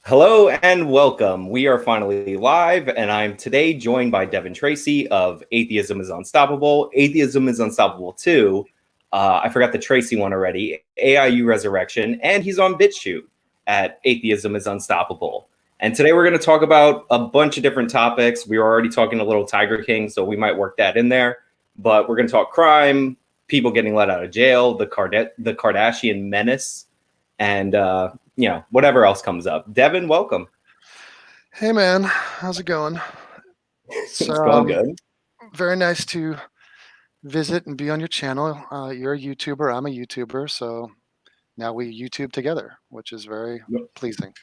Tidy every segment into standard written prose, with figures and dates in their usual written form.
Hello and welcome. We are finally live, and I'm today joined by Devin Tracy of Atheism is Unstoppable. Atheism is Unstoppable 2. I forgot the Tracy one already. AIU Resurrection, and he's on BitChute at Atheism is Unstoppable. And today we're going to talk about a bunch of different topics. We were already talking a little Tiger King, so we might work that in there. But we're going to talk crime, people getting let out of jail, the Kardashian menace, and whatever else comes up. Devin, welcome. Hey man, how's it going? It's going good. Very nice to visit and be on your channel. You're a YouTuber, I'm a YouTuber, so now we YouTube together, which is very pleasing.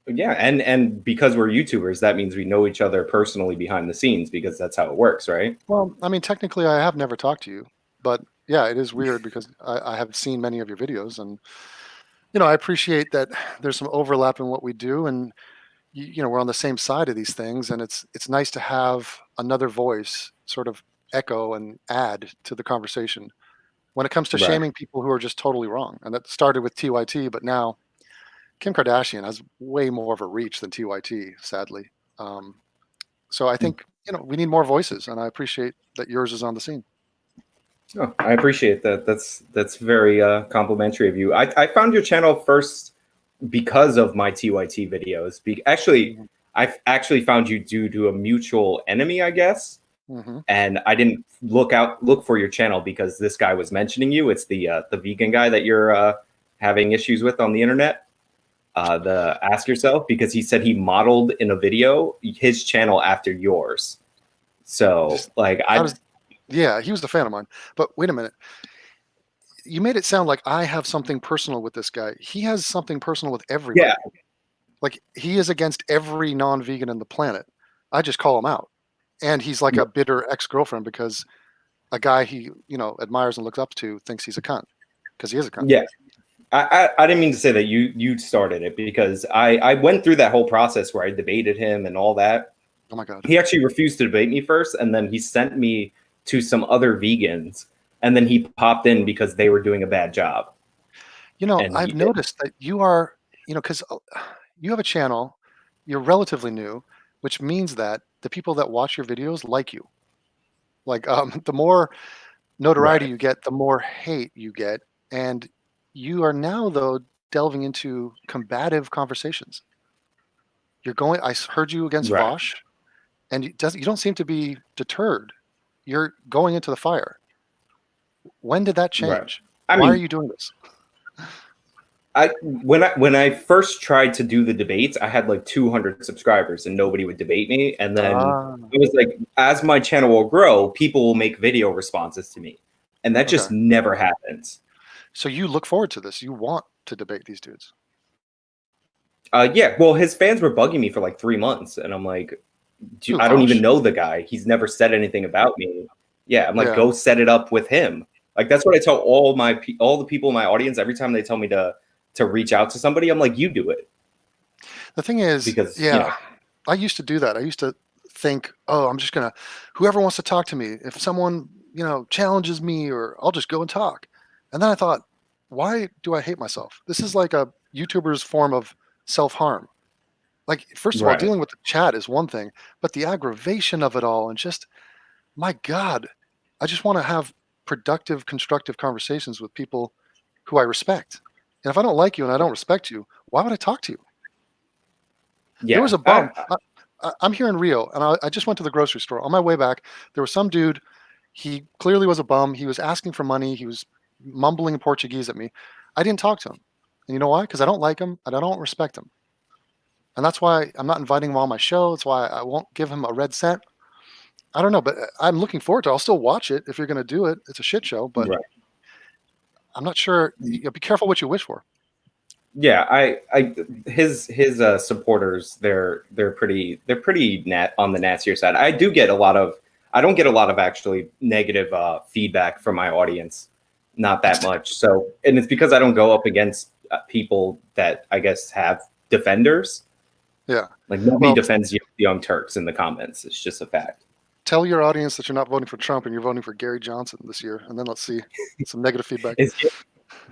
Yeah, and because we're YouTubers, that means we know each other personally behind the scenes because that's how it works, right? Well, I mean, technically, I have never talked to you, but yeah, it is weird because I have seen many of your videos, and I appreciate that there's some overlap in what we do, and we're on the same side of these things, and it's nice to have another voice sort of echo and add to the conversation when it comes to Right. shaming people who are just totally wrong. And that started with TYT, but now Kim Kardashian has way more of a reach than TYT, sadly. Um, so I think we need more voices, and I appreciate that yours is on the scene. Oh, I appreciate that. That's very complimentary of you. I found your channel first because of my TYT videos. I actually found you due to a mutual enemy, I guess. Mm-hmm. And I didn't look for your channel because this guy was mentioning you. It's the vegan guy that you're having issues with on the internet. The Ask Yourself, because he said he modeled in a video his channel after yours. So Yeah, he was the fan of mine. But wait a minute. You made it sound like I have something personal with this guy. He has something personal with everybody. Yeah. Like, he is against every non-vegan in the planet. I just call him out. And he's like a bitter ex-girlfriend because a guy he, admires and looks up to thinks he's a cunt, because he is a cunt. Yeah. I didn't mean to say that you started it, because I went through that whole process where I debated him and all that. Oh my God. He actually refused to debate me first, and then he sent me to some other vegans, and then he popped in because they were doing a bad job. I've noticed that you are, because you have a channel, you're relatively new, which means that the people that watch your videos like you. Like, the more notoriety you get, the more hate you get. And you are now, though, delving into combative conversations. I heard you against Vosh, and you don't seem to be deterred. You're going into the fire. When did that change? Why are you doing this? When I first tried to do the debates, I had like 200 subscribers and nobody would debate me. And then it was like, as my channel will grow, people will make video responses to me. And that just never happens. So you look forward to this. You want to debate these dudes. Yeah, well, his fans were bugging me for like 3 months. And I'm like, I don't even know the guy. He's never said anything about me. Yeah, I'm like, go set it up with him. Like, that's what I tell all the people in my audience every time they tell me to reach out to somebody. I'm like, you do it. The thing is, because I used to do that. I used to think, oh, I'm just gonna, whoever wants to talk to me, if someone challenges me, or I'll just go and talk. And then I thought, why do I hate myself? This is like a YouTuber's form of self-harm. Like, first of all, dealing with the chat is one thing, but the aggravation of it all, and just, my God, I just want to have productive, constructive conversations with people who I respect. And if I don't like you and I don't respect you, why would I talk to you? Yeah, there was a bum. I'm here in Rio, and I just went to the grocery store. On my way back, there was some dude. He clearly was a bum. He was asking for money. He was mumbling in Portuguese at me. I didn't talk to him. And you know why? Because I don't like him and I don't respect him. And that's why I'm not inviting him on my show. That's why I won't give him a red cent. I don't know, but I'm looking forward to it. I'll still watch it if you're going to do it. It's a shit show, but I'm not sure. Be careful what you wish for. Yeah, his supporters, they're pretty on the nastier side. I don't get a lot of actually negative feedback from my audience, not that much. So, and it's because I don't go up against people that I guess have defenders. Yeah, like nobody defends Young Turks in the comments. It's just a fact. Tell your audience that you're not voting for Trump and you're voting for Gary Johnson this year, and then let's see some negative feedback.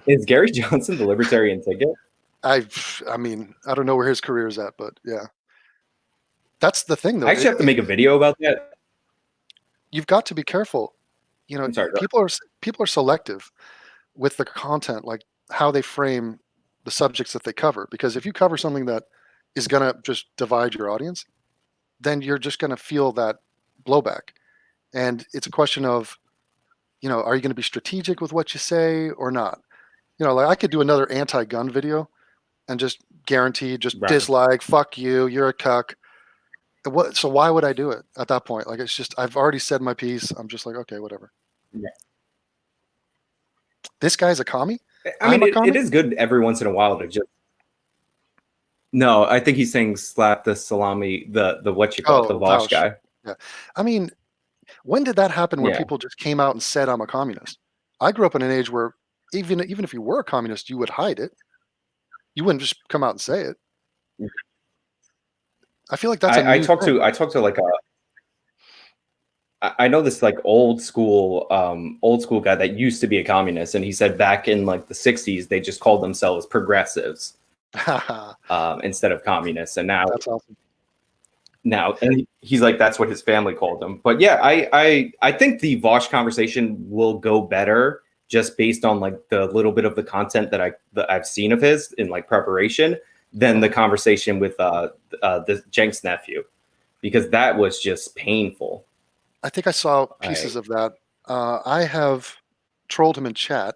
Is Gary Johnson the libertarian ticket? I mean, I don't know where his career is at, but yeah. That's the thing, though. I actually have to make a video about that. You've got to be careful. You know, I'm sorry, people are selective with the content, like how they frame the subjects that they cover. Because if you cover something that is going to just divide your audience, then you're just going to feel that blowback. And it's a question of, you know, are you going to be strategic with what you say or not? You know, like I could do another anti-gun video and just guarantee just right. dislike, fuck you, you're a cuck. So why would I do it at that point? Like, it's just, I've already said my piece. I'm just like, okay, whatever. Yeah. This guy's a commie? I mean, it is good every once in a while to just. No, I think he's saying slap the salami, the what you call it, the Vosh guy. Yeah. I mean, when did that happen where people just came out and said, I'm a communist? I grew up in an age where even if you were a communist, you would hide it. You wouldn't just come out and say it. I feel like that's I talked to like I know this like old school guy that used to be a communist, and he said back in like the 60s they just called themselves progressives instead of communists, and now that's awesome. Now, and he's like, that's what his family called him. But yeah, I think the Vosh conversation will go better just based on like the little bit of the content that I've seen of his in like preparation than the conversation with the Jenks nephew, because that was just painful. I think I saw pieces of that. I have trolled him in chat.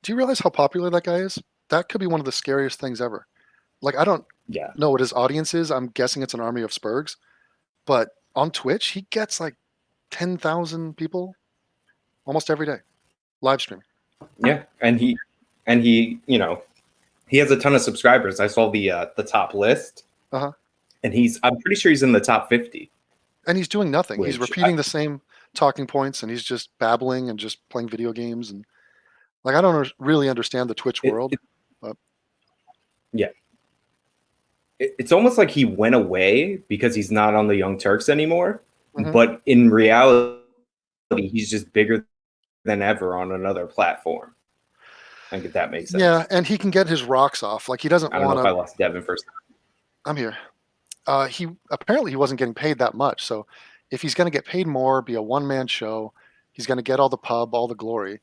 Do you realize how popular that guy is? That could be one of the scariest things ever. Like, I don't know what his audience is. I'm guessing it's an army of Spurgs. But on Twitch, he gets like 10,000 people almost every day, live stream. Yeah, and he, you know, he has a ton of subscribers. I saw the top list, and I'm pretty sure he's in the top 50. And he's doing nothing. He's repeating the same talking points, and he's just babbling and just playing video games. And like, I don't really understand the Twitch world. But yeah. It's almost like he went away because he's not on the Young Turks anymore. But in reality, he's just bigger than ever on another platform. I think if that makes sense. Yeah, and he can get his rocks off. Like, he doesn't want to. I don't know if I lost Devin first. I'm here. He apparently he wasn't getting paid that much. So if he's going to get paid more, be a one-man show, he's going to get all the pub, all the glory,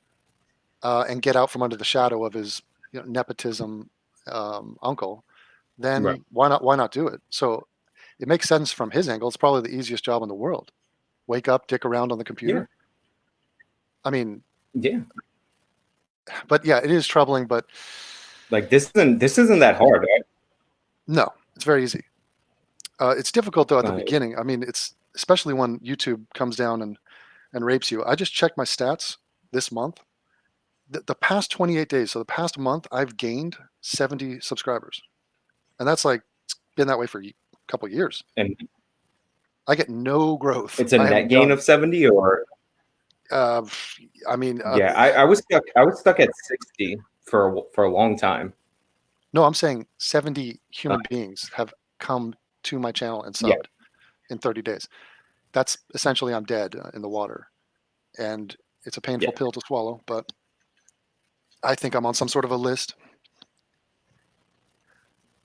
and get out from under the shadow of his nepotism uncle. Then why not do it? So it makes sense from his angle. It's probably the easiest job in the world. Wake up, dick around on the computer. I mean, but yeah, it is troubling. But like, this isn't that hard, right? No, it's very easy. It's difficult though at the beginning. I mean, it's especially when YouTube comes down and rapes you. I just checked my stats this month. The past 28 days, so the past month, I've gained 70 subscribers. And that's like, it's been that way for a couple of years. And I get no growth. It's a net gain of 70, or? I mean, yeah, I was stuck at 60 for a long time. No, I'm saying 70 human beings have come to my channel and subbed in 30 days. That's essentially, I'm dead in the water, and it's a painful pill to swallow, but I think I'm on some sort of a list.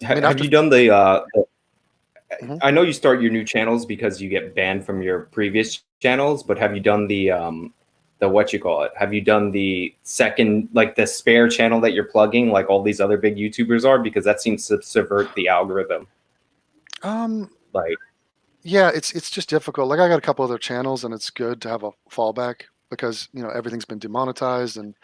Have you done the I know you start your new channels because you get banned from your previous channels, but have you done the what you call it? Have you done the second, like the spare channel that you're plugging, like all these other big YouTubers are? Because that seems to subvert the algorithm. Like, yeah, it's just difficult. Like, I got a couple other channels, and it's good to have a fallback because everything's been demonetized, and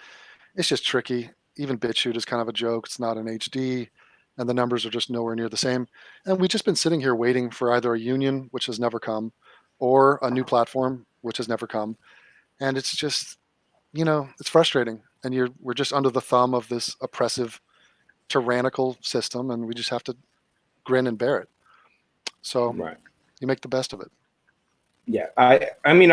it's just tricky. Even BitChute is kind of a joke. It's not an HD. And the numbers are just nowhere near the same. And we've just been sitting here waiting for either a union, which has never come, or a new platform, which has never come. And it's just, it's frustrating. And we're just under the thumb of this oppressive, tyrannical system, and we just have to grin and bear it. So you make the best of it. Yeah, I mean,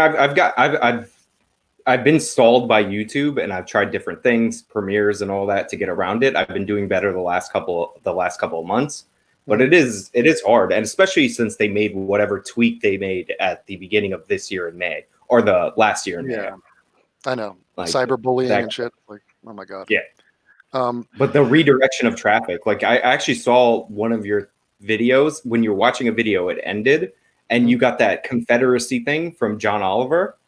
I've been stalled by YouTube, and I've tried different things, premieres and all that, to get around it. I've been doing better the last couple of months, but it is hard, and especially since they made whatever tweak they made at the beginning of this year in May, or the last year in May. I know, like, cyberbullying and shit. Like, oh my god. Yeah, But the redirection of traffic, like I actually saw one of your videos when you're watching a video, it ended, and you got that Confederacy thing from John Oliver.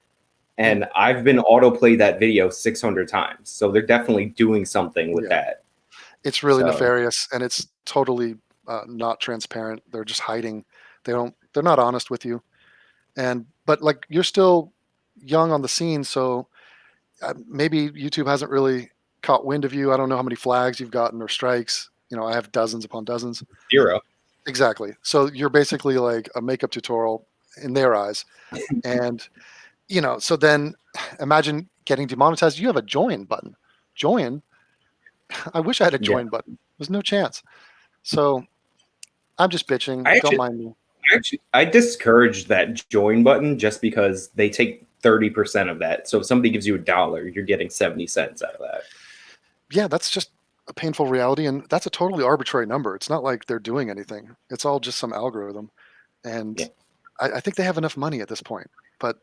And I've been autoplay that video 600 times. So they're definitely doing something with that. It's really nefarious, and it's totally not transparent. They're just hiding. They're not honest with you. But like, you're still young on the scene, so maybe YouTube hasn't really caught wind of you. I don't know how many flags you've gotten or strikes. I have dozens upon dozens. 0. Exactly. So you're basically like a makeup tutorial in their eyes. And, so then imagine getting demonetized. You have a join button. Join? I wish I had a join button. There's no chance. So I'm just bitching. Don't mind me. I discouraged that join button just because they take 30% of that. So if somebody gives you $1, you're getting 70 cents out of that. Yeah, that's just a painful reality, and that's a totally arbitrary number. It's not like they're doing anything. It's all just some algorithm. And I think they have enough money at this point. But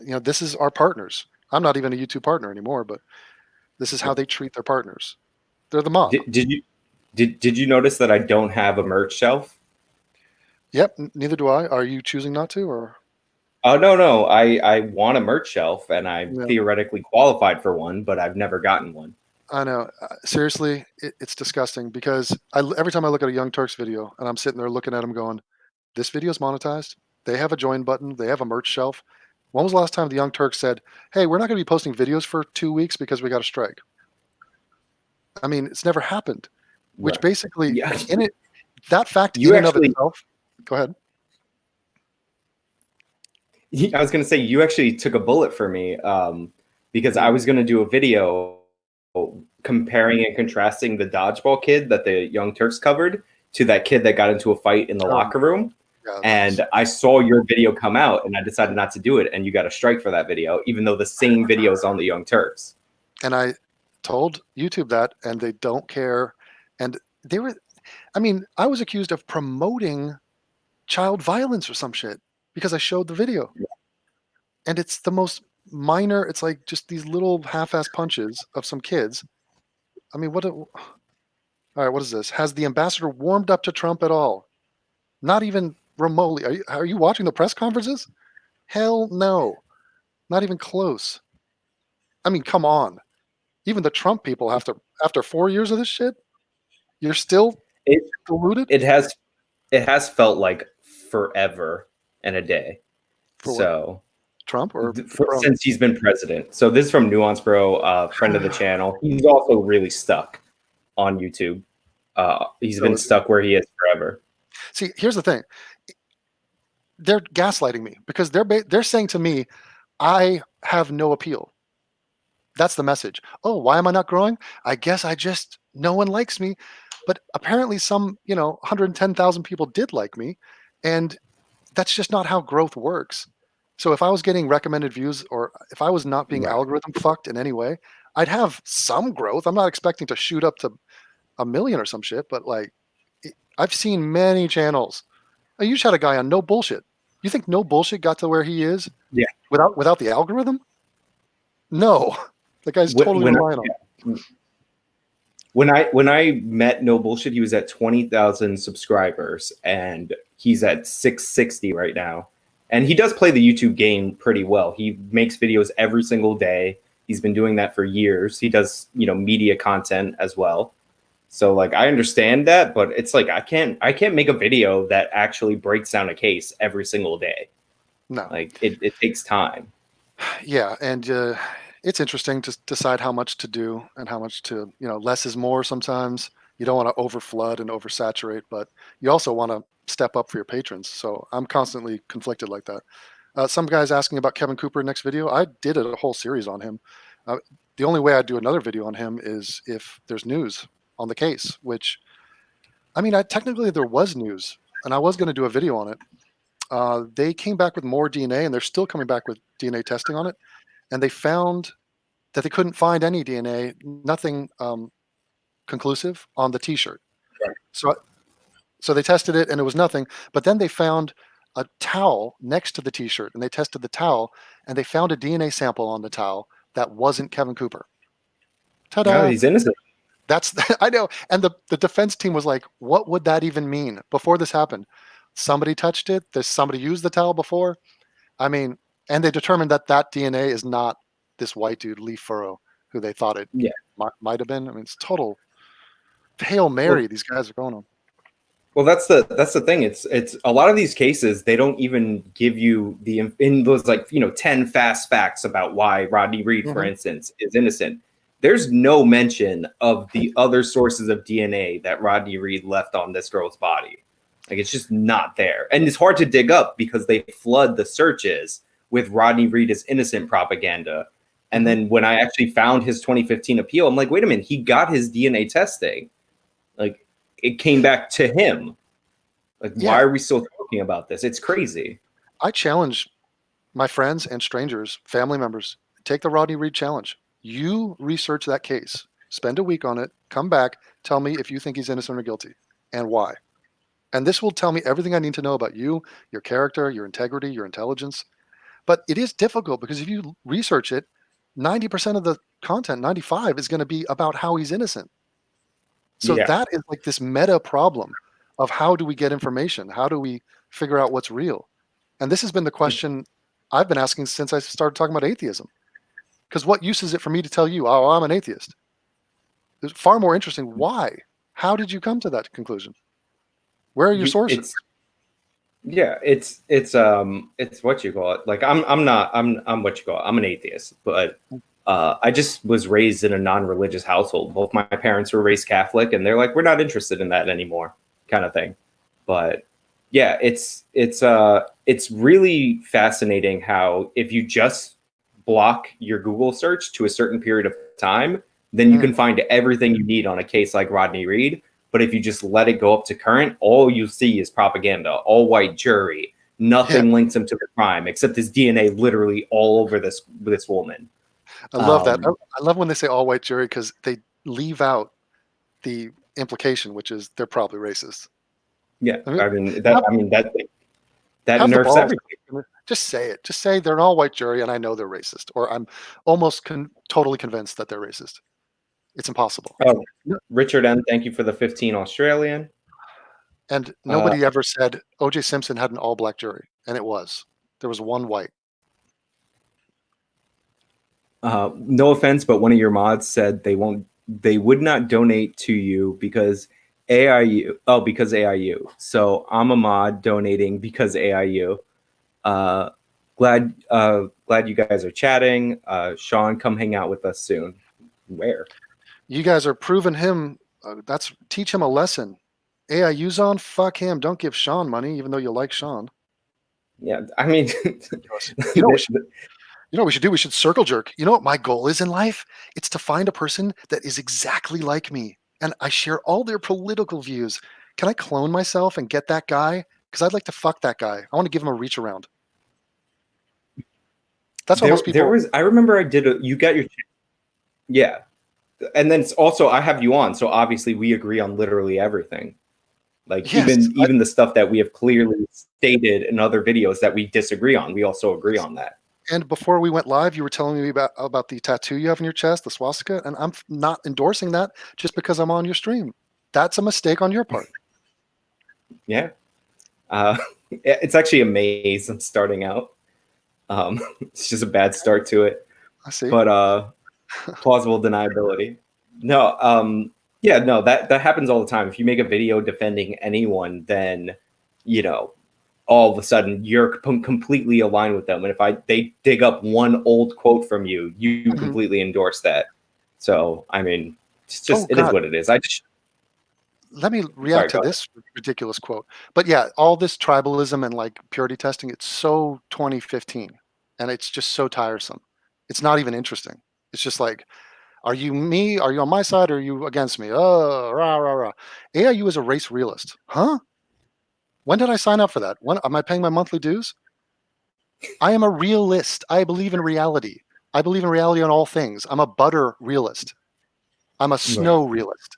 this is our partners. I'm not even a YouTube partner anymore, but this is how they treat their partners. They're the mob. Did you notice that I don't have a merch shelf? Yep, neither do I. Are you choosing not to, or? Oh, no. I want a merch shelf, and I'm theoretically qualified for one, but I've never gotten one. I know. Seriously, it's disgusting, because every time I look at a Young Turks video and I'm sitting there looking at them going, this video is monetized. They have a join button. They have a merch shelf. When was the last time the Young Turks said, hey, we're not going to be posting videos for 2 weeks because we got a strike? I mean, it's never happened, which basically in it, that fact in and of itself. Go ahead. I was going to say, you actually took a bullet for me, because I was going to do a video comparing and contrasting the dodgeball kid that the Young Turks covered to that kid that got into a fight in the locker room. And I saw your video come out, and I decided not to do it, and you got a strike for that video, even though the same video is on the Young Turks. And I told YouTube that, and they don't care. And I was accused of promoting child violence or some shit because I showed the video. And it's the most minor. It's like just these little half-ass punches of some kids. I mean, all right, what is this? Has the ambassador warmed up to Trump at all? Not even remotely. Are you watching the press conferences? Hell no. Not even close. I mean, come on. Even the Trump people after 4 years of this shit, you're still deluded? It has felt like forever and a day. For Trump or since he's been president. So this is from Nuance Bro, friend of the channel. He's also really stuck on YouTube. He's been stuck where he is forever. See, here's the thing. They're gaslighting me because they're saying to me, I have no appeal. That's the message. Oh, why am I not growing? I guess no one likes me. But apparently some, 110,000 people did like me. And that's just not how growth works. So if I was getting recommended views, or if I was not being algorithm fucked in any way, I'd have some growth. I'm not expecting to shoot up to 1 million or some shit, but like, I've seen many channels. You just had a guy on No Bullshit. You think No Bullshit got to where he is? Yeah. Without the algorithm? No. The guy's totally relying on. When I met No Bullshit, he was at 20,000 subscribers, and he's at 660 right now. And he does play the YouTube game pretty well. He makes videos every single day. He's been doing that for years. He does, media content as well. So like, I understand that, but it's like, I can't make a video that actually breaks down a case every single day. No, like it takes time. Yeah. And it's interesting to decide how much to do and how much to, less is more. Sometimes you don't want to overflood and oversaturate, but you also want to step up for your patrons. So I'm constantly conflicted like that. Some guys asking about Kevin Cooper next video. I did a whole series on him. The only way I'd do another video on him is if there's news on the case, which, technically there was news, and I was going to do a video on it. They came back with more DNA, and they're still coming back with DNA testing on it. And they found that they couldn't find any DNA, nothing conclusive on the T-shirt. Right. So they tested it, and it was nothing. But then they found a towel next to the T-shirt, and they tested the towel, and they found a DNA sample on the towel that wasn't Kevin Cooper. Ta-da! No, he's innocent. That's I know. And the defense team was like, what would that even mean before this happened? Somebody touched it. There's somebody used the towel before. I mean, and they determined that DNA is not this white dude, Lee Furrow, who they thought it might have been. I mean, it's total Hail Mary these guys are going on. Well, that's the thing. It's a lot of these cases, they don't even give you in those 10 fast facts about why Rodney Reed, for instance, is innocent. There's no mention of the other sources of DNA that Rodney Reed left on this girl's body. Like, it's just not there. And it's hard to dig up because they flood the searches with Rodney Reed is innocent propaganda. And then when I actually found his 2015 appeal, I'm like, wait a minute, he got his DNA testing. Like, it came back to him. Like, why are we still talking about this? It's crazy. I challenge my friends and strangers, family members, take the Rodney Reed challenge. You research that case, spend a week on it, come back, tell me if you think he's innocent or guilty and why. And this will tell me everything I need to know about you, your character, your integrity, your intelligence. But it is difficult because if you research it, 90% of the content, 95, is going to be about how he's innocent. So that is like this meta problem of how do we get information? How do we figure out what's real? And this has been the question I've been asking since I started talking about atheism. Because what use is it for me to tell you, oh, I'm an atheist? It's far more interesting. Why? How did you come to that conclusion? Where are your sources? It's what you call it. Like, I'm what you call it. I'm an atheist, but I just was raised in a non-religious household. Both my parents were raised Catholic, and they're like, we're not interested in that anymore, kind of thing. But yeah, it's really fascinating how if you just block your Google search to a certain period of time, then you can find everything you need on a case like Rodney Reed. But if you just let it go up to current, all you see is propaganda, all white jury. Nothing links him to the crime except his DNA literally all over this woman. I love that. I love when they say all white jury because they leave out the implication, which is they're probably racist. Yeah, that nerfs everything. Just say it. Just say they're an all white jury, and I know they're racist, or I'm almost totally convinced that they're racist. It's impossible. Oh, Richard M., thank you for the 15 Australian. And nobody ever said O.J. Simpson had an all-black jury, and it was. There was one white. No offense, but one of your mods said they would not donate to you because AIU. Oh, because AIU. So I'm a mod donating because AIU. Glad you guys are chatting. Sean, come hang out with us soon. Where? You guys are proving him. Teach him a lesson. AIU's on. Fuck him. Don't give Sean money, even though you like Sean. Yeah, I mean, you know what we should do? We should circle jerk. You know what my goal is in life? It's to find a person that is exactly like me, and I share all their political views. Can I clone myself and get that guy? Because I'd like to fuck that guy. I want to give him a reach around. That's what most people. I remember you got your. Yeah. And then it's also, I have you on, so obviously we agree on literally everything. Like, even the stuff that we have clearly stated in other videos that we disagree on, we also agree on that. And before we went live, you were telling me about the tattoo you have on your chest, the swastika, and I'm not endorsing that just because I'm on your stream. That's a mistake on your part. Yeah. It's actually a maze I'm starting out. It's just a bad start to it. I see. But plausible deniability. No, that happens all the time. If you make a video defending anyone, then all of a sudden you're completely aligned with them. And if they dig up one old quote from you, you completely endorse that. So I mean, it is what it is. Let me react to this ridiculous quote. But yeah, all this tribalism and like purity testing, it's so 2015, and it's just so tiresome. It's not even interesting. It's just like, are you me? Are you on my side? Or are you against me? Oh, rah, rah, rah. AIU is a race realist. Huh? When did I sign up for that? When am I paying my monthly dues? I am a realist. I believe in reality. I believe in reality on all things. I'm a butter realist. I'm a snow realist.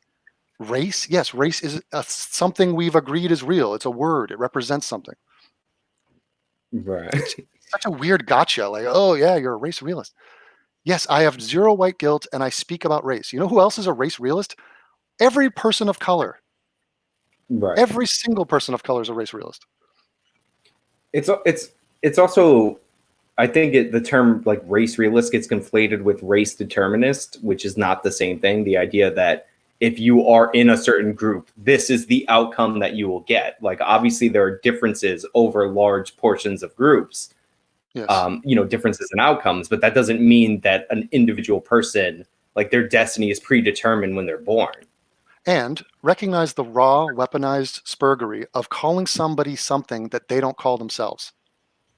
Race? Yes, race is something we've agreed is real. It's a word. It represents something. Right. It's such a weird gotcha. Like, oh yeah, you're a race realist. Yes, I have zero white guilt, and I speak about race. You know who else is a race realist? Every person of color, right. every single person of color is a race realist. It's also, I think the term like race realist gets conflated with race determinist, which is not the same thing. The idea that if you are in a certain group, this is the outcome that you will get. Like, obviously there are differences over large portions of groups, Yes. Differences in outcomes, but that doesn't mean that an individual person, like their destiny is predetermined when they're born. And recognize the raw, weaponized spurgery of calling somebody something that they don't call themselves.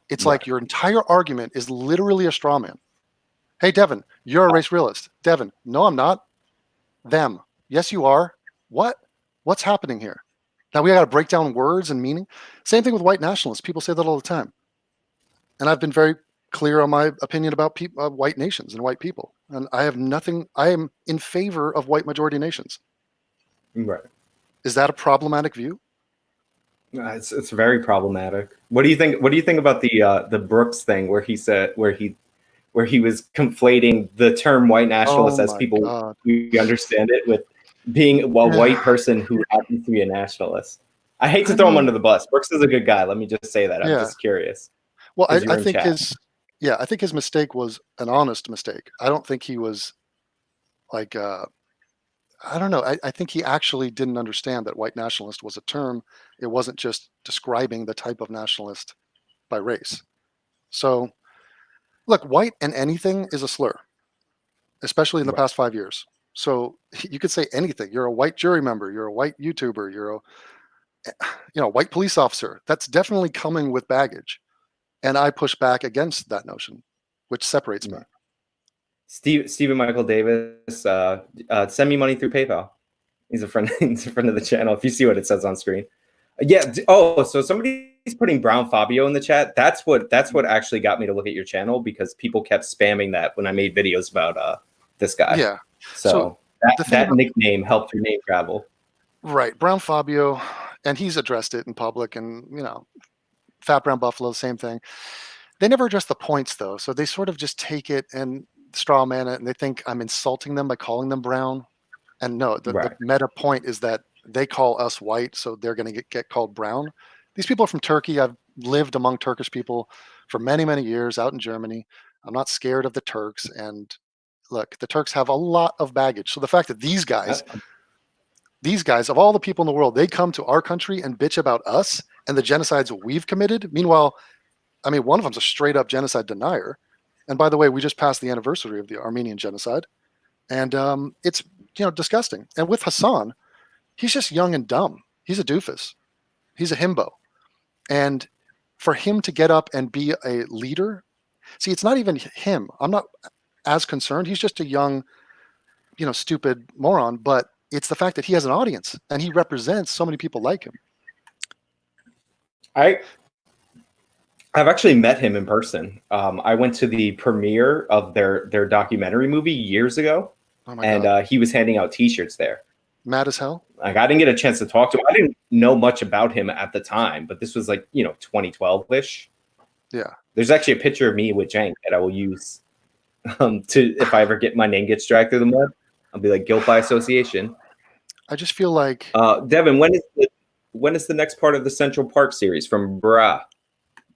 It's Right. like your entire argument is literally a straw man. Hey, Devin, you're a race realist. Devin, no, I'm not. Them. Yes, you are. What? What's happening here? Now we got to break down words and meaning. Same thing with white nationalists. People say that all the time. And I've been very clear on my opinion about white nations and white people. And I have nothing, I am in favor of white majority nations. Right. Is that a problematic view? It's very problematic. What do you think? What do you think about the Brooks thing where he was conflating the term white nationalist Oh as my people God. we understand it with being a white person who happens to be a nationalist? I hate to throw him under the bus. Brooks is a good guy. Let me just say that. I'm just curious. Well, Because I you're in think chat. I think his mistake was an honest mistake. I don't think he was like, I don't know. I think he actually didn't understand that white nationalist was a term. It wasn't just describing the type of nationalist by race. So, look, white and anything is a slur, especially in the Right. past 5 years. So you could say anything. You're a white jury member. You're a white YouTuber. You're a white police officer. That's definitely coming with baggage. And I push back against that notion, which separates me. Right. Stephen Michael Davis, send me money through PayPal. He's a friend. He's a friend of the channel. If you see what it says on screen. Yeah. Oh, so somebody's putting Brown Fabio in the chat. That's what actually got me to look at your channel, because people kept spamming that when I made videos about this guy. Yeah. So that nickname helped your name travel. Right. Brown Fabio, and he's addressed it in public, and Fat Brown Buffalo, same thing. They never address the points though. So they sort of just take it and straw man it, and they think I'm insulting them by calling them brown. And no, the meta point is that they call us white, so they're going to get called brown. These people are from Turkey. I've lived among Turkish people for many, many years out in Germany. I'm not scared of the Turks. And look, the Turks have a lot of baggage. So the fact that these guys, of all the people in the world, they come to our country and bitch about us and the genocides we've committed. Meanwhile, I mean, one of them's a straight up genocide denier. And by the way, we just passed the anniversary of the Armenian genocide. And it's disgusting. And with Hassan, he's just young and dumb. He's a doofus. He's a himbo. And for him to get up and be a leader, see, it's not even him. I'm not as concerned. He's just a young, stupid moron. But it's the fact that he has an audience and he represents so many people like him. I've actually met him in person. I went to the premiere of their documentary movie years ago. Oh my God. He was handing out T-shirts there. Mad as hell. Like, I didn't get a chance to talk to him. I didn't know much about him at the time, but this was like 2012-ish. Yeah. There's actually a picture of me with Jank that I will use to, if I ever get my name gets dragged through the mud, I'll be like, guilt by association. I just feel like Devin, when is the next part of the Central Park series from Bra?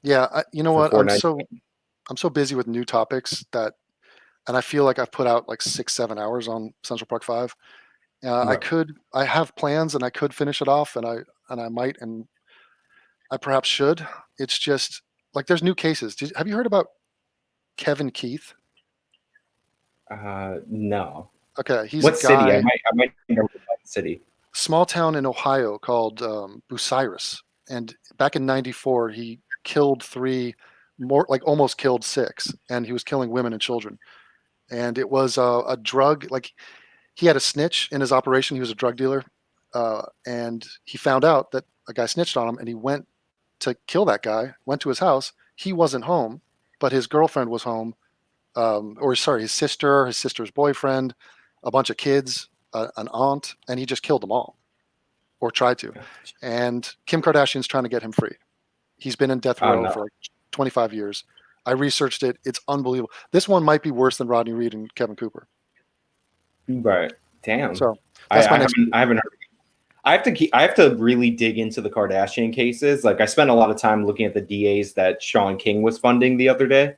Yeah, you know what? I'm so busy with new topics and I feel like I've put out like 6-7 hours on Central Park 5. I have plans and I could finish it off, and I might, and I perhaps should. It's just like there's new cases. Have you heard about Kevin Keith? No. Okay, he's what a guy. City? I might know what city. Small town in Ohio called Bucyrus, and back in '94 he killed 3, almost killed 6, and he was killing women and children. And it was a drug, like he had a snitch in his operation. He was a drug dealer, and he found out that a guy snitched on him, and he went to kill that guy, went to his house. He wasn't home, but his girlfriend was home, his sister's boyfriend, a bunch of kids, an aunt, and he just killed them all, or tried to. And Kim Kardashian's trying to get him free. He's been in death row for like 25 years. I researched it. It's unbelievable. This one might be worse than Rodney Reed and Kevin Cooper. Right. Damn. So that's my next. I haven't heard. I have to really dig into the Kardashian cases. Like I spent a lot of time looking at the DAs that Sean King was funding the other day,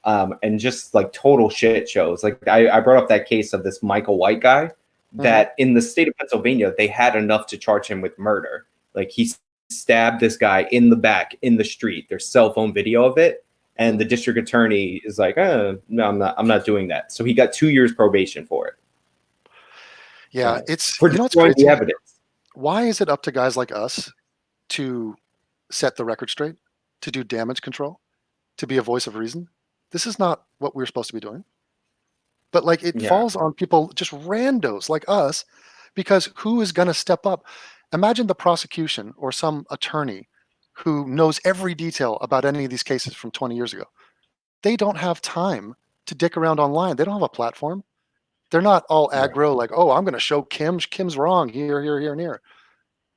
and just like total shit shows. Like I brought up that case of this Michael White guy that in the state of Pennsylvania they had enough to charge him with murder. Like he stabbed this guy in the back in the street. There's cell phone video of it, and the district attorney is like, no, I'm not doing that. So he got 2 years probation for it. Yeah, it's for it's destroying crazy. The evidence. Why is it up to guys like us to set the record straight, to do damage control, to be a voice of reason? This is not what we're supposed to be doing. But like it falls on people, just randos like us, because who is going to step up? Imagine the prosecution or some attorney who knows every detail about any of these cases from 20 years ago. They don't have time to dick around online. They don't have a platform. They're not all aggro like, oh, I'm going to show Kim's wrong here, and here.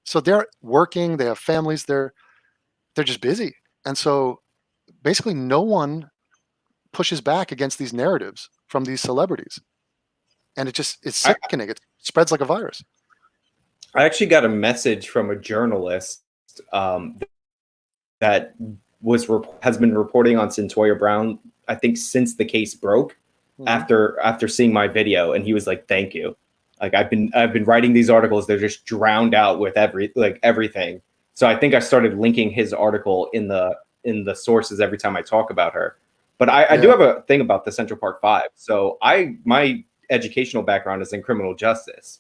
So they're working. They have families. They're just busy. And so basically no one pushes back against these narratives from these celebrities. And it's sickening. It spreads like a virus. I actually got a message from a journalist that has been reporting on Cyntoia Brown, I think since the case broke, after seeing my video, and he was like, "Thank you." Like I've been writing these articles, they're just drowned out with everything. So I think I started linking his article in the sources every time I talk about her. But I do have a thing about the Central Park Five. So my educational background is in criminal justice.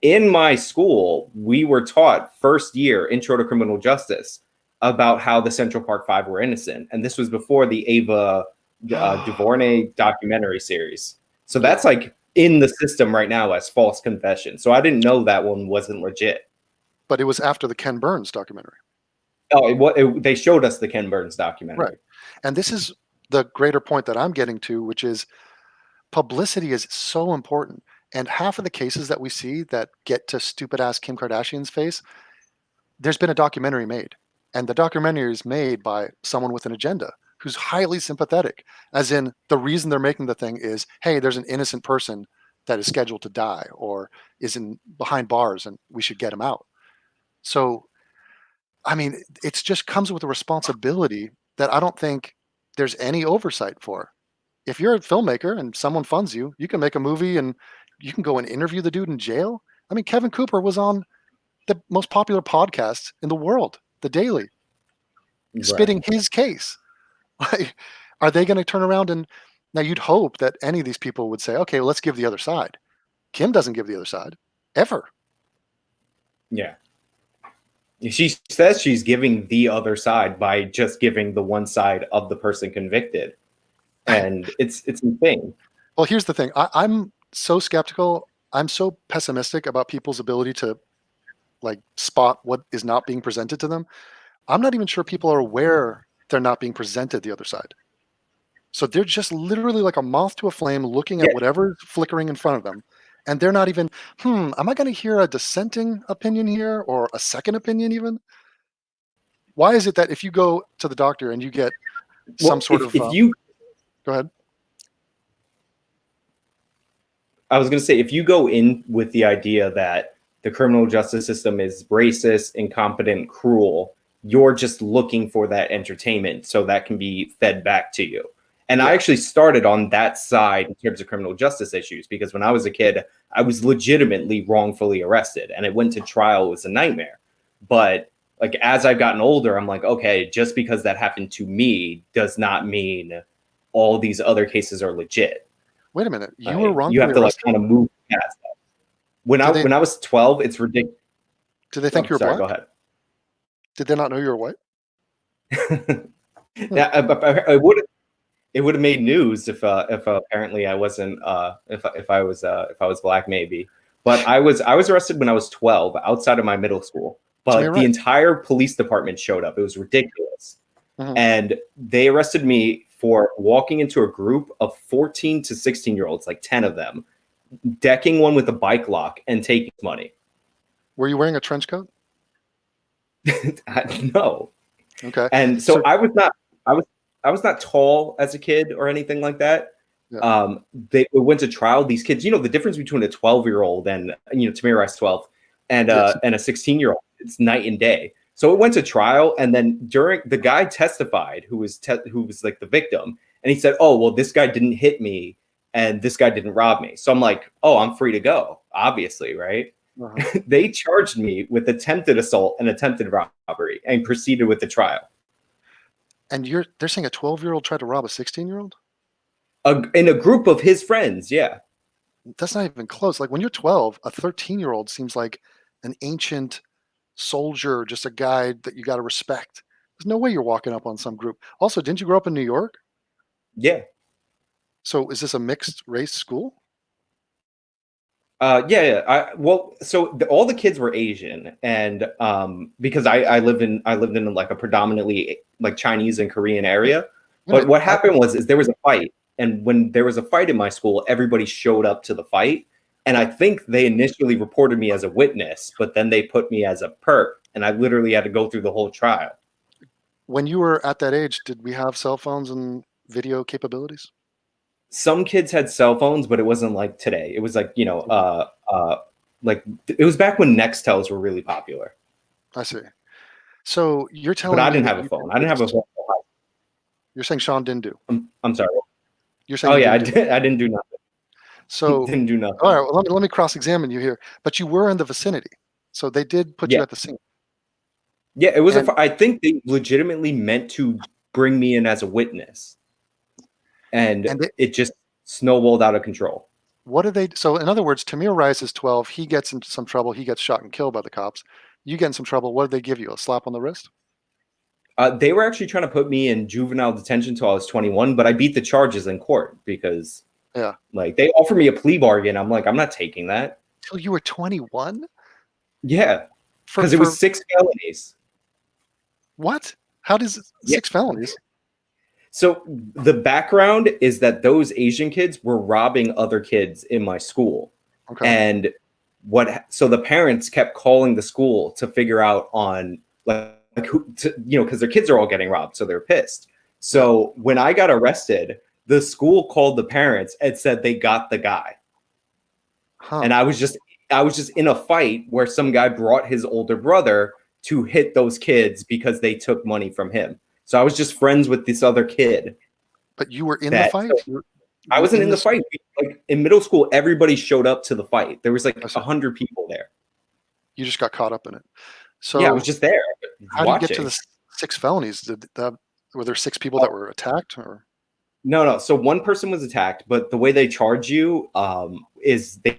In my school, we were taught first year intro to criminal justice about how the Central Park Five were innocent. And this was before the Ava DuVernay documentary series. So that's like in the system right now as false confession. So I didn't know that one wasn't legit. But it was after the Ken Burns documentary. Oh, they showed us the Ken Burns documentary. Right. And this is the greater point that I'm getting to, which is publicity is so important. And half of the cases that we see that get to stupid ass Kim Kardashian's face, there's been a documentary made. And the documentary is made by someone with an agenda who's highly sympathetic, as in the reason they're making the thing is, hey, there's an innocent person that is scheduled to die or is behind bars and we should get him out. So, I mean, it just comes with a responsibility that I don't think there's any oversight for. If you're a filmmaker and someone funds you, you can make a movie and you can go and interview the dude in jail. I mean, Kevin Cooper was on the most popular podcast in the world, The Daily, spitting his case. Like, are they going to turn around and now you'd hope that any of these people would say, okay, well, let's give the other side. Kim doesn't give the other side ever. Yeah. She says she's giving the other side by just giving the one side of the person convicted. And it's insane. Well, here's the thing. I'm so skeptical. I'm so pessimistic about people's ability to like spot what is not being presented to them. I'm not even sure people are aware they're not being presented the other side. So they're just literally like a moth to a flame looking at whatever's flickering in front of them. And they're not even, am I going to hear a dissenting opinion here or a second opinion even? Why is it that if you go to the doctor and you get some sort of... Go ahead. I was going to say, if you go in with the idea that the criminal justice system is racist, incompetent, cruel, you're just looking for that entertainment so that can be fed back to you. And I actually started on that side in terms of criminal justice issues, because when I was a kid, I was legitimately wrongfully arrested and it went to trial. It was a nightmare. But like, as I've gotten older, I'm like, okay, just because that happened to me does not mean all these other cases are legit. Wait a minute. You were wrongfully You have to like arrested? kind of move past that. When I was 12, it's ridiculous. Did they think you were black? Go ahead. Did they not know you were white? Yeah, it would have made news if apparently I wasn't if I was black, maybe. But I was arrested when I was 12 outside of my middle school. But the entire police department showed up. It was ridiculous. And they arrested me for walking into a group of 14 to 16-year-olds, like 10 of them, decking one with a bike lock and taking money. Were you wearing a trench coat? No. Okay. And so I was not tall as a kid or anything like that. They went to trial. These kids, the difference between a 12-year-old and Tamir 12 and Yes. and a 16-year-old, it's night and day. So it went to trial, and then during the guy testified, who was like the victim, and he said, "Oh, well, this guy didn't hit me, and this guy didn't rob me." So I'm like, "Oh, I'm free to go." Obviously, right? They charged me with attempted assault and attempted robbery, and proceeded with the trial. And they're saying a 12-year-old tried to rob a 16-year-old? In a group of his friends, yeah. That's not even close. Like when you're 12, a 13-year-old seems like an ancient soldier, just a guy that you got to respect. There's no way you're walking up on some group. Also, didn't you grow up in New York? Yeah. So is this a mixed race school? Yeah. All the kids were Asian, and because I lived in like a predominantly like Chinese and Korean area. But what happened is there was a fight, and when there was a fight in my school, everybody showed up to the fight, and I think they initially reported me as a witness, but then they put me as a perp, and I literally had to go through the whole trial. When you were at that age, did we have cell phones and video capabilities? Some kids had cell phones, but it wasn't like today. It was like, like it was back when Nextels were really popular. I see. So you're telling me, but I didn't have a phone. I didn't have a phone. You're saying Sean didn't do. I'm sorry. You're saying. Oh yeah, I didn't do nothing. So didn't do nothing. All right. Well, let me cross-examine you here. But you were in the vicinity, so they did put you at the scene. Yeah, it was. I think they legitimately meant to bring me in as a witness, and it just snowballed out of control. What do they? So in other words, Tamir Rice is 12. He gets into some trouble. He gets shot and killed by the cops. You get in some trouble. What did they give you? A slap on the wrist? They were actually trying to put me in juvenile detention until I was 21, but I beat the charges in court because, like they offered me a plea bargain. I'm like, I'm not taking that. Till you were 21? Yeah, because it was 6 felonies. What? How does 6 felonies? So the background is that those Asian kids were robbing other kids in my school. Okay. And so the parents kept calling the school to figure out on like who, because their kids are all getting robbed. So they're pissed. So when I got arrested, the school called the parents and said they got the guy. And I was just in a fight where some guy brought his older brother to hit those kids because they took money from him. So I was just friends with this other kid. But you were in the fight? I wasn't in the fight. Like in middle school, everybody showed up to the fight. There was like 100 people there. You just got caught up in it. So yeah, I was just there. How do you get to the 6 felonies? Were there 6 people that were attacked? Or no. So one person was attacked, but the way they charge you is they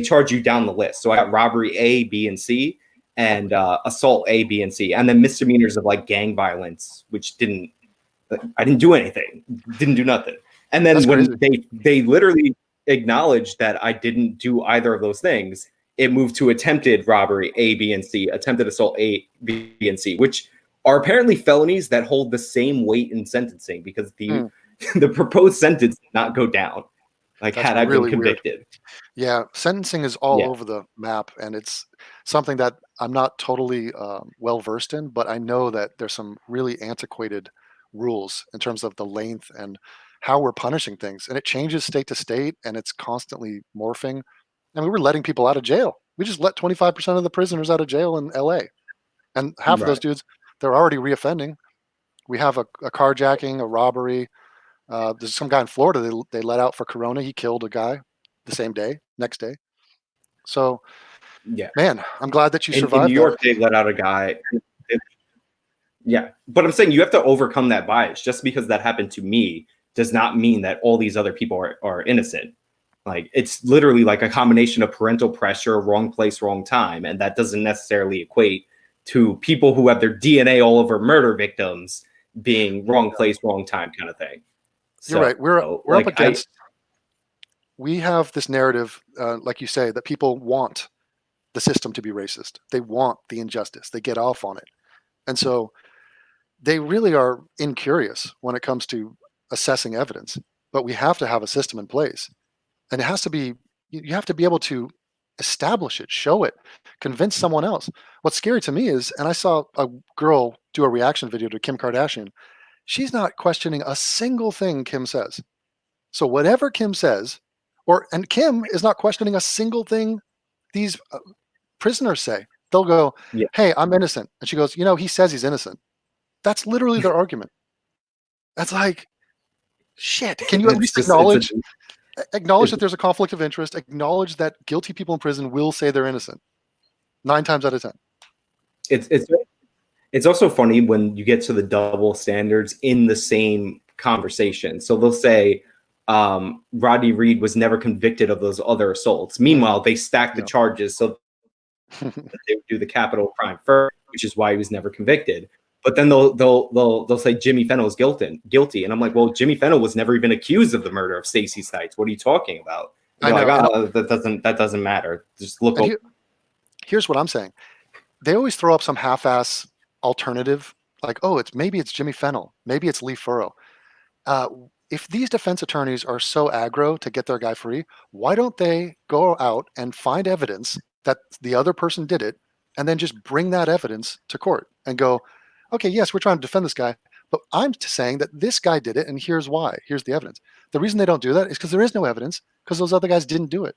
charge you down the list. So I got robbery A, B, and C, and assault A, B, and C, and then misdemeanors of like gang violence, which I didn't do anything, didn't do nothing. And then when they literally acknowledged that I didn't do either of those things, it moved to attempted robbery A, B, and C, attempted assault A, B, and C, which are apparently felonies that hold the same weight in sentencing because the proposed sentence did not go down. Like had I been convicted. Weird. Yeah, sentencing is all over the map, and it's something that I'm not totally well versed in, but I know that there's some really antiquated rules in terms of the length and how we're punishing things, and it changes state to state, and it's constantly morphing. And we were letting people out of jail. We just let 25% of the prisoners out of jail in LA, and half of those dudes, they're already reoffending. We have a carjacking, a robbery. There's some guy in Florida they let out for Corona. He killed a guy the next day. So, man, I'm glad that you survived. In New York, they let out a guy. Yeah, but I'm saying you have to overcome that bias. Just because that happened to me does not mean that all these other people are innocent. Like it's literally like a combination of parental pressure, wrong place, wrong time, and that doesn't necessarily equate to people who have their DNA all over murder victims being wrong place, wrong time kind of thing. You're right. We're up against. We have this narrative, like you say, that people want the system to be racist. They want the injustice. They get off on it, and so they really are incurious when it comes to assessing evidence. But we have to have a system in place, and it has to be. You have to be able to establish it, show it, convince someone else. What's scary to me is, and I saw a girl do a reaction video to Kim Kardashian. She's not questioning a single thing Kim says. So whatever Kim says, and Kim is not questioning a single thing these prisoners say. They'll go, Yeah. "Hey, I'm innocent," and she goes, "He says he's innocent." That's literally their argument. That's like, shit. Can you at least acknowledge that there's a conflict of interest? Acknowledge that guilty people in prison will say they're innocent 9 times out of 10. It's also funny when you get to the double standards in the same conversation. So they'll say Rodney Reed was never convicted of those other assaults. Meanwhile, they stack the charges so they would do the capital crime first, which is why he was never convicted. But then they'll say Jimmy Fennell is guilty, and I'm like, well, Jimmy Fennell was never even accused of the murder of Stacey Stites. What are you talking about? They're like, oh, that doesn't matter. Just look. Here's what I'm saying. They always throw up some half-ass alternative, like, oh, maybe it's Jimmy Fennell, maybe it's Lee Furrow. If these defense attorneys are so aggro to get their guy free, why don't they go out and find evidence that the other person did it, and then just bring that evidence to court and go, okay, yes, we're trying to defend this guy, but I'm saying that this guy did it, and here's why. Here's the evidence. The reason they don't do that is because there is no evidence, because those other guys didn't do it.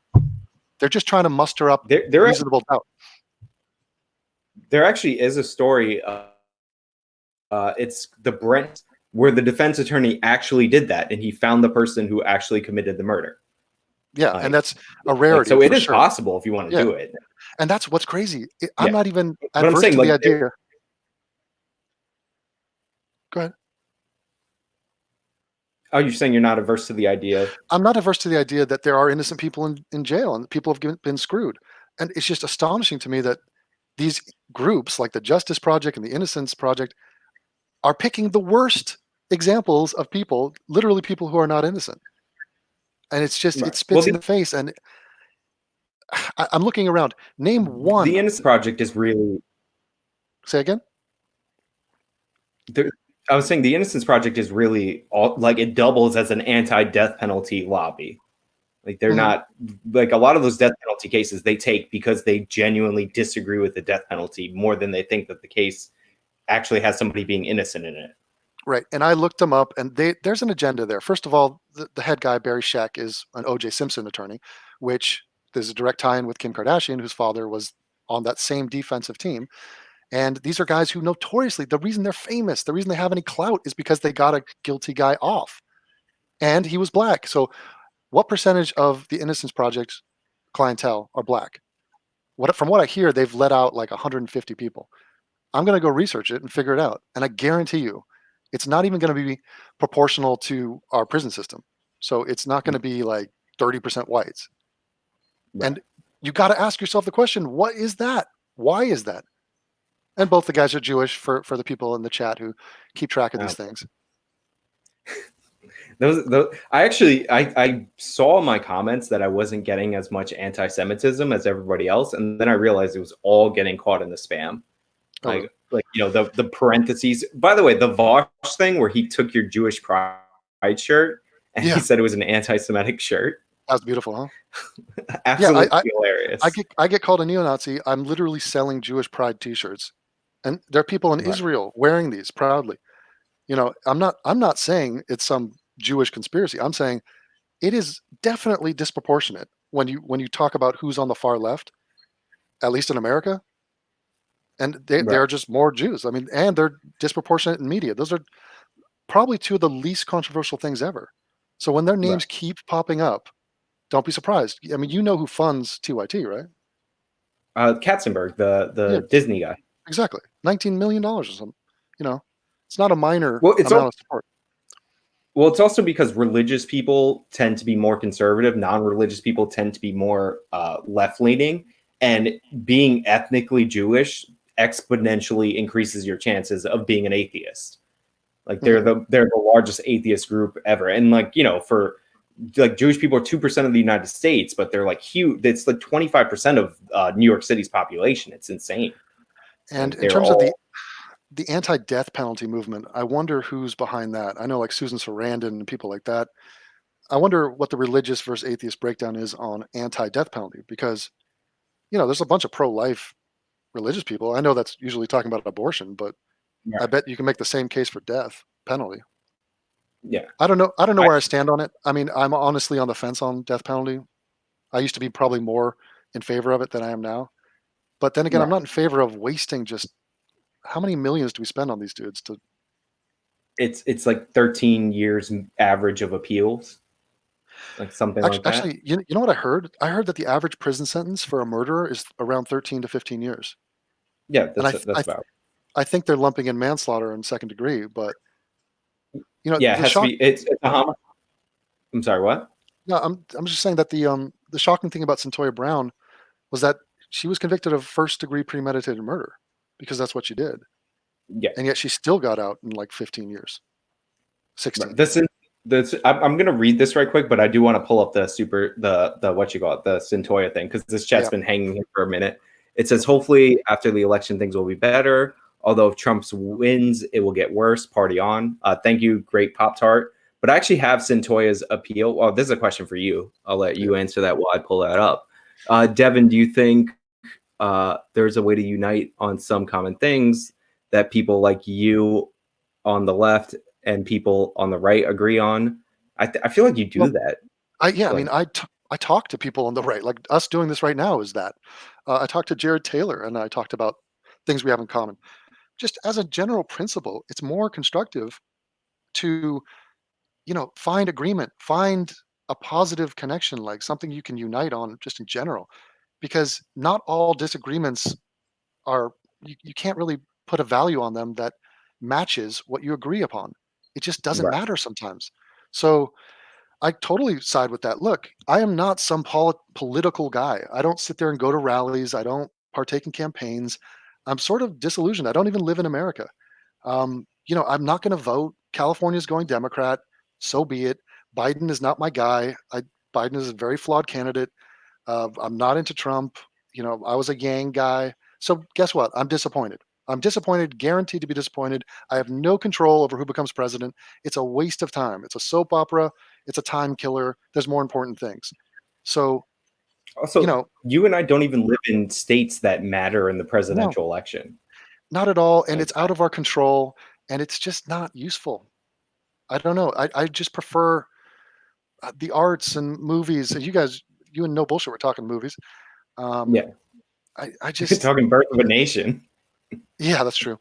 They're just trying to muster up reasonable doubt. There actually is a story. It's the Brent, where the defense attorney actually did that, and he found the person who actually committed the murder. Yeah, and that's a rarity. So it is possible if you want to do it. And that's what's crazy. I'm not even adverse to the idea. Go ahead. Oh, you're saying you're not averse to the idea? I'm not averse to the idea that there are innocent people in jail and people have been screwed. And it's just astonishing to me that these groups like the Justice Project and the Innocence Project are picking the worst examples of people, literally people who are not innocent. And it's just, it spits in the face. And I'm looking around. Name one. The Innocence Project is really... Say again? I was saying the Innocence Project is really it doubles as an anti-death penalty lobby. Like they're not like a lot of those death penalty cases they take because they genuinely disagree with the death penalty more than they think that the case actually has somebody being innocent in it. Right. And I looked them up, and there's an agenda there. First of all, the head guy, Barry Scheck, is an O.J. Simpson attorney, which there's a direct tie-in with Kim Kardashian, whose father was on that same defensive team. And these are guys who notoriously, the reason they're famous, the reason they have any clout is because they got a guilty guy off. And he was black. So what percentage of the Innocence Project clientele are black? From what I hear, they've let out like 150 people. I'm going to go research it and figure it out. And I guarantee you, it's not even going to be proportional to our prison system. So it's not going to be like 30% whites. Right. And you got to ask yourself the question, what is that? Why is that? And both the guys are Jewish for the people in the chat who keep track of these things. I saw my comments that I wasn't getting as much anti-Semitism as everybody else. And then I realized it was all getting caught in the spam. Like the parentheses. By the way, the Vosh thing where he took your Jewish pride shirt and he said it was an anti-Semitic shirt. That's beautiful, huh? Absolutely hilarious. I get called a neo-Nazi. I'm literally selling Jewish pride T-shirts, and there are people in Israel wearing these proudly. I'm not saying it's some Jewish conspiracy. I'm saying it is definitely disproportionate when you talk about who's on the far left, at least in America. And they're just more Jews. I mean, and they're disproportionate in media. Those are probably two of the least controversial things ever. So when their names keep popping up, don't be surprised. I mean, you know who funds TYT, right? Katzenberg, the Disney guy. Exactly. $19 million or something. It's not a minor amount of support. Well, it's also because religious people tend to be more conservative. Non-religious people tend to be more left-leaning. And being ethnically Jewish exponentially increases your chances of being an atheist. Like they're the largest atheist group ever. And for Jewish people are 2% of the United States, but they're like huge. It's like 25% of New York City's population. It's insane. And in terms of the anti-death penalty movement, I wonder who's behind that. I know like Susan Sarandon and people like that. I wonder what the religious versus atheist breakdown is on anti-death penalty, because there's a bunch of pro-life religious people. I know that's usually talking about abortion, but I bet you can make the same case for death penalty. Yeah. I don't know where I stand on it. I mean, I'm honestly on the fence on death penalty. I used to be probably more in favor of it than I am now. But then again, I'm Right. not in favor of wasting just how many millions do we spend on these dudes to It's like 13 years average of appeals, like something like that. actually, you know what I heard? I heard that the average prison sentence for a murderer is around 13 to 15 years. Yeah, And that's about. I think they're lumping in manslaughter and second degree, but Yeah, it the has to shock. be. It's a homicide. I'm sorry, what? No, I'm just saying that the shocking thing about Centoya Brown was that she was convicted of first degree premeditated murder because that's what she did, Yeah, and yet she still got out in like 15 years, right. 16. This I'm gonna read this right quick, but I do want to pull up the what you call it, the Centoya thing, because this chat's Yeah, been hanging here for a minute. It says hopefully after the election things will be better. Although if Trump wins, it will get worse. Party on. Thank you, great Pop Tart. But I actually have Centoya's appeal. Well, this is a question for you. I'll let you answer that while I pull that up. Devin, do you think there's a way to unite on some common things that people like you on the left and people on the right agree on? I feel like you do well, that. I Like, mean, I talk to people on the right, like us doing this right now is that. I talked to Jared Taylor and I talked about things we have in common. Just as a general principle, it's more constructive to, find agreement, find a positive connection, like something you can unite on just in general, because not all disagreements are, you can't really put a value on them that matches what you agree upon. It just doesn't right, matter sometimes. So I totally side with that. Look, I am not some political guy. I don't sit there and go to rallies. I don't partake in campaigns. I'm sort of disillusioned. I don't even live in America. I'm not going to vote. California's going Democrat. So be it. Biden is not my guy. Biden is a very flawed candidate. I'm not into Trump. I was a Yang guy. So guess what? I'm disappointed. I'm disappointed, guaranteed to be disappointed. I have no control over who becomes president. It's a waste of time. It's a soap opera. It's a time killer. There's more important things. So, also, you and I don't even live in states that matter in the no, presidential election. not at all. And Like, it's out of our control and it's just not useful. I don't know. I just prefer the arts and movies. And you and No Bullshit were talking movies. Um, yeah, I just, talking birth of a nation. yeah, that's true.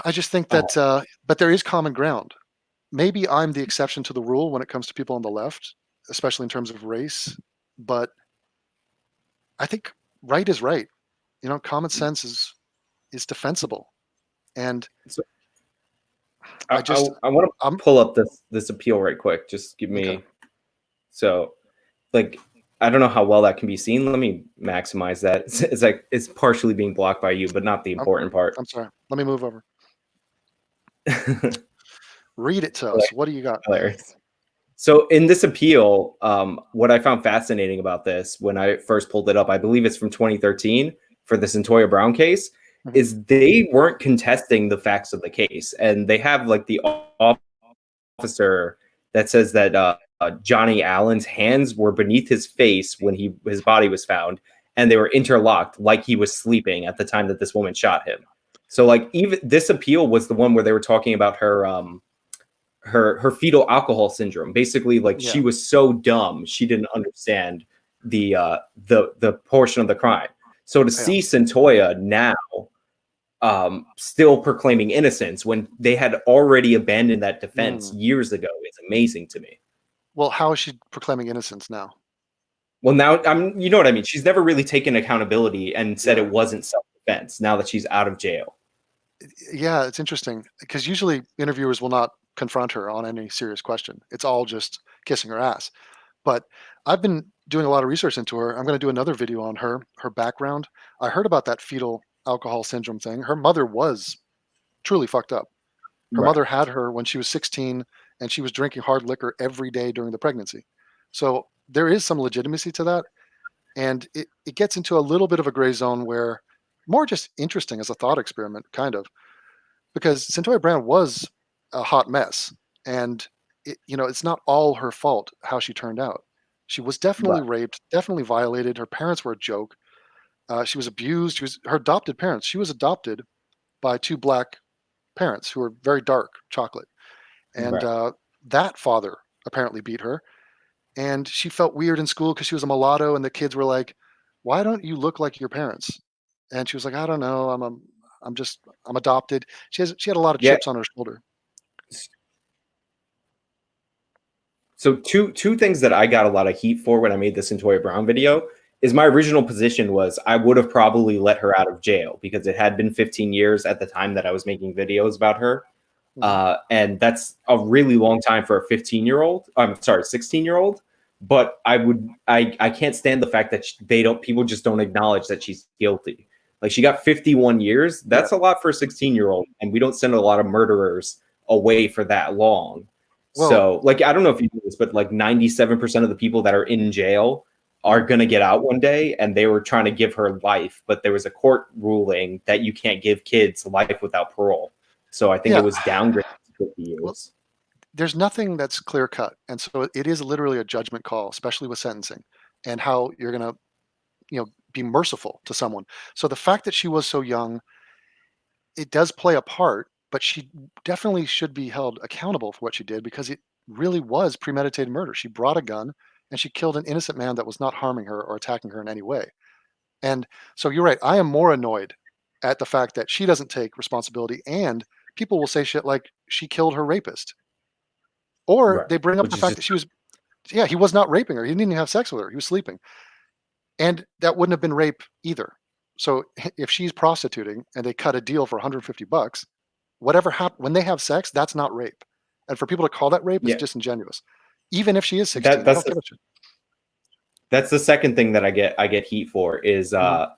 I just think Uh, that, but there is common ground. Maybe I'm the exception to the rule when it comes to people on the left, especially in terms of race. But I think right is right. Common sense is defensible, and so I just, I want to I'm pull up this appeal right quick. Just give okay. me so like I don't know how well that can be seen. Let me maximize that. It's like it's partially being blocked by you, but not the I'm, important part. I'm sorry. Let me move over. Read it to us. What do you got? Hilarious. So in this appeal, what I found fascinating about this when I first pulled it up, I believe it's from 2013 for the Centoya Brown case, Mhm. is they weren't contesting the facts of the case, and they have like the officer that says that Johnny Allen's hands were beneath his face when his body was found, and they were interlocked like he was sleeping at the time that this woman shot him. So like even this appeal was the one where they were talking about her fetal alcohol syndrome. Basically, like she Yeah, was so dumb she didn't understand the portion of the crime. So to yeah. see Centoya now still proclaiming innocence when they had already abandoned that defense Mm. years ago is amazing to me. Well, how is she proclaiming innocence now? Well, now you know what I mean. She's never really taken accountability and said Yeah, it wasn't self-defense. Now that she's out of jail, yeah. It's interesting because usually interviewers will not confront her on any serious question. It's all just kissing her ass. But I've been doing a lot of research into her. I'm going to do another video on her background. I heard about that fetal alcohol syndrome thing. Her mother was truly fucked up. Her right? mother had her when she was 16 and she was drinking hard liquor every day during the pregnancy. So there is some legitimacy to that. And it gets into a little bit of a gray zone where more just interesting as a thought experiment, kind of, because Centoya Brand was a hot mess. And it's not all her fault how she turned out. She was definitely Right. raped, definitely violated. Her parents were a joke. She was abused. She was her adopted parents. She was adopted by two black parents who were very dark chocolate. And that father apparently beat her. And she felt weird in school because she was a mulatto, and the kids were like, "Why don't you look like your parents?" And she was like, "I don't know. I'm adopted." She had a lot of chips on her shoulder. So two things that I got a lot of heat for when I made this Toya Brown video is my original position was I would have probably let her out of jail because it had been 15 years at the time that I was making videos about her. And that's a really long time for a 15-year-old. I'm sorry, 16-year-old. But I can't stand the fact that people just don't acknowledge that she's guilty. Like, she got 51 years. That's a lot for a 16-year-old. And we don't send a lot of murderers away for that long. Well, so, like, I don't know if you do this, but like 97% of the people that are in jail are going to get out one day, and they were trying to give her life, but there was a court ruling that you can't give kids life without parole. So I think it was downgraded to 50 years. Well, there's nothing that's clear cut. And so it is literally a judgment call, especially with sentencing and how you're going to, be merciful to someone. So the fact that she was so young, it does play a part, but she definitely should be held accountable for what she did because it really was premeditated murder. She brought a gun and she killed an innocent man that was not harming her or attacking her in any way. And so you're right. I am more annoyed at the fact that she doesn't take responsibility, and people will say shit like she killed her rapist. Or they bring up the fact that he was not raping her. He didn't even have sex with her. He was sleeping. And that wouldn't have been rape either. So if she's prostituting and they cut a deal for $150, whatever happened when they have sex, that's not rape. And for people to call that rape is disingenuous. Even if she is 16, that's the second thing that I get heat for is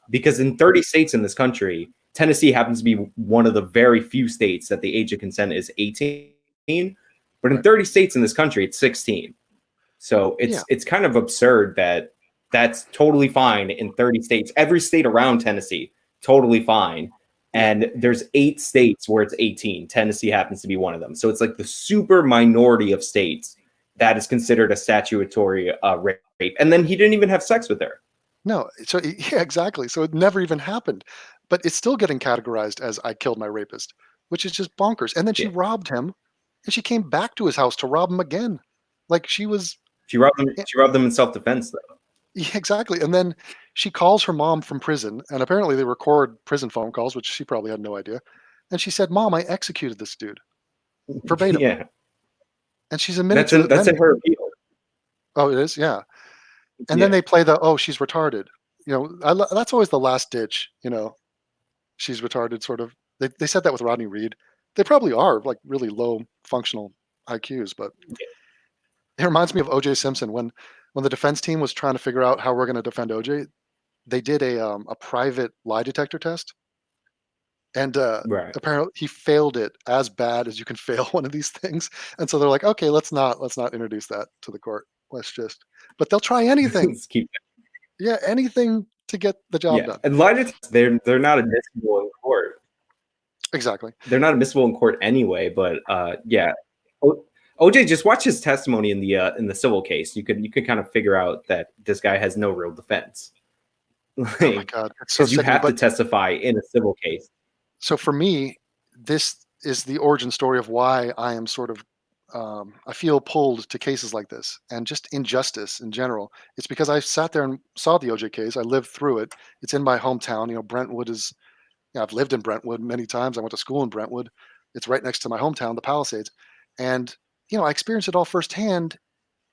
because in 30 states in this country, Tennessee happens to be one of the very few states that the age of consent is 18. But in 30 states in this country, it's 16. So it's kind of absurd that that's totally fine in 30 states. Every state around Tennessee, totally fine. And there's 8 states where it's 18. Tennessee happens to be one of them. So it's like the super minority of states that is considered a statutory rape. And then he didn't even have sex with her. No. So exactly. So it never even happened. But it's still getting categorized as I killed my rapist, which is just bonkers. And then she robbed him, and she came back to his house to rob him again. Like she robbed them in self-defense, though. Yeah, exactly. And then she calls her mom from prison, and apparently they record prison phone calls, which she probably had no idea. And she said, "Mom, I executed this dude." Verbatim. Yeah. And she's admitted to it. That's in her appeal. Oh, it is? Yeah. And then they play she's retarded. That's always the last ditch, she's retarded sort of. They said that with Rodney Reed. They probably are like really low functional IQs, but it reminds me of O.J. Simpson when the defense team was trying to figure out how we're going to defend O.J. They did a private lie detector test, and apparently he failed it as bad as you can fail one of these things. And so they're like, okay, let's not introduce that to the court. But they'll try anything. Anything to get the job done. And lie detectors, they're not admissible in court. Exactly. They're not admissible in court anyway. But OJ, just watch his testimony in the civil case. You could kind of figure out that this guy has no real defense. Oh my God, so you have to testify in a civil case. So for me, this is the origin story of why I am sort of I feel pulled to cases like this and just injustice in general. It's because I sat there and saw the OJ case. I lived through it. It's in my hometown. Brentwood is. I've lived in Brentwood many times. I went to school in Brentwood. It's right next to my hometown, the Palisades, and I experienced it all firsthand.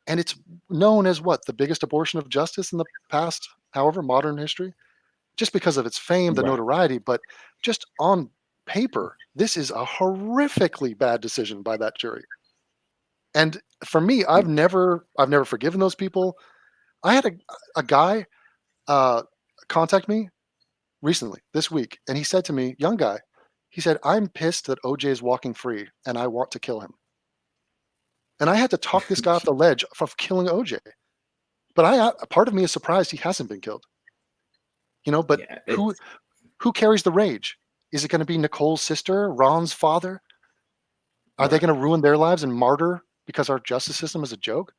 And it's known as the biggest abortion of justice in the past, however, modern history, just because of its fame, the notoriety. But just on paper, this is a horrifically bad decision by that jury. And for me, I've never forgiven those people. I had a guy contact me recently this week, and he said to me, young guy, he said, "I'm pissed that OJ is walking free, and I want to kill him." And I had to talk this guy off the ledge of killing OJ. But a part of me is surprised he hasn't been killed. But who carries the rage? Is it going to be Nicole's sister, Ron's father? Are they going to ruin their lives and martyr because our justice system is a joke?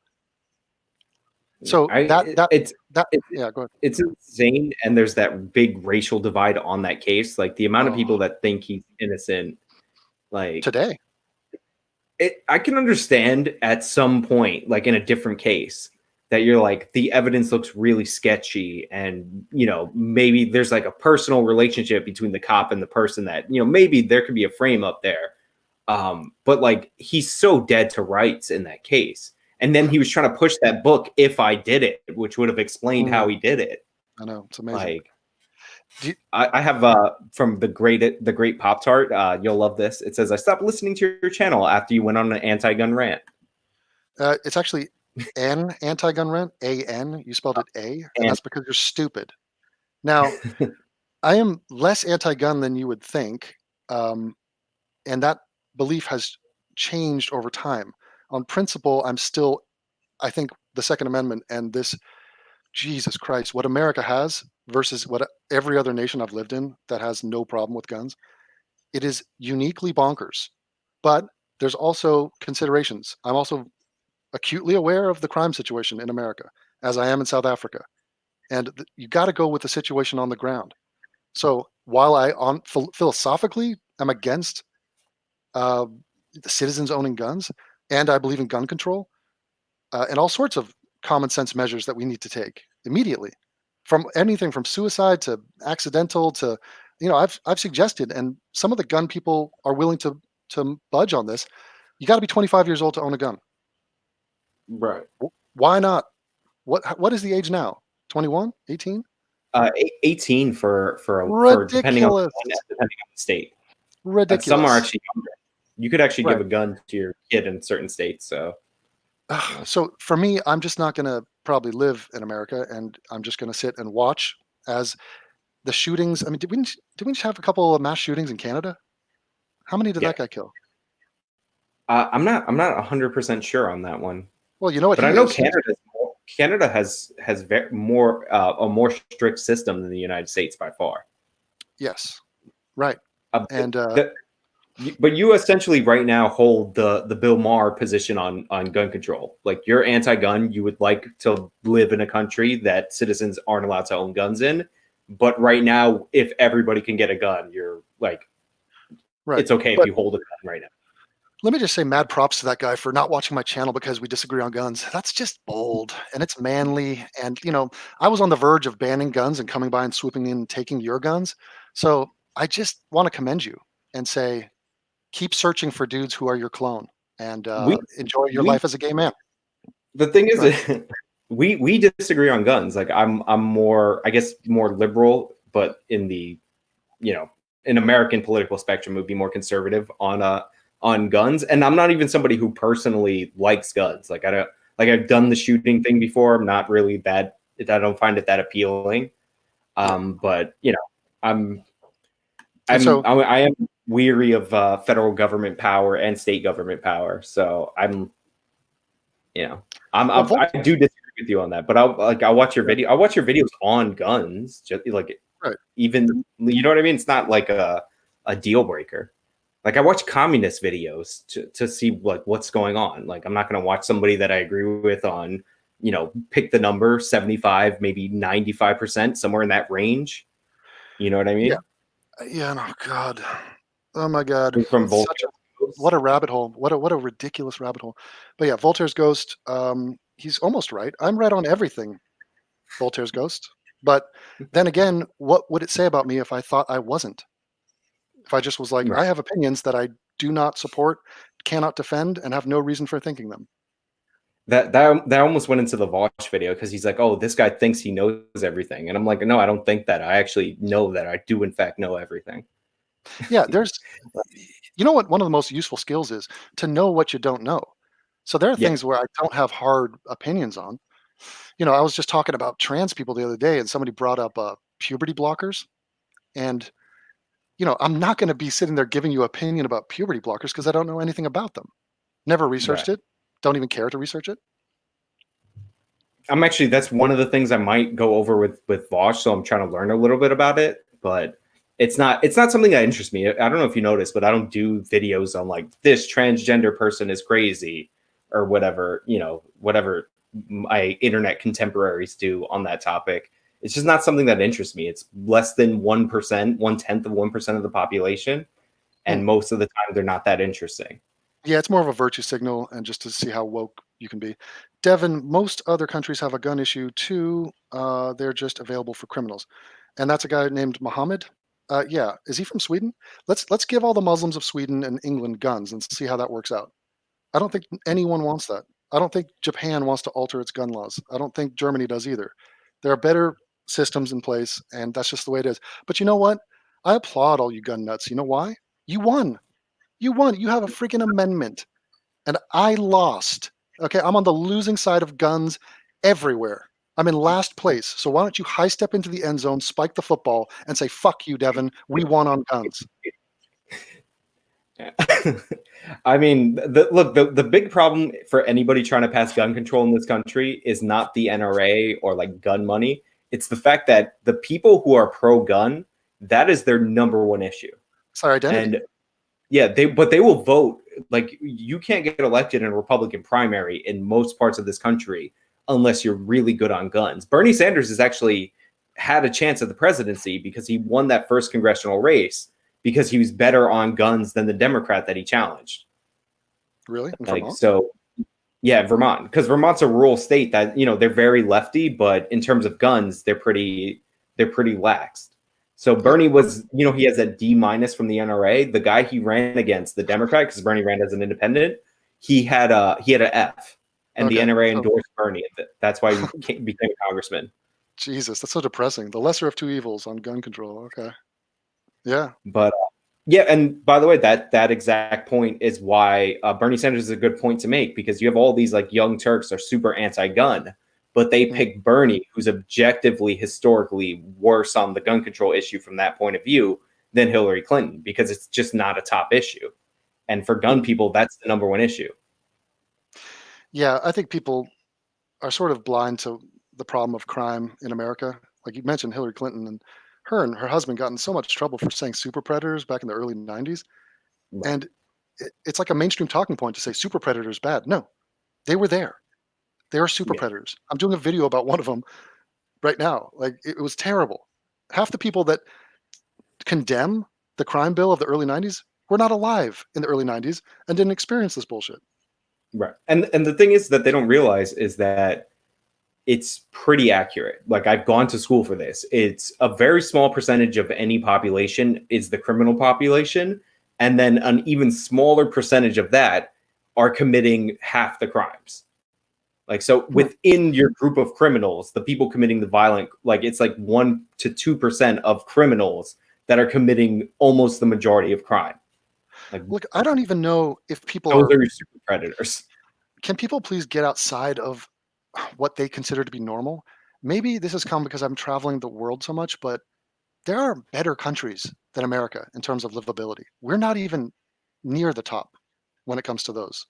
So go ahead. It's insane, and there's that big racial divide on that case. Like the amount of people that think he's innocent, like today. I can understand at some point, like in a different case, that you're like, the evidence looks really sketchy, and maybe there's like a personal relationship between the cop and the person that maybe there could be a frame up there. But like, he's so dead to rights in that case. And then he was trying to push that book, If I Did It, which would have explained how he did it. I know, it's amazing. Like, I have from the great Pop Tart. You'll love this. It says, "I stopped listening to your channel after you went on an anti-gun rant." It's actually an anti-gun rant. A-N. You spelled it A, and that's because you're stupid. Now, I am less anti-gun than you would think, and that belief has changed over time. On principle, I think the Second Amendment and this, Jesus Christ, what America has versus what every other nation I've lived in that has no problem with guns, it is uniquely bonkers. But there's also considerations. I'm also acutely aware of the crime situation in America, as I am in South Africa. And you got to go with the situation on the ground. So while philosophically am against the citizens owning guns, and I believe in gun control, and all sorts of common sense measures that we need to take immediately, from anything from suicide to accidental to, I've suggested, and some of the gun people are willing to budge on this. You got to be 25 years old to own a gun. Right. Why not? What is the age now? 21, 18? 18 for depending on the state. Ridiculous. Some are actually younger. You could actually give a gun to your kid in certain states. So for me, I'm just not going to probably live in America, and I'm just going to sit and watch as the shootings. I mean, did we just have a couple of mass shootings in Canada? How many did that guy kill? I'm not 100% sure on that one. Well, you know what? But I know Canada has a more strict system than the United States by far. Yes, right. But you essentially right now hold the Bill Maher position on gun control. Like, you're anti-gun. You would like to live in a country that citizens aren't allowed to own guns in. But right now, if everybody can get a gun, you're like, it's okay if you hold a gun right now. Let me just say mad props to that guy for not watching my channel because we disagree on guns. That's just bold, and it's manly. And, I was on the verge of banning guns and coming by and swooping in and taking your guns. So I just want to commend you and say, keep searching for dudes who are your clone, and enjoy your life as a gay man. The thing is, we disagree on guns. Like, I'm more, I guess, more liberal, but in the, in American political spectrum, would be more conservative on guns. And I'm not even somebody who personally likes guns. Like, I've done the shooting thing before. I'm not really that. I don't find it that appealing. But I am weary of federal government power and state government power. So I do disagree with you on that. But I'll watch your video. I'll watch your videos on guns. Just like, even, you know what I mean? It's not like a deal breaker. Like, I watch communist videos to see like what's going on. Like, I'm not going to watch somebody that I agree with on, pick the number 75, maybe 95%, somewhere in that range. You know what I mean? Yeah. No, God. Oh my God. From what a rabbit hole. What a ridiculous rabbit hole. But yeah, Voltaire's Ghost. He's almost right. I'm right on everything. Voltaire's Ghost. But then again, what would it say about me if I thought I wasn't? If I just was like, I have opinions that I do not support, cannot defend, and have no reason for thinking them. That almost went into the Vosh video, because he's like, oh, this guy thinks he knows everything. And I'm like, no, I don't think that. I actually know that I do, in fact, know everything. Yeah, you know what one of the most useful skills is? To know what you don't know. So there are things where I don't have hard opinions on. I was just talking about trans people the other day, and somebody brought up puberty blockers. And I'm not going to be sitting there giving you opinion about puberty blockers because I don't know anything about them. Never researched it. Don't even care to research it. That's one of the things I might go over with Vosh. So I'm trying to learn a little bit about it, but it's not something that interests me. I don't know if you noticed, but I don't do videos on like, this transgender person is crazy or whatever, whatever my internet contemporaries do on that topic. It's just not something that interests me. It's less than 1%, 1/10 of 1% of the population. And most of the time they're not that interesting. Yeah, it's more of a virtue signal and just to see how woke you can be. Devin, most other countries have a gun issue too. They're just available for criminals. And that's a guy named Mohammed. Yeah, is he from Sweden? Let's give all the Muslims of Sweden and England guns and see how that works out. I don't think anyone wants that. I don't think Japan wants to alter its gun laws. I don't think Germany does either. There are better systems in place, and that's just the way it is. But you know what? I applaud all you gun nuts. You know why? You won. You won. You have a freaking amendment, and I lost. Okay, I'm on the losing side of guns everywhere. I'm in last place. So why don't you high step into the end zone, spike the football, and say, "Fuck you, Devin. We won on guns." I mean, the big problem for anybody trying to pass gun control in this country is not the NRA or like gun money. It's the fact that the people who are pro-gun, that is their number one issue. It's their identity. And yeah, they will vote. Like, you can't get elected in a Republican primary in most parts of this country unless you're really good on guns. Bernie Sanders has actually had a chance at the presidency because he won that first congressional race because he was better on guns than the Democrat that he challenged. Really? In Vermont? So, yeah, Vermont, because Vermont's a rural state that, you know, they're very lefty, but in terms of guns, they're pretty laxed. So Bernie was, you know, he has a D- from the NRA. The guy he ran against, the Democrat, because Bernie ran as an independent, he had an F, and the NRA endorsed Bernie. That's why he became a congressman. Jesus, that's so depressing. The lesser of two evils on gun control. Okay. Yeah. But yeah, and by the way, that exact point is why Bernie Sanders is a good point to make, because you have all these like young Turks are super anti-gun, but they pick Bernie, who's objectively, historically worse on the gun control issue from that point of view than Hillary Clinton, because it's just not a top issue. And for gun people, that's the number one issue. Yeah, I think people are sort of blind to the problem of crime in America. Like you mentioned, Hillary Clinton and her husband got in so much trouble for saying super predators back in the early 90s. Right. And it's like a mainstream talking point to say super predators bad. No, they were there. They are super predators. I'm doing a video about one of them right now. Like, it was terrible. Half the people that condemn the crime bill of the early 90s were not alive in the early 90s and didn't experience this bullshit. Right. And the thing is that they don't realize is that it's pretty accurate. Like, I've gone to school for this. It's a very small percentage of any population is the criminal population. And then an even smaller percentage of that are committing half the crimes. Like, so within your group of criminals, the people committing the violent, like, it's like 1 to 2% of criminals that are committing almost the majority of crime. Like, look, I don't even know if people those are your super predators. Can people please get outside of what they consider to be normal? Maybe this has come because I'm traveling the world so much, but there are better countries than America in terms of livability. We're not even near the top when it comes to those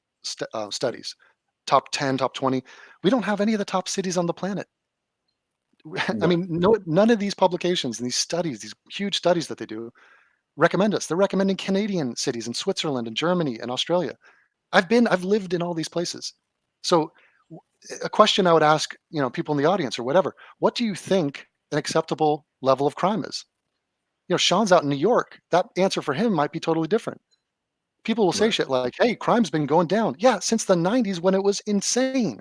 studies. Top 10, top 20. We don't have any of the top cities on the planet. I mean, none of these publications and these studies, these huge studies that they do, recommend us. They're recommending Canadian cities in Switzerland and Germany and Australia. I've lived in all these places. So a question I would ask, you know, people in the audience or whatever, what do you think an acceptable level of crime is? You know, Sean's out in New York. That answer for him might be totally different. People will say shit like, hey, crime's been going down. Yeah, since the 90s when it was insane.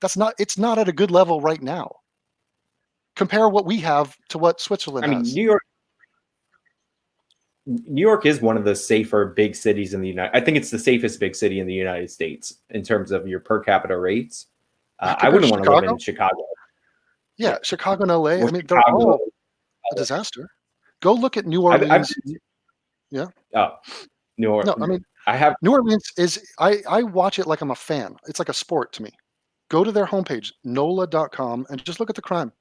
It's not at a good level right now. Compare what we have to what Switzerland has. New York is one of the safer big cities in the United. I think it's the safest big city in the United States in terms of your per capita rates. I wouldn't want to live in Chicago. Yeah, Chicago and LA. I mean, they're all a disaster. Go look at New Orleans. Yeah. Oh, New Orleans. No, I mean, I have New Orleans is. I watch it like I'm a fan. It's like a sport to me. Go to their homepage, NOLA.com, and just look at the crime.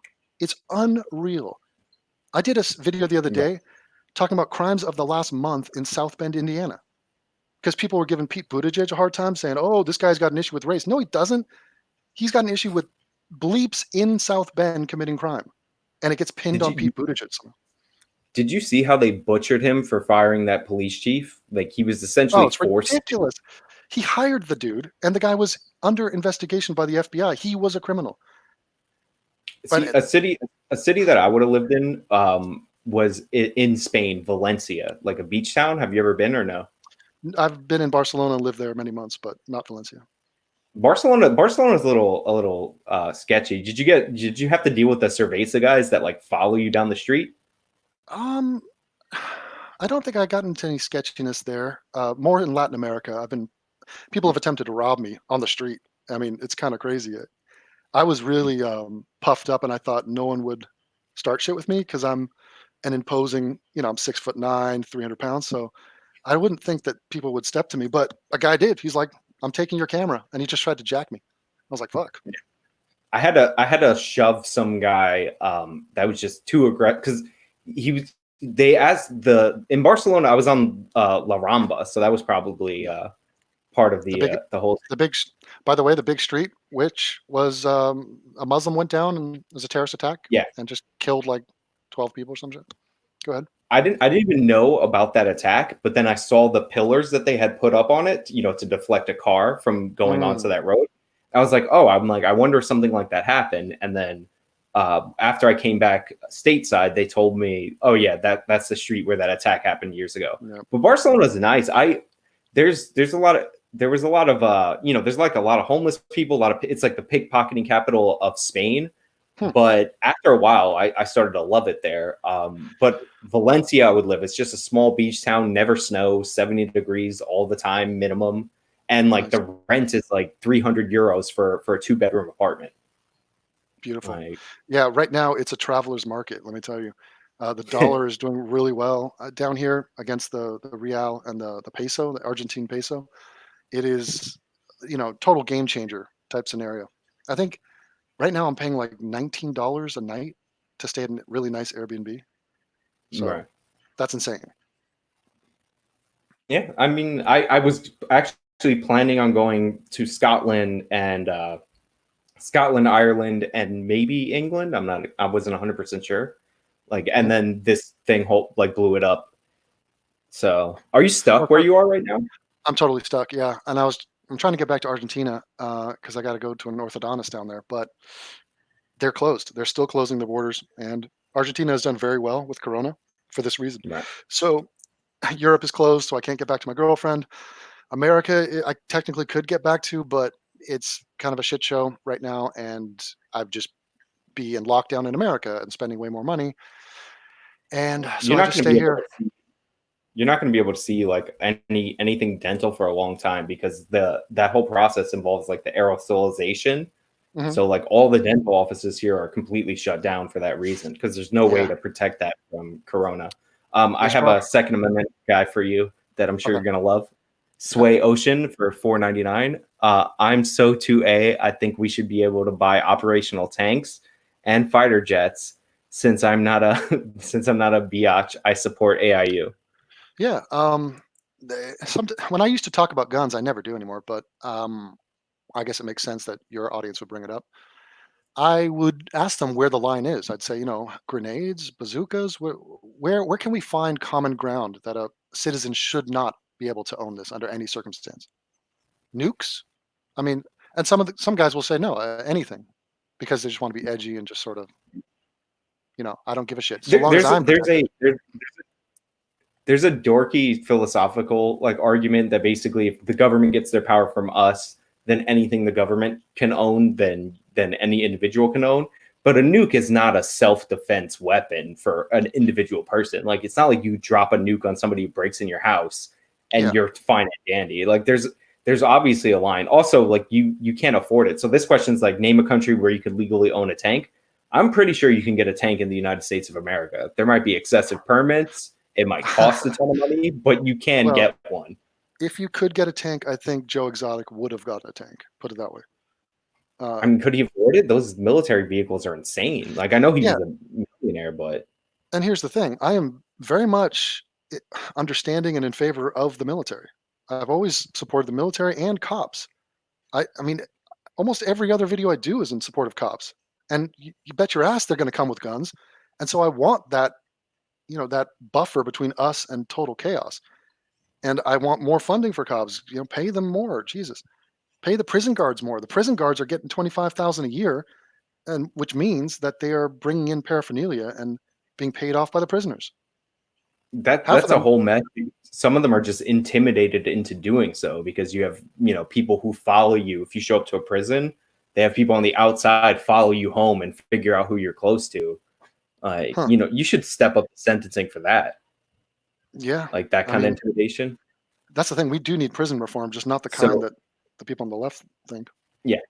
It's unreal. I did a video the other day talking about crimes of the last month in South Bend, Indiana, because people were giving Pete Buttigieg a hard time saying, oh, this guy's got an issue with race. No, he doesn't. He's got an issue with bleeps in South Bend committing crime, and it gets pinned on Pete Buttigieg. Did you see how they butchered him for firing that police chief? Like, he was essentially forced. Ridiculous. He hired the dude, and the guy was under investigation by the FBI. He was a criminal. See, a city that I would have lived in was in Spain, Valencia, like a beach town. Have you ever been or no? I've been in Barcelona and lived there many months, but not Valencia. Barcelona's a little sketchy. Did you have to deal with the Cerveza guys that like follow you down the street? I don't think I got into any sketchiness there. More in Latin America. People have attempted to rob me on the street. I mean, it's kind of crazy. I was really puffed up, and I thought no one would start shit with me because I'm an imposing, I'm 6'9", 300 pounds. So I wouldn't think that people would step to me, but a guy did. He's like, "I'm taking your camera," and he just tried to jack me. I was like, "Fuck." I had to shove some guy that was just too aggressive because in Barcelona I was on La Rambla, so that was probably part of the whole. By the way, the big street, which was a Muslim went down and it was a terrorist attack. Yeah, and just killed like 12 people or something. Go ahead. I didn't even know about that attack, but then I saw the pillars that they had put up on it, to deflect a car from going onto that road. I was like, oh, I wonder if something like that happened. And then after I came back stateside, they told me, oh yeah, that's the street where that attack happened years ago. Yeah. But Barcelona's nice. There was a lot of there's like a lot of homeless people, it's like the pickpocketing capital of Spain. But after a while, I started to love it there. But Valencia, I would live. It's just a small beach town, never snows, 70 degrees all the time minimum. And like the rent is like 300 euros for a 2-bedroom apartment. Beautiful. Yeah, right now it's a traveler's market, let me tell you. The dollar is doing really well down here against the real and the peso, the Argentine peso. It is, total game changer type scenario. I think right now I'm paying like $19 a night to stay in a really nice Airbnb. So that's insane. Yeah, I mean, I was actually planning on going to Scotland, Ireland, and maybe England. I wasn't 100% sure. And then this thing blew it up. So, are you stuck where you are right now? I'm totally stuck. Yeah, and I'm trying to get back to Argentina because I got to go to an orthodontist down there, but they're closed. They're still closing the borders, and Argentina has done very well with Corona for this reason. Right. So Europe is closed, so I can't get back to my girlfriend. America, I technically could get back to, but it's kind of a shit show right now, and I'd just be in lockdown in America and spending way more money. And so I just stay here. You're not going to be able to see like anything dental for a long time because that whole process involves like the aerosolization. Mm-hmm. So like all the dental offices here are completely shut down for that reason because there's no way to protect that from Corona. I have a Second Amendment guy for you that I'm sure you're going to love. Sway Ocean for $4.99. I'm so 2A. I think we should be able to buy operational tanks and fighter jets. Since I'm not a biatch, I support AIU. Yeah. When I used to talk about guns, I never do anymore, but I guess it makes sense that your audience would bring it up. I would ask them where the line is. I'd say, grenades, bazookas, where can we find common ground that a citizen should not be able to own this under any circumstance? Nukes? I mean, and some guys will say no, anything, because they just want to be edgy and just sort of, I don't give a shit. So long as I'm there's a dorky philosophical argument that basically if the government gets their power from us, then anything the government can own, then any individual can own. But a nuke is not a self-defense weapon for an individual person. Like, it's not like you drop a nuke on somebody who breaks in your house and you're fine and dandy. Like, there's obviously a line. Also, like, you can't afford it. So this question's like, name a country where you could legally own a tank. I'm pretty sure you can get a tank in the United States of America. There might be excessive permits. It might cost a ton of money, but you can get one. If you could get a tank, I think Joe Exotic would have gotten a tank. Put it that way. I mean, could he afford it? Those military vehicles are insane. Like, I know he's a millionaire, but... And here's the thing. I am very much understanding and in favor of the military. I've always supported the military and cops. I mean, almost every other video I do is in support of cops. And you bet your ass they're going to come with guns. And so I want that, that buffer between us and total chaos. And I want more funding for cops. Pay them more. Jesus. Pay the prison guards more. The prison guards are getting $25,000 a year, and which means that they are bringing in paraphernalia and being paid off by the prisoners. That's a whole mess. Some of them are just intimidated into doing so because you have, people who follow you. If you show up to a prison, they have people on the outside follow you home and figure out who you're close to. You should step up the sentencing for that. Yeah. Like that kind of intimidation. That's the thing. We do need prison reform, just not the kind that the people on the left think. Yeah.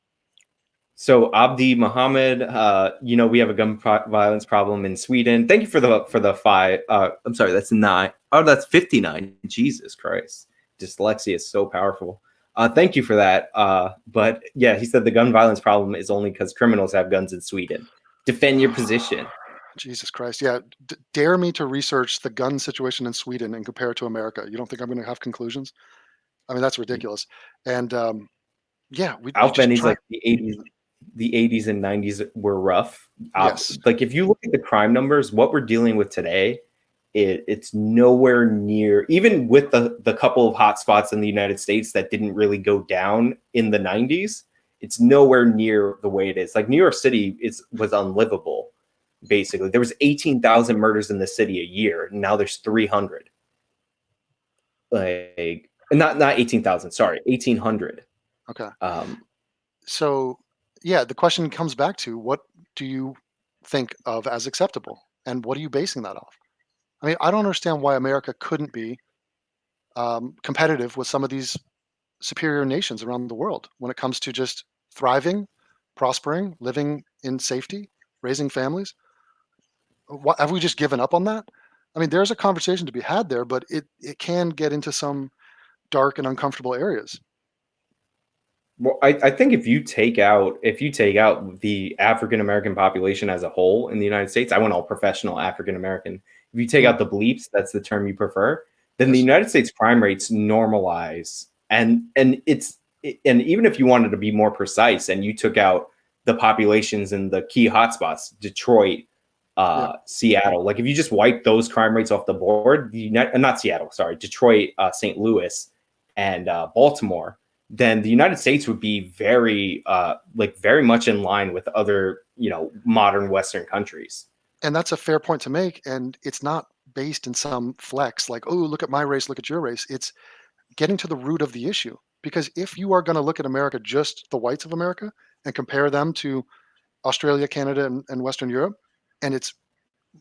So Abdi Muhammad, we have a gun violence problem in Sweden. Thank you for the 5. I'm sorry, that's 9. Oh, that's 59. Jesus Christ, dyslexia is so powerful. Thank you for that. But yeah, he said the gun violence problem is only because criminals have guns in Sweden. Defend your position. Jesus Christ. Yeah. Dare me to research the gun situation in Sweden and compare it to America. You don't think I'm going to have conclusions? I mean, that's ridiculous. And yeah, Benny's like the 80s and 90s were rough. Yes. Like if you look at the crime numbers, what we're dealing with today, it's nowhere near, even with the couple of hot spots in the United States that didn't really go down in the 90s, it's nowhere near the way it is. Like New York City was unlivable. Basically, there was 18,000 murders in the city a year. And now there's 300. Like not 18,000. Sorry, 1,800. Okay. So yeah, the question comes back to, what do you think of as acceptable, and what are you basing that off? I mean, I don't understand why America couldn't be competitive with some of these superior nations around the world when it comes to just thriving, prospering, living in safety, raising families. Have we just given up on that? I mean, there's a conversation to be had there, but it can get into some dark and uncomfortable areas. Well, I think if you take out the African American population as a whole in the United States, I want all professional African American. If you take out the bleeps, that's the term you prefer, then the United States crime rates normalize, and even if you wanted to be more precise and you took out the populations in the key hotspots, Detroit, Seattle, like if you just wipe those crime rates off the board, not Seattle, sorry, Detroit, St. Louis, and Baltimore, then the United States would be very much in line with other, modern Western countries. And that's a fair point to make. And it's not based in some flex like, oh, look at my race, look at your race. It's getting to the root of the issue. Because if you are going to look at America, just the whites of America, and compare them to Australia, Canada, and Western Europe, and it's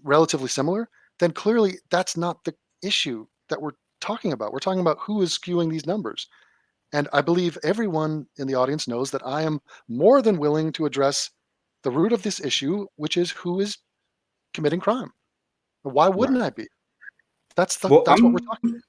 relatively similar, then clearly that's not the issue that we're talking about. We're talking about who is skewing these numbers. And I believe everyone in the audience knows that I am more than willing to address the root of this issue, which is who is committing crime. Why wouldn't I be? That's what we're talking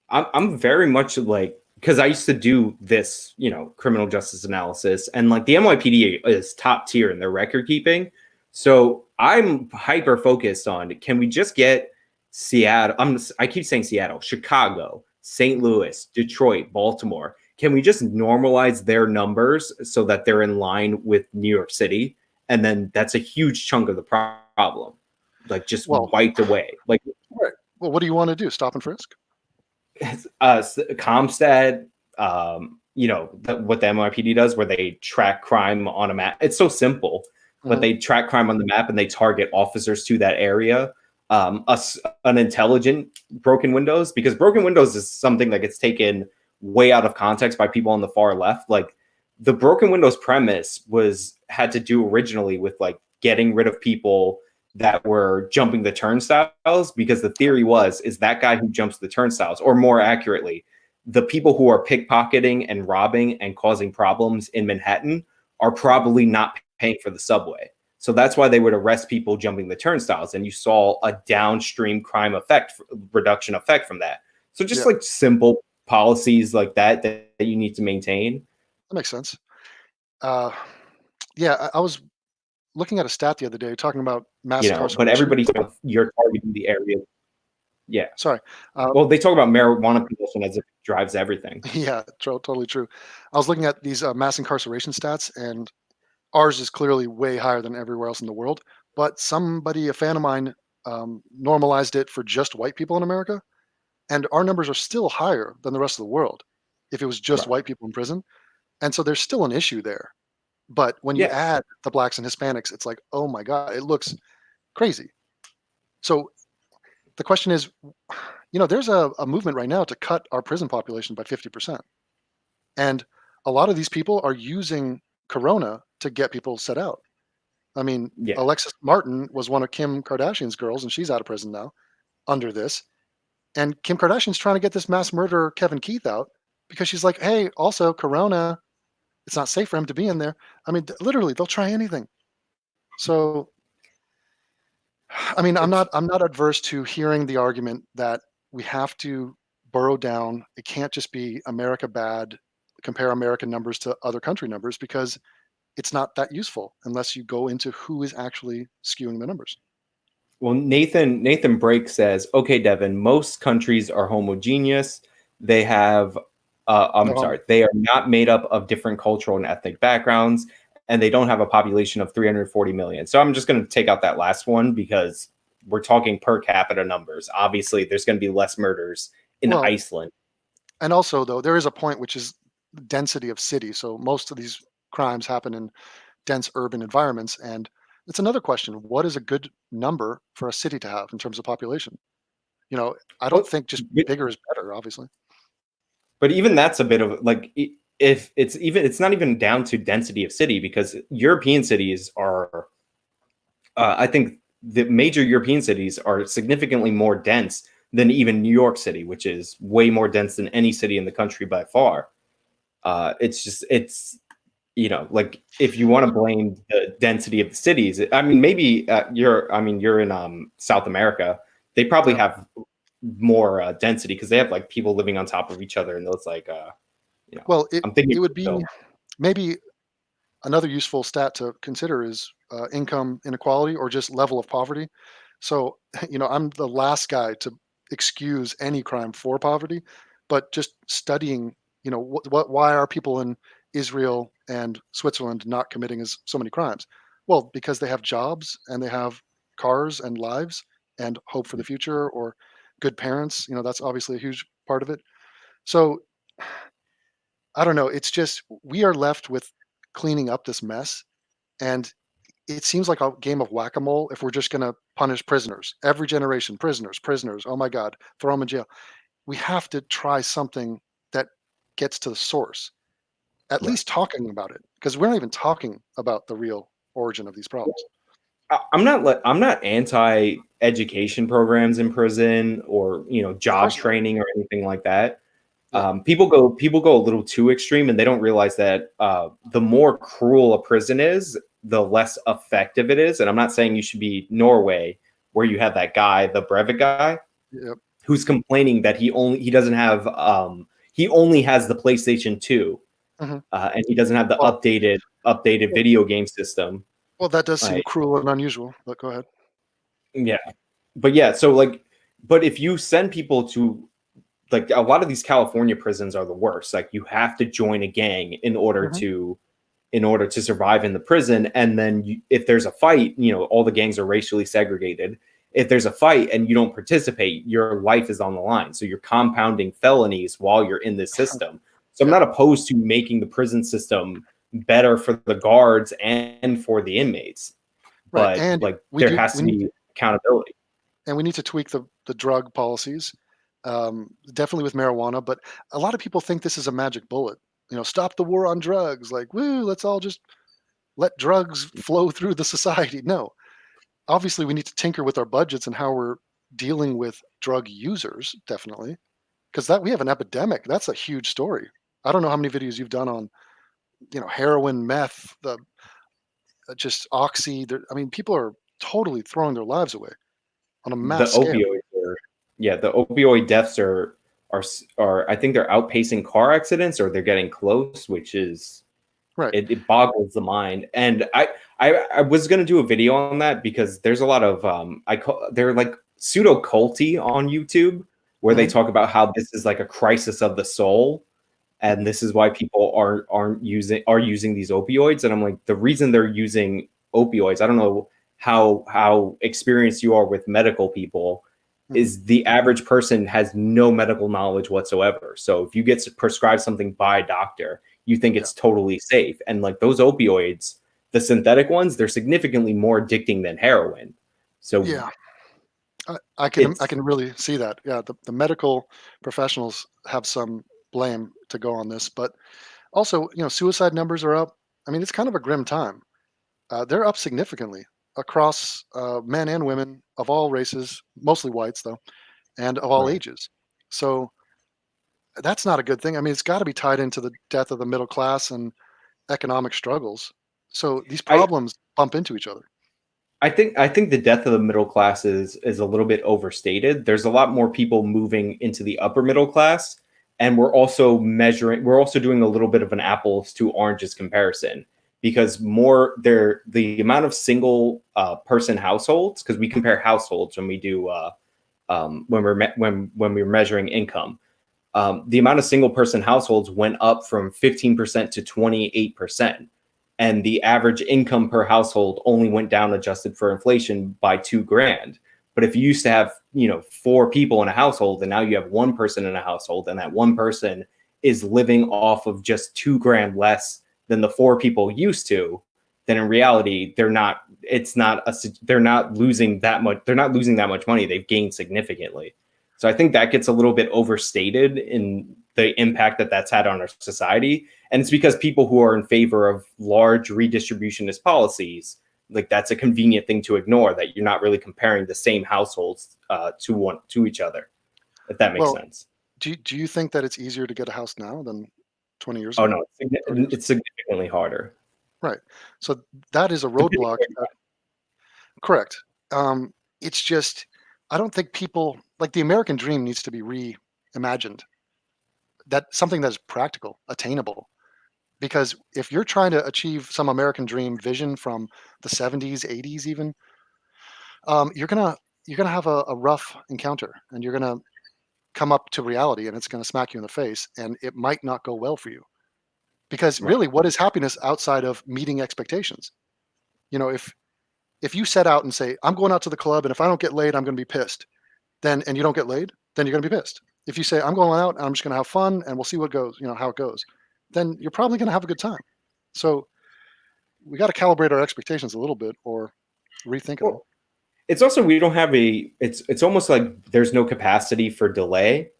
about. I'm very much like, because I used to do this, criminal justice analysis, and like the NYPD is top tier in their record keeping. So I'm hyper focused on, can we just get Seattle? I keep saying Seattle, Chicago, St. Louis, Detroit, Baltimore. Can we just normalize their numbers so that they're in line with New York City? And then that's a huge chunk of the problem, like just wiped away. Like, right. Well, what do you want to do? Stop and frisk? Comstat, what the NYPD does, where they track crime on a map. It's so simple, but they track crime on the map and they target officers to that area. An intelligent broken windows, because broken windows is something that gets taken way out of context by people on the far left. Like the broken windows premise had to do originally with like getting rid of people that were jumping the turnstiles, because the theory is that guy who jumps the turnstiles, or more accurately, the people who are pickpocketing and robbing and causing problems in Manhattan are probably not paying for the subway. So that's why they would arrest people jumping the turnstiles. And you saw a downstream crime reduction effect from that. So just like simple policies like that you need to maintain. That makes sense. I was looking at a stat the other day talking about mass incarceration. But everybody's you're targeting the area. Yeah. Sorry. Well, they talk about marijuana possession as if it drives everything. Yeah, totally true. I was looking at these mass incarceration stats, and ours is clearly way higher than everywhere else in the world. But a fan of mine, normalized it for just white people in America, and our numbers are still higher than the rest of the world if it was just white people in prison. And so there's still an issue there. But when you add the blacks and Hispanics, it's like, oh my God, it looks crazy. So the question is, there's a movement right now to cut our prison population by 50%. And a lot of these people are using Corona to get people set out. I mean, Yeah. Alexis Martin was one of Kim Kardashian's girls, and she's out of prison now under this. And Kim Kardashian's trying to get this mass murderer Kevin Keith out because she's like, hey, also Corona, it's not safe for him to be in there. I mean, literally, they'll try anything. So, I mean, I'm not adverse to hearing the argument that we have to burrow down. It can't just be America bad, compare American numbers to other country numbers, because it's not that useful unless you go into who is actually skewing the numbers. Well, Nathan Brake says, okay, Devin, most countries are homogeneous. They have, they are not made up of different cultural and ethnic backgrounds, and they don't have a population of 340 million. So I'm just going to take out that last one because we're talking per capita numbers. Obviously, there's going to be less murders in Iceland. And also, though, there is a point, which is density of cities. So most of these crimes happen in dense urban environments. And it's another question. What is a good number for a city to have in terms of population? I don't think just bigger is better, obviously. But even that's a bit of like, if it's not even down to density of city, because European cities are, I think the major European cities are significantly more dense than even New York City, which is way more dense than any city in the country by far. It's like, if you want to blame the density of the cities, I mean, maybe you're in South America. They probably have more density because they have like people living on top of each other, and those like well, it would be maybe another useful stat to consider is income inequality or just level of poverty. So I'm the last guy to excuse any crime for poverty, but just studying why are people in Israel and Switzerland not committing so many crimes? Well, because they have jobs and they have cars and lives and hope for the future, or good parents. That's obviously a huge part of it. So I don't know. It's just we are left with cleaning up this mess, and it seems like a game of whack-a-mole if we're just going to punish prisoners every generation. Prisoners. Oh my God, throw them in jail. We have to try something that gets to the source. At least talking about it, because we're not even talking about the real origin of these problems. I'm not anti-education programs in prison or job training or anything like that. Yeah. People go a little too extreme, and they don't realize that the more cruel a prison is, the less effective it is. And I'm not saying you should be Norway, where you have that guy, the Breivik guy, who's complaining that he only has the PlayStation 2. And he doesn't have the updated video game system. Well, that does seem cruel and unusual, but go ahead. Yeah. But yeah, so but if you send people to, like, a lot of these California prisons are the worst. Like, you have to join a gang in order to survive in the prison. And then if there's a fight, all the gangs are racially segregated. If there's a fight and you don't participate, your life is on the line. So you're compounding felonies while you're in this system. So I'm not opposed to making the prison system better for the guards and for the inmates. But there has to be accountability. And we need to tweak the drug policies, definitely with marijuana. But a lot of people think this is a magic bullet. Stop the war on drugs. Like, woo, let's all just let drugs flow through the society. No. Obviously, we need to tinker with our budgets and how we're dealing with drug users, definitely. Because we have an epidemic. That's a huge story. I don't know how many videos you've done on, heroin, meth, just oxy. I mean, people are totally throwing their lives away on a mass scale. The opioid deaths are I think they're outpacing car accidents, or they're getting close, which is it boggles the mind. And I was going to do a video on that because there's a lot of they're like pseudo culty on YouTube where they talk about how this is like a crisis of the soul, and this is why people are using these opioids. And I'm like, the reason they're using opioids, I don't know how experienced you are with medical people, is the average person has no medical knowledge whatsoever. So if you get prescribed something by a doctor, you think it's totally safe. And like those opioids, the synthetic ones, they're significantly more addicting than heroin. So I can really see that. Yeah, the medical professionals have some blame to go on this, but also, suicide numbers are up. I mean, it's kind of a grim time. They're up significantly across men and women of all races, mostly whites though, and of all Right. ages. So that's not a good thing. I mean, it's got to be tied into the death of the middle class and economic struggles. So these I problems bump into each other. I think the death of the middle class is a little bit overstated. There's a lot more people moving into the upper middle class, and we're also doing a little bit of an apples to oranges comparison, because the amount of single person households, because we compare households when we do when we're measuring income. The amount of single person households went up from 15% to 28%. And the average income per household only went down, adjusted for inflation, by $2,000. But if you used to have, 4 people in a household, and now you have one person in a household, and that one person is living off of just $2,000 less than the 4 people used to, then in reality, they're not losing that much. They're not losing that much money. They've gained significantly. So I think that gets a little bit overstated in the impact that that's had on our society. And it's because people who are in favor of large redistributionist policies, like, that's a convenient thing to ignore, that you're not really comparing the same households to each other, if that makes sense. Do you think that it's easier to get a house now than 20 years Oh, ago? no, it's significantly harder. Right. So that is a roadblock. Correct. It's just, I don't think people like the American dream needs to be reimagined. That's something that is practical, attainable. Because if you're trying to achieve some American dream vision from the 70s, 80s, even, you're gonna have a rough encounter, and you're gonna come up to reality, and it's gonna smack you in the face, and it might not go well for you. Because Right. really, what is happiness outside of meeting expectations? If you set out and say, I'm going out to the club, and if I don't get laid, I'm going to be pissed, and you don't get laid, then you're going to be pissed. If you say, I'm going out and I'm just going to have fun and we'll see what goes, how it goes, then you're probably going to have a good time. So we got to calibrate our expectations a little bit, or rethink it all. It's also, we don't have it's almost like there's no capacity for delay,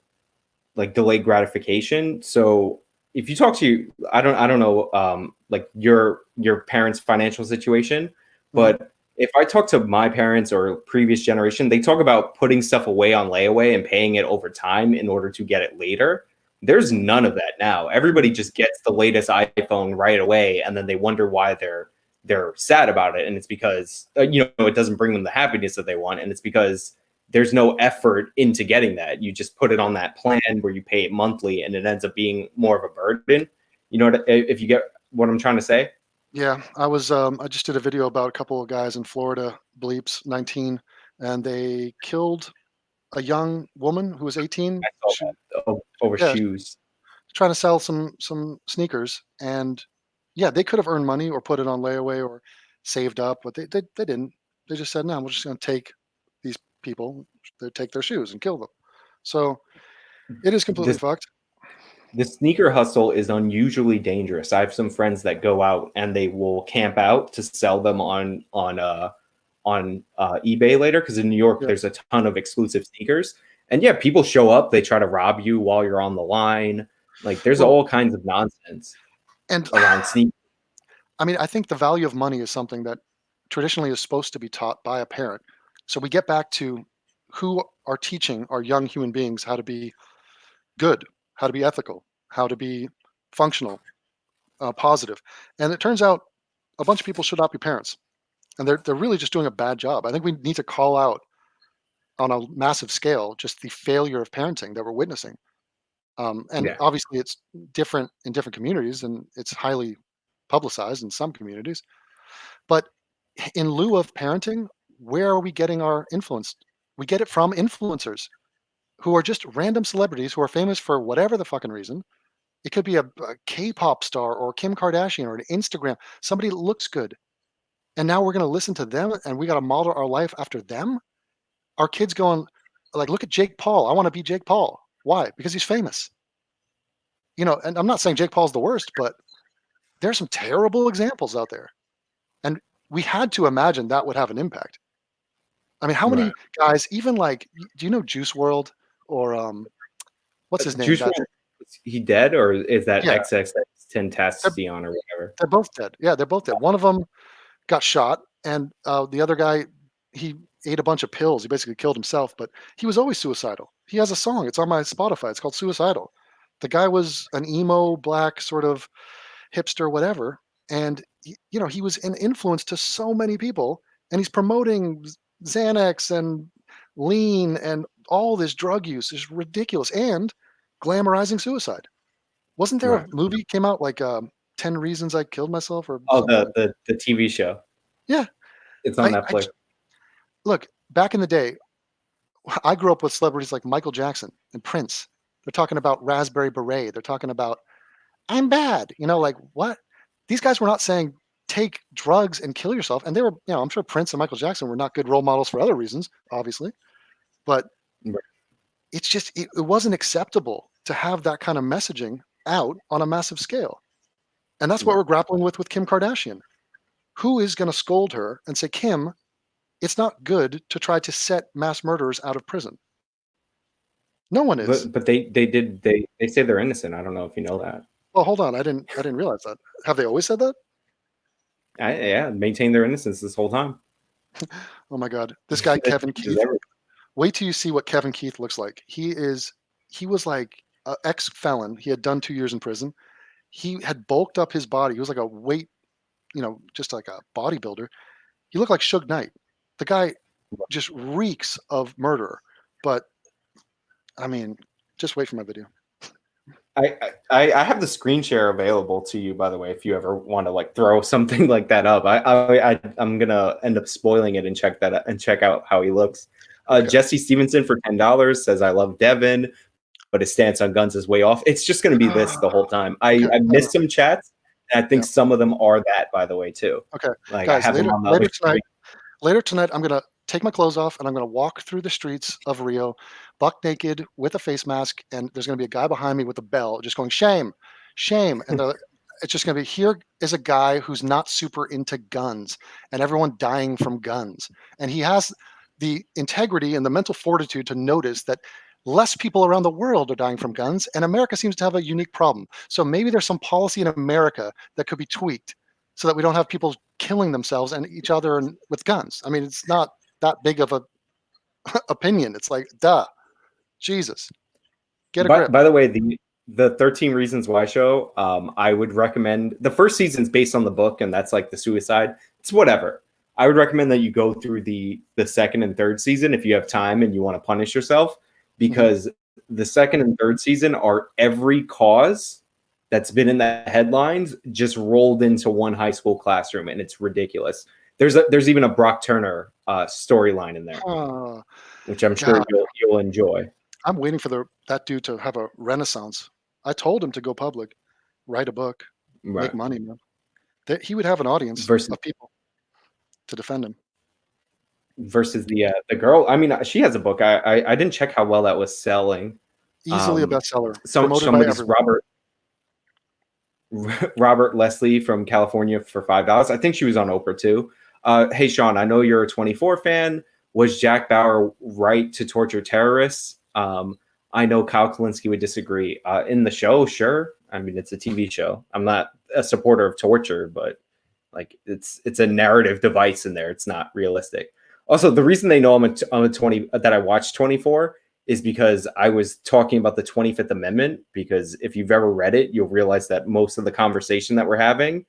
like delayed gratification. So if you talk to, I don't know, like your parents' financial situation, but if I talk to my parents or previous generation, they talk about putting stuff away on layaway and paying it over time in order to get it later. There's none of that now. Everybody just gets the latest iPhone right away, and then they wonder why they're sad about it. And it's because it doesn't bring them the happiness that they want, and it's because there's no effort into getting that. You just put it on that plan where you pay it monthly, and it ends up being more of a burden. If you get what I'm trying to say. Yeah, I just did a video about a couple of guys in Florida, bleeps, 19, and they killed a young woman who was 18. I saw that over shoes. Trying to sell some sneakers, and yeah, they could have earned money or put it on layaway or saved up, but they didn't. They just said, no, we're just going to take these people, they take their shoes and kill them. So it is completely fucked. The sneaker hustle is unusually dangerous. I have some friends that go out and they will camp out to sell them on eBay later, because in New York there's a ton of exclusive sneakers. And yeah, people show up, they try to rob you while you're on the line. Like, there's all kinds of nonsense around sneakers. I mean, I think the value of money is something that traditionally is supposed to be taught by a parent. So we get back to who are teaching our young human beings how to be good, how to be ethical, how to be functional, positive. And it turns out a bunch of people should not be parents, and they're really just doing a bad job. I think we need to call out on a massive scale just the failure of parenting that we're witnessing. Obviously, it's different in different communities, and it's highly publicized in some communities. But in lieu of parenting, where are we getting our influence? We get it from influencers who are just random celebrities who are famous for whatever the fucking reason. It could be a K-pop star or Kim Kardashian or an Instagram, somebody that looks good. And now we're going to listen to them, and we got to model our life after them. Our kids going like, look at Jake Paul. I want to be Jake Paul. Why? Because he's famous. And I'm not saying Jake Paul's the worst, but there's some terrible examples out there. And we had to imagine that would have an impact. I mean, how many guys, even like, do you know Juice World or what's his name? Juice WRLD, is he dead, or is that Yeah, XXXTentacion or whatever? they're both dead. Yeah, they're both dead. One of them got shot, and the other guy, he ate a bunch of pills. He basically killed himself, but he was always suicidal. He has a song. It's on my Spotify. It's called Suicidal. The guy was an emo, black, sort of hipster, whatever. And, he was an influence to so many people. And he's promoting Xanax and lean and all this drug use is ridiculous and glamorizing suicide. Wasn't there a movie came out like 10 Reasons I Killed Myself or something? The TV show. Yeah. It's on Netflix. Look, back in the day, I grew up with celebrities like Michael Jackson and Prince. They're talking about Raspberry Beret. They're talking about, I'm bad. Like what? These guys were not saying take drugs and kill yourself. And they were, I'm sure Prince and Michael Jackson were not good role models for other reasons, obviously. But it's just, it wasn't acceptable to have that kind of messaging out on a massive scale. And that's what we're grappling with Kim Kardashian. Who is going to scold her and say, Kim, it's not good to try to set mass murderers out of prison? No one is. But they say they're innocent. I don't know if you know that. Well, hold on. I didn't realize that. Have they always said that? Yeah, maintain their innocence this whole time. Oh my God. This guy, Kevin Keith. Wait till you see what Kevin Keith looks like. He was like an ex-felon. He had done 2 years in prison. He had bulked up his body. He was like a weight, just like a bodybuilder. He looked like Suge Knight. The guy just reeks of murder. But I mean, just wait for my video. I have the screen share available to you, by the way, if you ever want to like throw something like that up. I'm gonna end up spoiling it and check out how he looks. Okay. Jesse Stevenson for $10 says, I love Devin, but his stance on guns is way off. It's just going to be this the whole time. I missed some chats, and I think some of them are that, by the way, too. Okay. Like, guys, I have them on the later tonight, I'm going to take my clothes off, and I'm going to walk through the streets of Rio, buck naked with a face mask, and there's going to be a guy behind me with a bell just going, shame, shame. And it's just going to be, here is a guy who's not super into guns, and everyone dying from guns. And he has the integrity and the mental fortitude to notice that less people around the world are dying from guns, and America seems to have a unique problem. So maybe there's some policy in America that could be tweaked so that we don't have people killing themselves and each other with guns. I mean, it's not that big of a opinion. It's like, duh, Jesus, get a grip. By the way, the 13 Reasons Why show, I would recommend. The first season's based on the book, and that's like the suicide. It's whatever. I would recommend that you go through the second and third season if you have time and you want to punish yourself, because the second and third season are every cause that's been in the headlines just rolled into one high school classroom, and it's ridiculous. There's even a Brock Turner storyline in there, which I'm sure you'll enjoy. I'm waiting for that dude to have a renaissance. I told him to go public, write a book, make money, man. He would have an audience of people to defend him. Versus the girl. I mean, she has a book. I didn't check how well that was selling. Easily a bestseller. Somebody's Robert Leslie from California for $5. I think she was on Oprah too. Hey Sean, I know you're a 24 fan. Was Jack Bauer right to torture terrorists? I know Kyle Kalinske would disagree. In the show, sure. I mean, it's a TV show. I'm not a supporter of torture, but like it's a narrative device in there. It's not realistic. Also, the reason they know I'm a 20 that I watched 24 is because I was talking about the 25th Amendment, because if you've ever read it, you'll realize that most of the conversation that we're having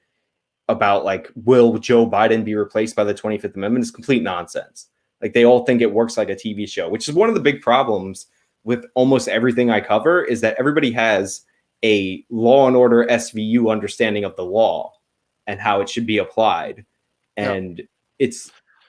about like, will Joe Biden be replaced by the 25th Amendment is complete nonsense. Like they all think it works like a TV show, which is one of the big problems with almost everything I cover, is that everybody has a Law and Order SVU understanding of the law and how it should be applied. And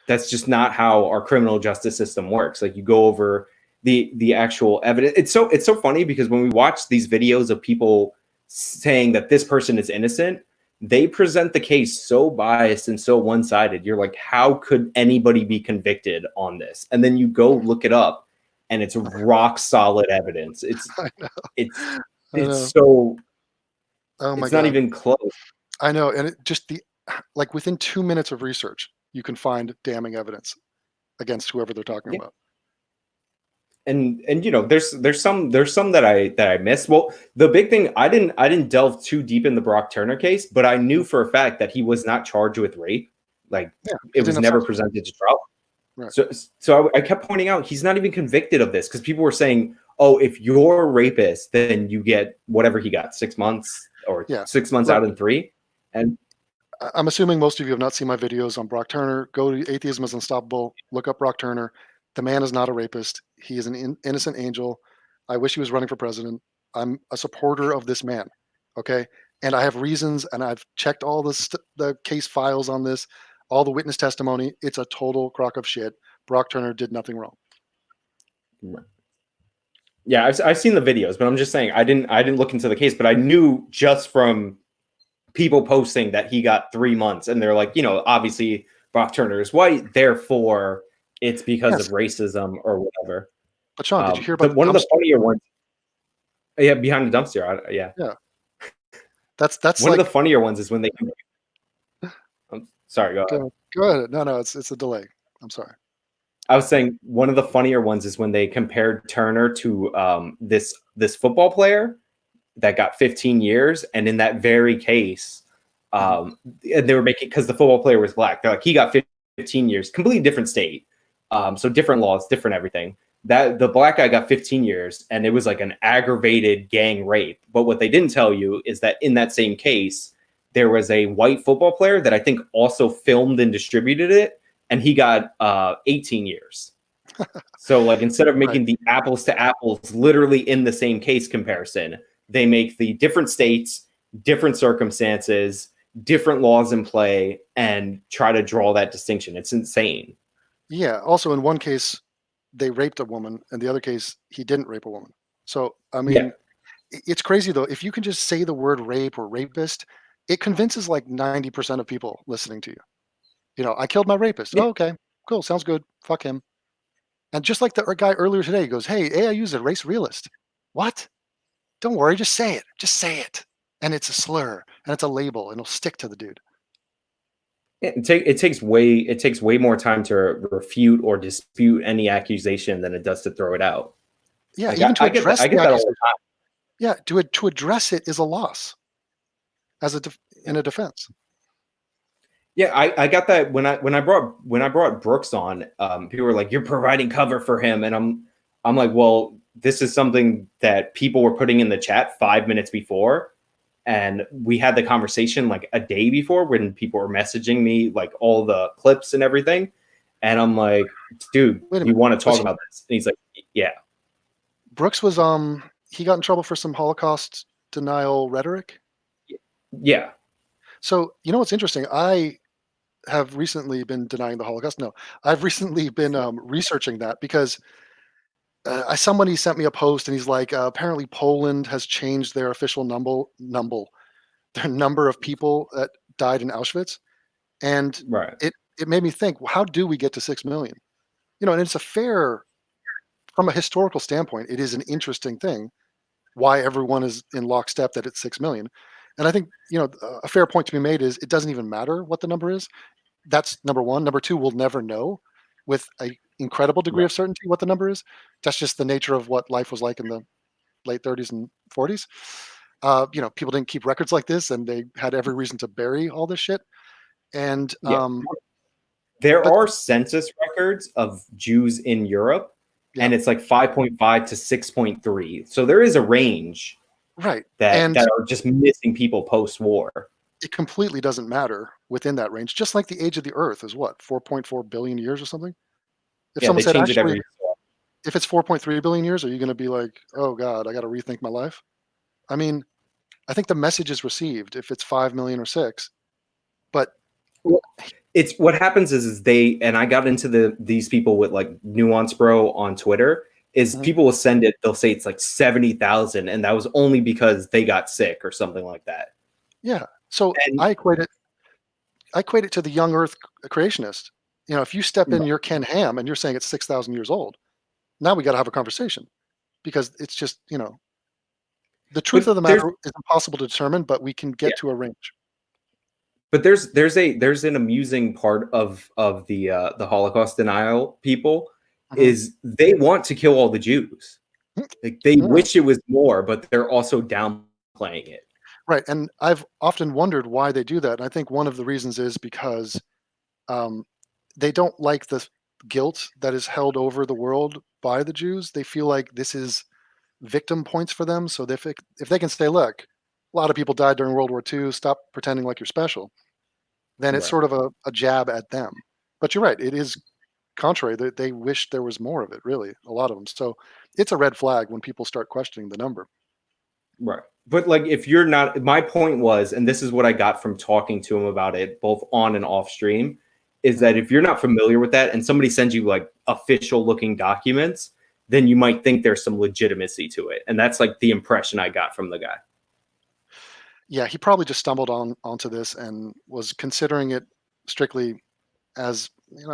that's just not how our criminal justice system works. Like you go over the actual evidence. It's so funny because when we watch these videos of people saying that this person is innocent, they present the case so biased and so one-sided. You're like, how could anybody be convicted on this? And then you go look it up, and it's rock solid evidence. It's so. Oh my God. Not even close. I know, and it just within 2 minutes of research, you can find damning evidence. against whoever they're talking about. And there's some that I missed. Well, the big thing, I didn't delve too deep in the Brock Turner case, but I knew for a fact that he was not charged with rape. Like, it was never presented to trial. Right. So I kept pointing out he's not even convicted of this, because people were saying, oh, if you're a rapist, then you get whatever he got, 6 months or 6 months out in 3. And I'm assuming most of you have not seen my videos on Brock Turner. Go to Atheism is Unstoppable. Look up Brock Turner. The man is not a rapist. He is an innocent angel. I wish he was running for president. I'm a supporter of this man. Okay. And I have reasons, and I've checked all the case files on this, all the witness testimony. It's a total crock of shit. Brock Turner did nothing wrong. Yeah, I've seen the videos, but I'm just saying I didn't look into the case, but I knew just from people posting that he got 3 months, and they're like, obviously Brock Turner is white, therefore it's because of racism or whatever. But Sean, did you hear about one of the funnier ones? Yeah, behind the dumpster. Yeah. That's one of the funnier ones is when they. I'm sorry. Go ahead. Go ahead. No, it's a delay. I'm sorry. I was saying one of the funnier ones is when they compared Turner to this football player that got 15 years, and in that very case, they were making, because the football player was black. They're like, he got 15 years, completely different state, so different laws, different everything. That the black guy got 15 years, and it was like an aggravated gang rape. But what they didn't tell you is that in that same case, there was a white football player that I think also filmed and distributed it, and he got 18 years. So, like, instead of making the apples to apples, literally in the same case comparison, they make the different states, different circumstances, different laws in play, and try to draw that distinction. It's insane. Yeah. Also, in one case, they raped a woman, and the other case, he didn't rape a woman. So, I mean, it's crazy, though. If you can just say the word rape or rapist, it convinces like 90% of people listening to you. I killed my rapist. Yeah. Oh, okay, cool. Sounds good. Fuck him. And just like the guy earlier today, he goes, hey, AIU is a race realist. What? Don't worry. Just say it. Just say it. And it's a slur, and it's a label, and it'll stick to the dude. It takes way more time to refute or dispute any accusation than it does to throw it out. Yeah, even to address I get that all the time. Yeah, to address it is a loss as in a defense. Yeah, I got that when I brought Brooks on. People were like, "You're providing cover for him," and I'm like, "Well, this is something that people were putting in the chat 5 minutes before." And we had the conversation like a day before, when people were messaging me like all the clips and everything. And I'm like, dude, you want to talk about this? And he's like, yeah. Brooks was, he got in trouble for some Holocaust denial rhetoric. Yeah. So, what's interesting? I have recently been denying the Holocaust. No, I've recently been researching that, because somebody sent me a post, and he's like, apparently Poland has changed their official their number of people that died in Auschwitz. And it made me think, well, how do we get to 6 million? And it's from a historical standpoint, it is an interesting thing why everyone is in lockstep that it's 6 million. And I think, a fair point to be made is it doesn't even matter what the number is. That's number one. Number two, we'll never know with an incredible degree of certainty what the number is. That's just the nature of what life was like in the late 30s and 40s. People didn't keep records like this, and they had every reason to bury all this shit. And there are census records of Jews in Europe, and it's like 5.5 to 6.3. So there is a range, that are just missing people post-war. It completely doesn't matter within that range. Just like the age of the Earth is what, 4.4 billion years or something. If someone said, actually, if it's 4.3 billion years, are you going to be like, oh God, I got to rethink my life? I mean, I think the message is received if it's 5 million or 6, but it's what happens is they, and I got into these people with like Nuance Bro on Twitter, is people will send it, they'll say it's like 70,000, and that was only because they got sick or something like that. Yeah. So I equate it to the young Earth creationist. If you step in your Ken Ham and you're saying it's 6,000 years old, now we got to have a conversation, because it's just, the truth of the matter is impossible to determine, but we can get to a range. But there's an amusing part of the Holocaust denial people is they want to kill all the Jews. Like they wish it was more, but they're also downplaying it. Right, and I've often wondered why they do that. And I think one of the reasons is because they don't like the guilt that is held over the world by the Jews. They feel like this is victim points for them. So if they can say, look, a lot of people died during World War II, stop pretending like you're special, then it's sort of a jab at them. But you're right, it is contrary. They wish there was more of it, really, a lot of them. So it's a red flag when people start questioning the number. Right. But like if you're not, my point was, and this is what I got from talking to him about it, both on and off stream, is that if you're not familiar with that and somebody sends you like official looking documents, then you might think there's some legitimacy to it. And that's like the impression I got from the guy. Yeah, he probably just stumbled onto this and was considering it strictly as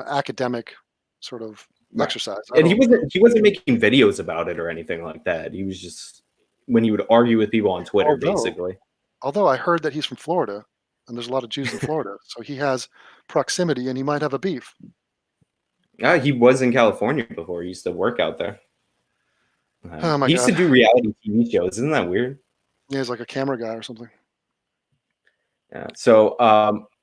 academic sort of exercise. And he wasn't making videos about it or anything like that. He was just when he would argue with people on Twitter, basically. Although I heard that he's from Florida, and there's a lot of Jews in Florida, so he has proximity, and he might have a beef. Yeah, he was in California before. He used to work out there. Oh my he used God. to do reality TV shows. Isn't that weird? Yeah, he's like a camera guy or something. Yeah. So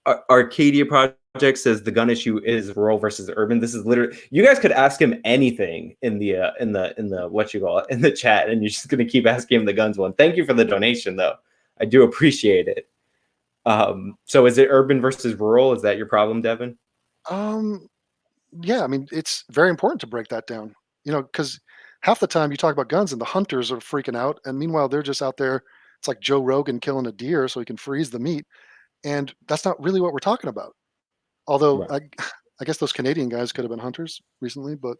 Arcadia Project says the gun issue is rural versus urban. This is literally, you guys could ask him anything in the what you call it in the chat, and you're just gonna keep asking him the guns one. Thank you for the donation, though. I do appreciate it. So is it urban versus rural? Is that your problem, Devin? Yeah, I mean, it's very important to break that down, because half the time you talk about guns and the hunters are freaking out, and meanwhile they're just out there. It's like Joe Rogan killing a deer so he can freeze the meat, and that's not really what we're talking about. Although I guess those Canadian guys could have been hunters recently, but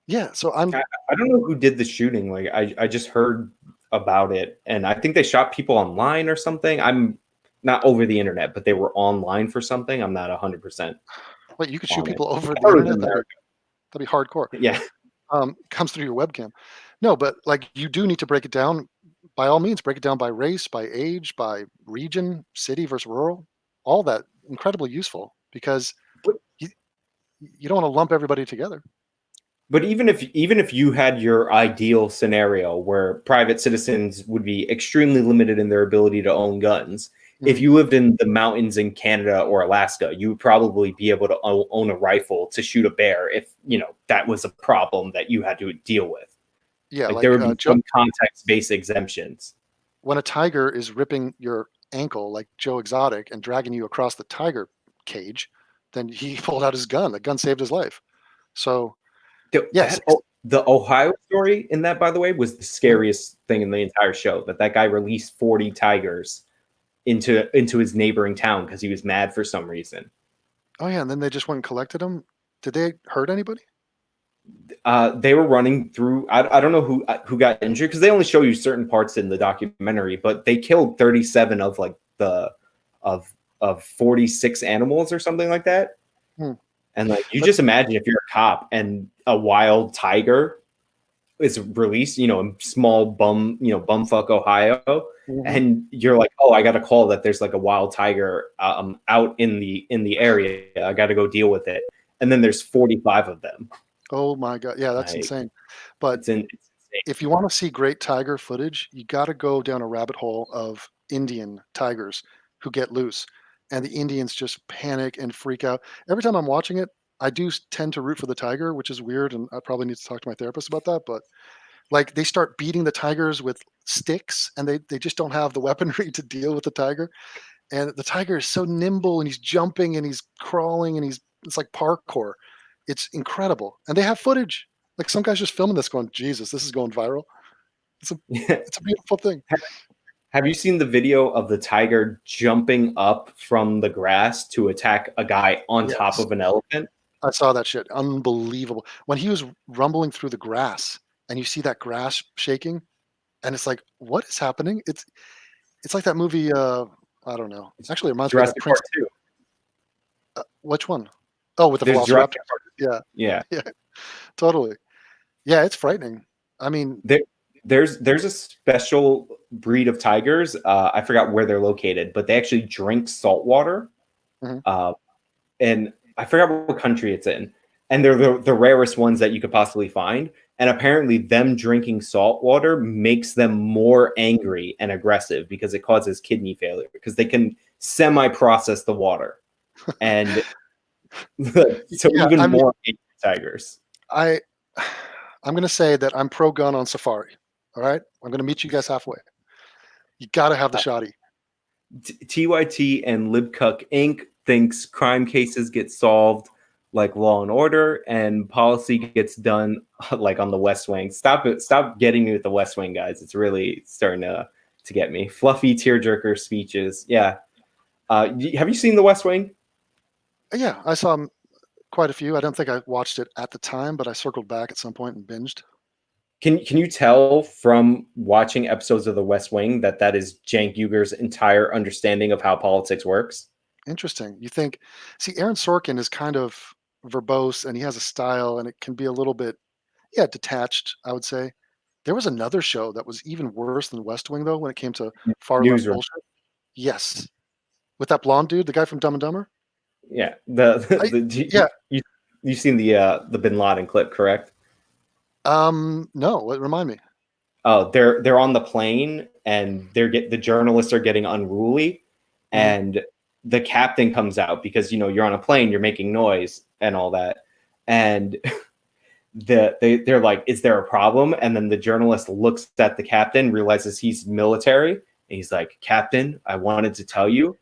yeah. So I don't know who did the shooting. Like I just heard about it, and I think they shot people online or something. I'm not over the internet, but they were online for something. I'm not 100%. Wait, you could shoot people over the internet? That'd be hardcore. Yeah. Comes through your webcam. No, but like you do need to break it down. By all means, break it down by race, by age, by region, city versus rural. All that incredibly useful because you don't want to lump everybody together. But even if you had your ideal scenario where private citizens would be extremely limited in their ability to own guns, if you lived in the mountains in Canada or Alaska, you would probably be able to own a rifle to shoot a bear if, that was a problem that you had to deal with. Yeah, like there would be some context-based exemptions. When a tiger is ripping your ankle like Joe Exotic and dragging you across the tiger cage, then he pulled out his gun. The gun saved his life. So, yes. The Ohio story in that, by the way, was the scariest thing in the entire show, that guy released 40 tigers into his neighboring town because he was mad for some reason. Oh yeah, and then they just went and collected him. Did they hurt anybody? They were running through. I don't know who got injured because they only show you certain parts in the documentary, but they killed 37 of like of 46 animals or something like that. And like you just imagine if you're a cop and a wild tiger is released, in small bumfuck Ohio, and you're like, oh, I got a call that there's like a wild tiger out in the area. I got to go deal with it, and then there's 45 of them. Oh my God, yeah, that's insane. But it's insane. If you want to see great tiger footage, you got to go down a rabbit hole of Indian tigers who get loose, and the Indians just panic and freak out. Every time I'm watching it, I do tend to root for the tiger, which is weird, and I probably need to talk to my therapist about that. But like they start beating the tigers with sticks, and they just don't have the weaponry to deal with the tiger. And the tiger is so nimble, and he's jumping, and he's crawling, and it's like parkour. It's incredible, and they have footage. Like some guy's just filming this, going, "Jesus, this is going viral." It's a beautiful thing. Have you seen the video of the tiger jumping up from the grass to attack a guy on top of an elephant? I saw that shit. Unbelievable. When he was rumbling through the grass, and you see that grass shaking, and it's like, what is happening? It's like that movie. I don't know. Actually, it reminds me of that Prince. Which one? Oh, with the Velociraptor. Yeah, totally. Yeah, it's frightening. I mean, there's a special breed of tigers. I forgot where they're located, but they actually drink salt water. Mm-hmm. And I forgot what country it's in. And they're the rarest ones that you could possibly find. And apparently them drinking salt water makes them more angry and aggressive because it causes kidney failure because they can semi-process the water. And so even more angry tigers. I'm going to say that I'm pro-gun on safari. All right? I'm going to meet you guys halfway. You got to have the shoddy. TYT and Libcuck Inc. thinks crime cases get solved like Law and Order, and policy gets done like on the West Wing. Stop getting me with the West Wing, guys. It's really starting to get me. Fluffy tearjerker speeches. Yeah. Have you seen the West Wing? Yeah, I saw quite a few. I don't think I watched it at the time, but I circled back at some point and binged. Can you tell from watching episodes of The West Wing that is Cenk Uygur's entire understanding of how politics works? Interesting. You think, see, Aaron Sorkin is kind of verbose and he has a style and it can be a little bit, detached, I would say. There was another show that was even worse than West Wing, though, when it came to far left bullshit. Yes. With that blonde dude, the guy from Dumb and Dumber? Yeah. You've seen the Bin Laden clip, correct? No. Remind me. Oh, they're on the plane and the journalists are getting unruly, and the captain comes out because you're on a plane, you're making noise and all that, and they're like, "Is there a problem?" And then the journalist looks at the captain, realizes he's military, and he's like, "Captain, I wanted to tell you,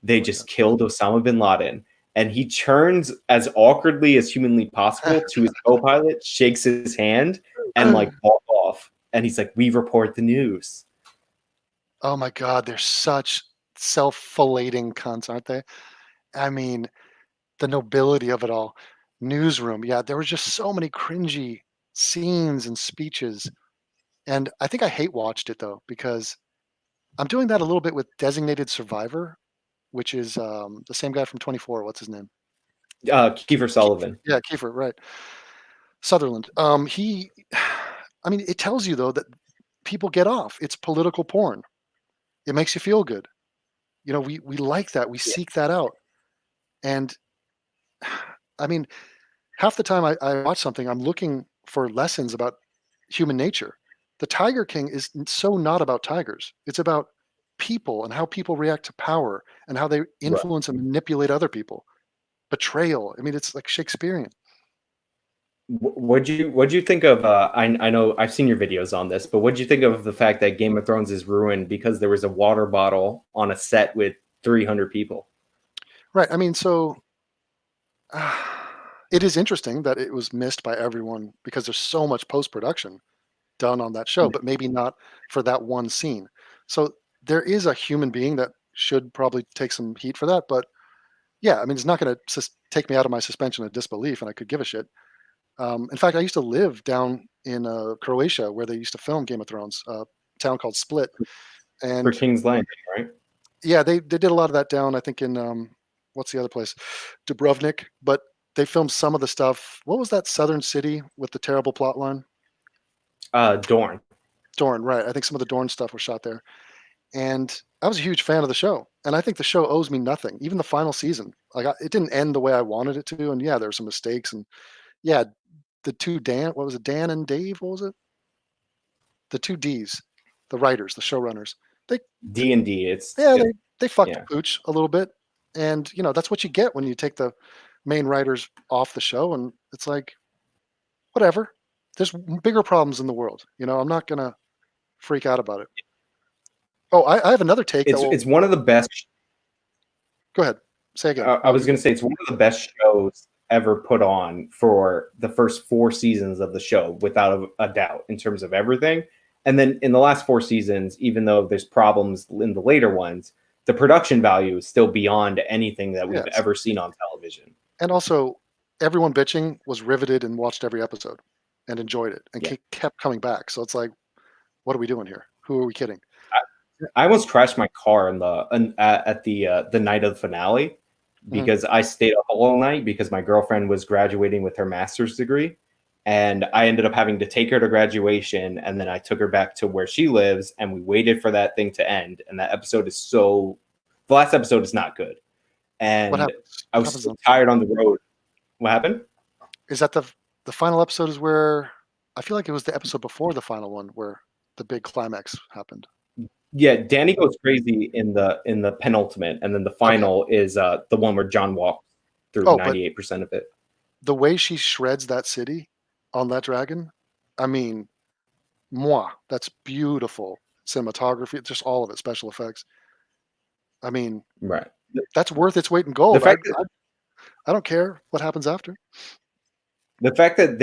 they just killed Osama bin Laden." And he turns as awkwardly as humanly possible to his co-pilot, shakes his hand, and like walk off. And he's like, "We report the news." Oh my God, they're such self-filleting cunts, aren't they? I mean, the nobility of it all. Newsroom, yeah, there were just so many cringy scenes and speeches. And I think I hate watched it though, because I'm doing that a little bit with Designated Survivor, which is the same guy from 24. What's his name? Kiefer Sullivan. Yeah, Kiefer, right. Sutherland. It tells you though that people get off. It's political porn. It makes you feel good. We like that. We seek that out. And I mean, half the time I watch something, I'm looking for lessons about human nature. The Tiger King is so not about tigers. It's about people and how people react to power and how they influence and manipulate other people. Betrayal. I mean, it's like Shakespearean. What'd you think of? I know I've seen your videos on this, but what'd you think of the fact that Game of Thrones is ruined because there was a water bottle on a set with 300 people? Right. I mean, so it is interesting that it was missed by everyone because there's so much post-production done on that show, but maybe not for that one scene. So there is a human being that should probably take some heat for that. But yeah, I mean, it's not going to take me out of my suspension of disbelief, and I could give a shit. In fact, I used to live down in Croatia where they used to film Game of Thrones, a town called Split. And for King's Landing, right? Yeah, they did a lot of that down, I think, in what's the other place? Dubrovnik. But they filmed some of the stuff. What was that southern city with the terrible plot line? Dorne. Dorne, right. I think some of the Dorne stuff was shot there. And I was a huge fan of the show. And I think the show owes me nothing, even the final season. It didn't end the way I wanted it to. And yeah, there were some mistakes. And yeah, the two Dan and Dave? What was it? The two Ds, the writers, the showrunners. D&D. They fucked the pooch a little bit. And, that's what you get when you take the main writers off the show. And it's like, whatever. There's bigger problems in the world. I'm not going to freak out about it. Oh, I have another take. It's one of the best. Go ahead. Say again. I was going to say it's one of the best shows ever put on for the first 4 seasons of the show, without a doubt, in terms of everything. And then in the last 4 seasons, even though there's problems in the later ones, the production value is still beyond anything that we've ever seen on television. And also, everyone bitching was riveted and watched every episode and enjoyed it and kept coming back. So it's like, what are we doing here? Who are we kidding? I almost crashed my car at the night of the finale because I stayed up all night because my girlfriend was graduating with her master's degree. And I ended up having to take her to graduation, and then I took her back to where she lives, and we waited for that thing to end. And that episode is the last episode is not good. And I was so tired on the road. What happened? Is that the final episode is where I feel like it was the episode before the final one where the big climax happened. Yeah, Danny goes crazy in the penultimate, and then the final is the one where John walks through 98% of it. The way she shreds that city on that dragon, I mean, that's beautiful cinematography, just all of it, special effects. I mean, right. That's worth its weight in gold. The fact I don't care what happens after. The fact that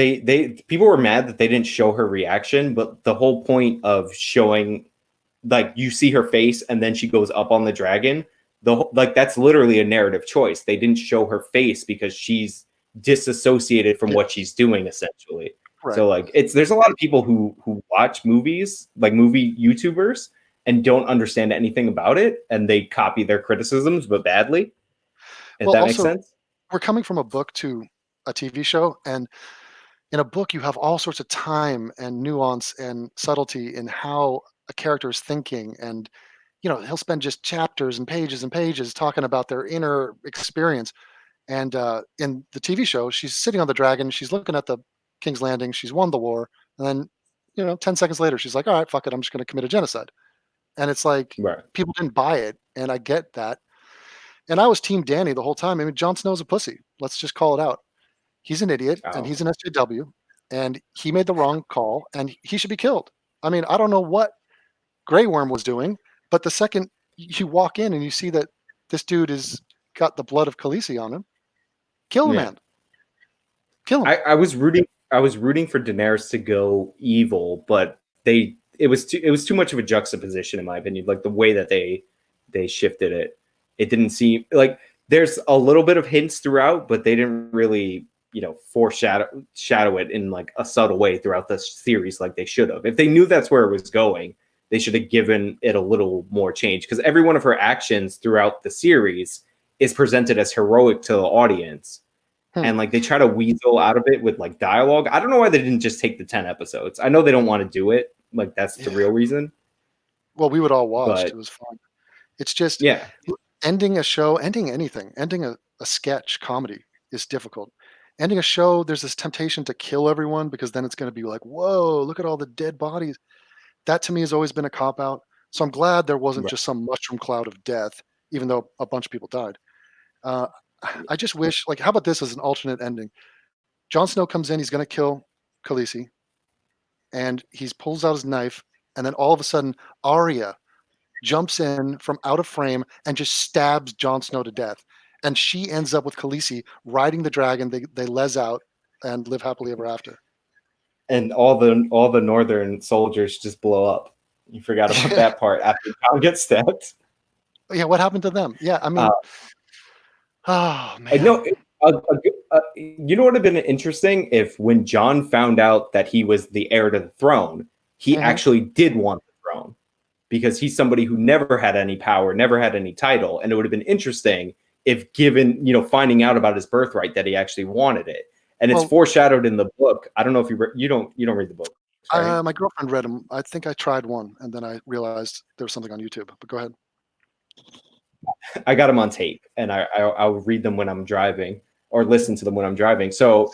people were mad that they didn't show her reaction, but the whole point of showing, like, you see her face and then she goes up on the dragon, that's literally a narrative choice. They didn't show her face because she's disassociated from what she's doing, essentially. Right. So like there's a lot of people who watch movies, like movie YouTubers, and don't understand anything about it, and they copy their criticisms but badly. If that makes sense. We're coming from a book to a TV show, and in a book you have all sorts of time and nuance and subtlety in how a character is thinking, and he'll spend just chapters and pages talking about their inner experience. And in the TV show, she's sitting on the dragon, she's looking at the King's Landing, she's won the war, and then 10 seconds later she's like, all right, fuck it, I'm just going to commit a genocide. And it's like, people didn't buy it, and I get that. And I was Team Danny the whole time. I mean, Jon Snow's a pussy. Let's just call it out. He's an idiot, and he's an SJW, and he made the wrong call, and he should be killed. I mean, I don't know what Grey Worm was doing, but the second you walk in and you see that this dude has got the blood of Khaleesi on him, kill the man. Kill him. I was rooting for Daenerys to go evil, but it was too much of a juxtaposition, in my opinion. Like the way that they shifted it. It didn't seem like there's a little bit of hints throughout, but they didn't really, shadow it in like a subtle way throughout the series like they should have. If they knew that's where it was going, they should have given it a little more change, because every one of her actions throughout the series is presented as heroic to the audience. And like they try to weasel out of it with like dialogue. I don't know why they didn't just take the 10 episodes. I know they don't want to do it. Like that's the real reason. Well, we would all watch. It was fun. It's just ending a show, ending anything, ending a sketch comedy is difficult. Ending a show, there's this temptation to kill everyone because then it's going to be like, whoa, look at all the dead bodies. That to me has always been a cop-out. So I'm glad there wasn't just some mushroom cloud of death, even though a bunch of people died. I just wish, like, how about this as an alternate ending? Jon Snow comes in, he's going to kill Khaleesi, and he pulls out his knife, and then all of a sudden, Arya jumps in from out of frame and just stabs Jon Snow to death. And she ends up with Khaleesi riding the dragon. They les out and live happily ever after. And all the northern soldiers just blow up. You forgot about that part after Jon gets stabbed. Yeah, what happened to them? Yeah, I mean, oh man. No, you know what would have been interesting if when Jon found out that he was the heir to the throne, he actually did want the throne, because he's somebody who never had any power, never had any title, and it would have been interesting if, given finding out about his birthright, that he actually wanted it. And it's foreshadowed in the book. I don't know if you don't read the book. Right? My girlfriend read them. I think I tried one, and then I realized there was something on YouTube. But go ahead. I got them on tape, and I'll read them when I'm driving, or listen to them when I'm driving. So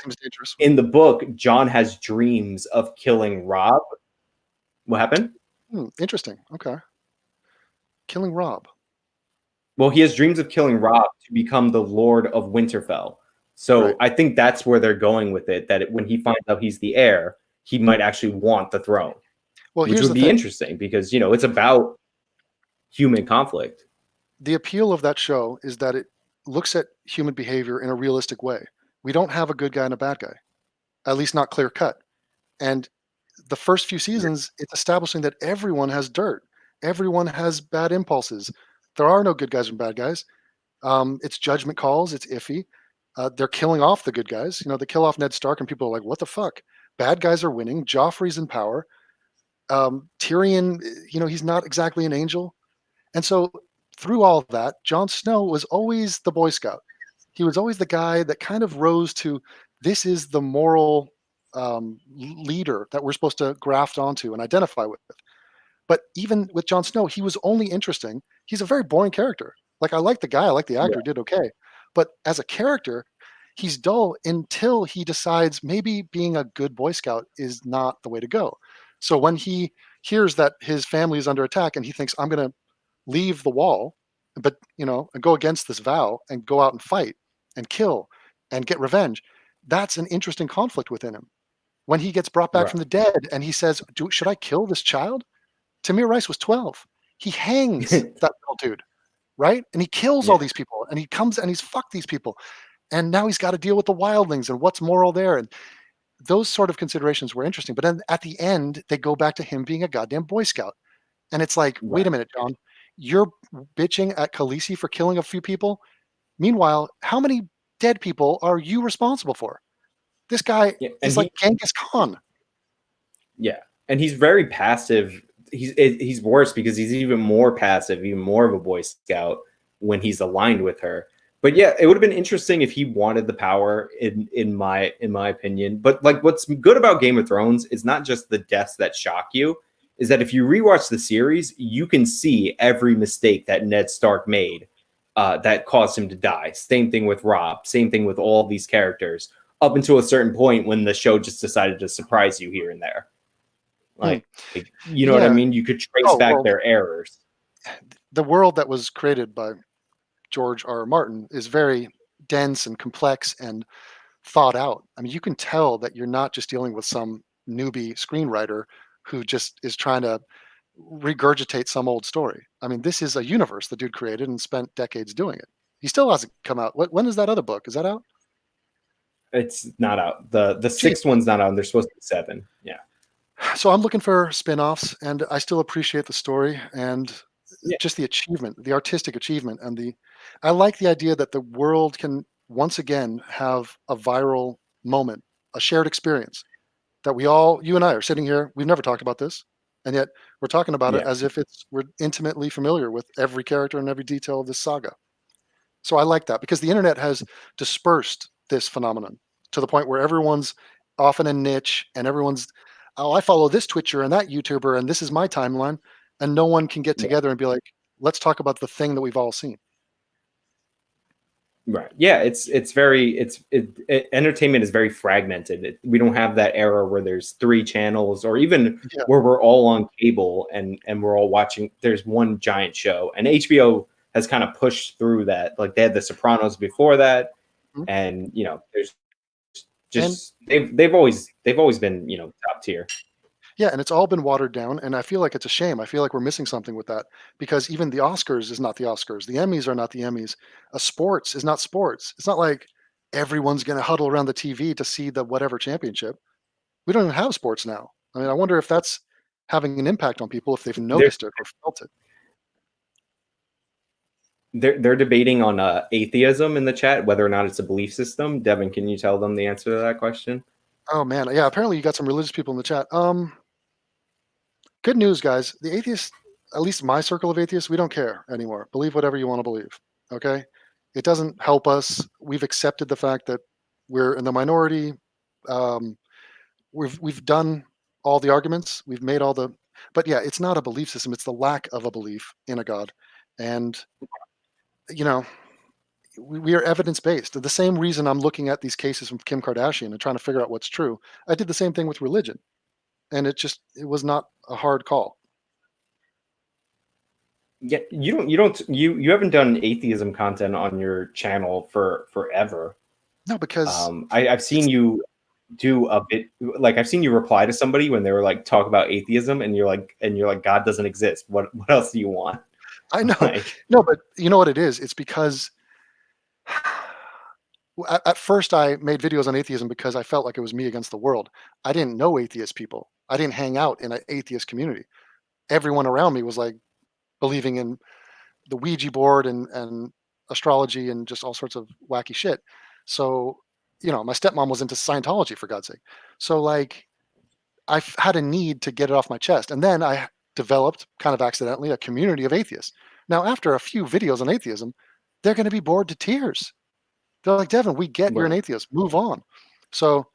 in the book, Jon has dreams of killing Robb. What happened? Interesting. Okay. Killing Robb. Well, he has dreams of killing Robb to become the Lord of Winterfell. So I think that's where they're going with it, that when he finds out he's the heir, he might actually want the throne. Well, which would be interesting, because, it's about human conflict. The appeal of that show is that it looks at human behavior in a realistic way. We don't have a good guy and a bad guy, at least not clear cut. And the first few seasons, it's establishing that everyone has dirt. Everyone has bad impulses. There are no good guys and bad guys. It's judgment calls. It's iffy. They're killing off the good guys. They kill off Ned Stark, and people are like, what the fuck? Bad guys are winning. Joffrey's in power. Tyrion, he's not exactly an angel. And so through all of that, Jon Snow was always the Boy Scout. He was always the guy that kind of rose to, this is the moral leader that we're supposed to graft onto and identify with. But even with Jon Snow, he was only interesting. He's a very boring character. Like, I like the guy, I like the actor, did okay. But as a character, he's dull until he decides maybe being a good Boy Scout is not the way to go. So when he hears that his family is under attack and he thinks, I'm going to leave the wall, but, and go against this vow and go out and fight and kill and get revenge, that's an interesting conflict within him. When he gets brought back from the dead and he says, should I kill this child? Tamir Rice was 12. He hangs that little dude, right? And he kills all these people, and he comes and he's fucked these people. And now he's got to deal with the wildlings and what's moral there. And those sort of considerations were interesting. But then at the end, they go back to him being a goddamn Boy Scout. And it's like, wait a minute, John, you're bitching at Khaleesi for killing a few people. Meanwhile, how many dead people are you responsible for? This guy is like Genghis Khan. Yeah. And he's very passive. He's worse because he's even more passive, even more of a Boy Scout when he's aligned with her. But yeah, it would have been interesting if he wanted the power, in my opinion. But like, what's good about Game of Thrones is not just the deaths that shock you, is that if you rewatch the series, you can see every mistake that Ned Stark made that caused him to die. Same thing with Robb. Same thing with all these characters, up until a certain point when the show just decided to surprise you here and there. Like, you know what I mean? You could trace back their errors. The world that was created by George R. R. Martin is very dense and complex and thought out. I mean, you can tell that you're not just dealing with some newbie screenwriter who just is trying to regurgitate some old story. I mean, this is a universe the dude created and spent decades doing it. He still hasn't come out. When is that other book? Is that out? It's not out. The sixth one's not out, and there's supposed to be 7. Yeah. So I'm looking for spin-offs, and I still appreciate the story and just the achievement, the artistic achievement, and I like the idea that the world can once again have a viral moment, a shared experience that you and I are sitting here. We've never talked about this, and yet we're talking about it as if we're intimately familiar with every character and every detail of this saga. So I like that because the internet has dispersed this phenomenon to the point where everyone's off in a niche and everyone's, I follow this Twitcher and that YouTuber and this is my timeline, and no one can get together and be like, let's talk about the thing that we've all seen. Right. Yeah. Entertainment is very fragmented. We don't have that era where there's 3 channels or even where we're all on cable and we're all watching. There's one giant show, and HBO has kind of pushed through that. Like, they had The Sopranos before that. And, there's just, they've always been, top tier. Yeah, and it's all been watered down, and I feel like it's a shame. I feel like we're missing something with that because even the Oscars is not the Oscars. The Emmys are not the Emmys. Sports is not sports. It's not like everyone's going to huddle around the TV to see the whatever championship. We don't even have sports now. I mean, I wonder if that's having an impact on people, if they've noticed it or felt it. They're debating on atheism in the chat, whether or not it's a belief system. Devin, can you tell them the answer to that question? Oh man, yeah. Apparently, you got some religious people in the chat. Good news, guys. The atheists, at least my circle of atheists, we don't care anymore. Believe whatever you want to believe. Okay, it doesn't help us. We've accepted the fact that we're in the minority. We've done all the arguments. We've made all the. But yeah, it's not a belief system. It's the lack of a belief in a God, and we are evidence-based. The same reason I'm looking at these cases from Kim Kardashian and trying to figure out what's true. I did the same thing with religion, and it was not a hard call. Yeah, you haven't done atheism content on your channel for forever. No, because I've seen you do a bit, like I've seen you reply to somebody when they were like, talk about atheism, and you're like God doesn't exist. What else do you want? I know. No, but you know what it is? It's because at first I made videos on atheism because I felt like it was me against the world. I didn't know atheist people. I didn't hang out in an atheist community. Everyone around me was like believing in the Ouija board and astrology and just all sorts of wacky shit. So, my stepmom was into Scientology, for God's sake. So like I had a need to get it off my chest. And then I developed, kind of accidentally, a community of atheists. Now, after a few videos on atheism, they're going to be bored to tears. They're like, Devin, we get you're an atheist. Move on. So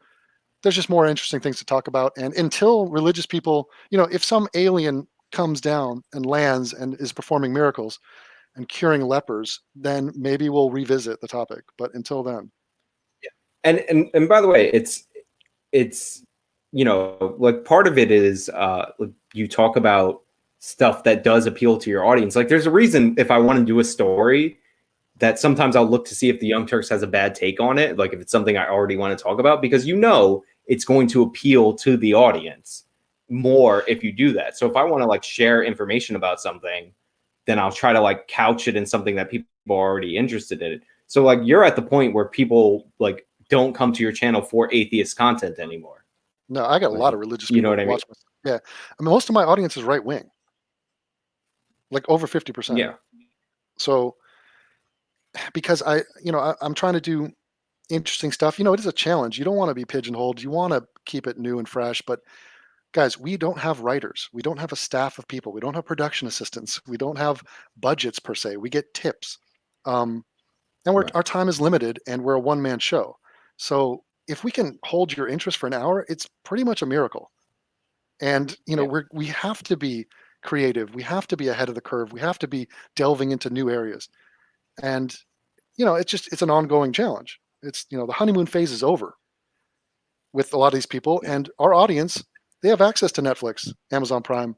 there's just more interesting things to talk about. And until religious people, if some alien comes down and lands and is performing miracles and curing lepers, then maybe we'll revisit the topic. But until then. Yeah. And by the way, it's like part of it is you talk about stuff that does appeal to your audience. Like there's a reason if I want to do a story that sometimes I'll look to see if the Young Turks has a bad take on it, like if it's something I already want to talk about, because it's going to appeal to the audience more if you do that. So if I want to like share information about something, then I'll try to like couch it in something that people are already interested in. So like you're at the point where people like don't come to your channel for atheist content anymore. No, I got a lot of religious people. You know what I mean? Yeah. I mean, most of my audience is right wing. Like over 50%. Yeah. So because I'm trying to do interesting stuff. It is a challenge. You don't want to be pigeonholed. You want to keep it new and fresh. But guys, we don't have writers. We don't have a staff of people. We don't have production assistants. We don't have budgets per se. We get tips. And our time is limited, and we're a one-man show. So if we can hold your interest for an hour, it's pretty much a miracle. And we have to be creative. We have to be ahead of the curve. We have to be delving into new areas. And it's an ongoing challenge. It's the honeymoon phase is over with a lot of these people, and our audience, they have access to Netflix, Amazon Prime,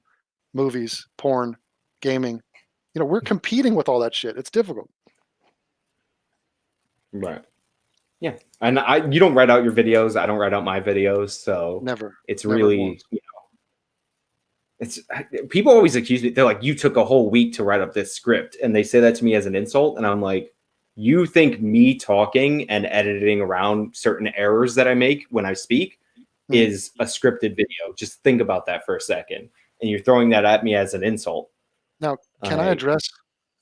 movies, porn, gaming. We're competing with all that shit. It's difficult. Right. Yeah. And you don't write out your videos. I don't write out my videos. So never. It's really, it's people always accuse me. They're like, you took a whole week to write up this script. And they say that to me as an insult. And I'm like, you think me talking and editing around certain errors that I make when I speak is a scripted video? Just think about that for a second. And you're throwing that at me as an insult. Now, can I address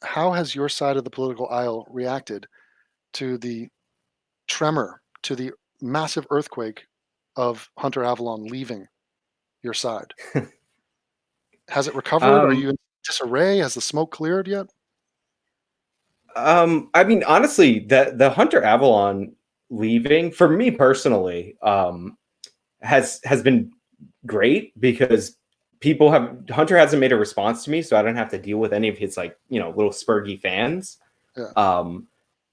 how has your side of the political aisle reacted to the tremor, to the massive earthquake of Hunter Avalon leaving your side? Has it recovered? Are you in disarray? Has the smoke cleared yet? I mean, honestly, the Hunter Avalon leaving for me personally has been great because Hunter hasn't made a response to me, so I don't have to deal with any of his like little spurgy fans. Yeah.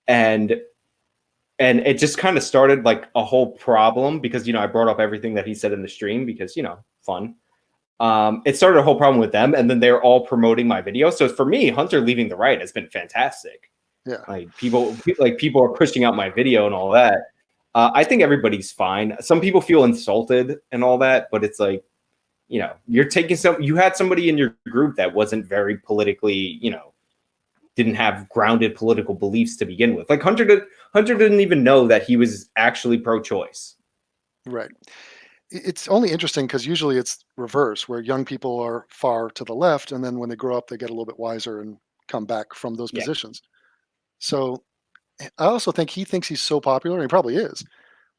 And it just kind of started like a whole problem because I brought up everything that he said in the stream because fun. It started a whole problem with them, and then they're all promoting my video. So for me, Hunter leaving the right has been fantastic. Yeah, like people are pushing out my video and all that. I think everybody's fine. Some people feel insulted and all that, but it's like, you're taking you had somebody in your group that wasn't very politically, didn't have grounded political beliefs to begin with. Like Hunter didn't even know that he was actually pro-choice. Right. It's only interesting because usually it's reverse, where young people are far to the left, and then when they grow up, they get a little bit wiser and come back from those positions. So I also think he thinks he's so popular, and he probably is,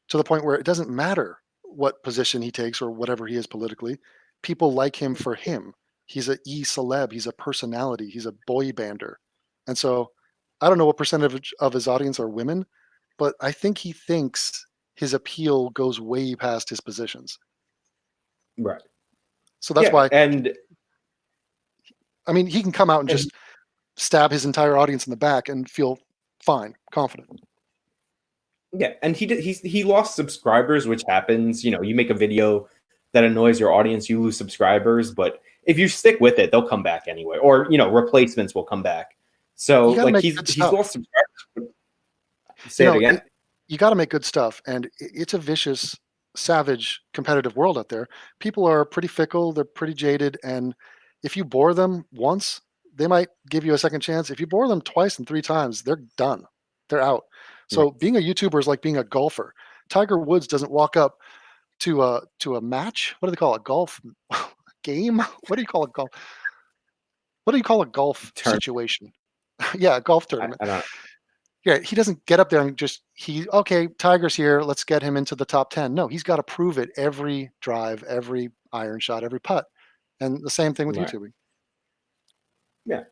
to the point where it doesn't matter what position he takes or whatever he is politically. People like him for him. He's a celeb. He's a personality. He's a boy bander. And so I don't know what percentage of his audience are women, but I think he thinks his appeal goes way past his positions. Right. So that's why. And I mean, he can come out and just stab his entire audience in the back and feel fine, confident. Yeah, and he lost subscribers, which happens. You make a video that annoys your audience, you lose subscribers, but if you stick with it, they'll come back anyway, or replacements will come back. So like he's lost subscribers. Say it again. You got to make good stuff, and it's a vicious, savage, competitive world out there. People are pretty fickle, they're pretty jaded, and if you bore them once, they might give you a second chance. If you bore them twice and 3 times, they're done. They're out. So being a YouTuber is like being a golfer. Tiger Woods doesn't walk up to a match. What do they call it? Golf game? What do you call a golf? What do you call a golf situation? Yeah, a golf tournament. I don't know. Yeah, he doesn't get up there and just okay, Tiger's here, let's get him into the top 10. No, he's got to prove it every drive, every iron shot, every putt. And the same thing with YouTubing. Yeah.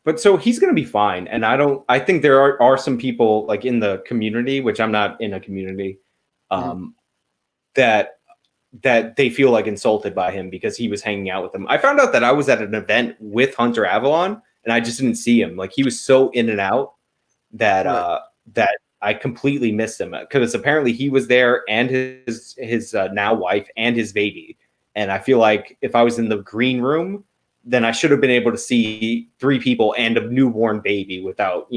But so he's going to be fine. And I think there are some people like in the community, which I'm not in a community, that they feel like insulted by him because he was hanging out with them. I found out that I was at an event with Hunter Avalon and I just didn't see him. Like he was so in and out that that I completely missed him because apparently he was there and his now wife and his baby. And I feel like if I was in the green room, then I should have been able to see 3 people and a newborn baby without,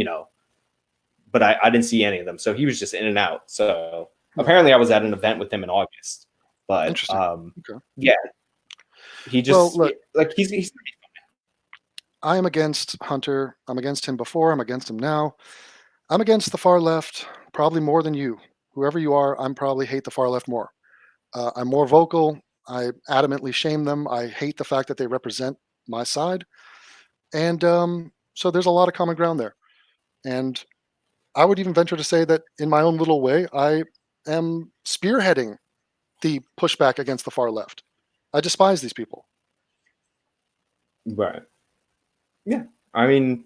but I didn't see any of them. So he was just in and out. So apparently I was at an event with him in August. But okay. Yeah, he just he's. I am against Hunter. I'm against him before. I'm against him now. I'm against the far left probably more than you. Whoever you are, I'm probably hate the far left more. I'm more vocal. I adamantly shame them. I hate the fact that they represent my side. And so there's a lot of common ground there. And I would even venture to say that in my own little way, I am spearheading the pushback against the far left. I despise these people. Right. Yeah. I mean,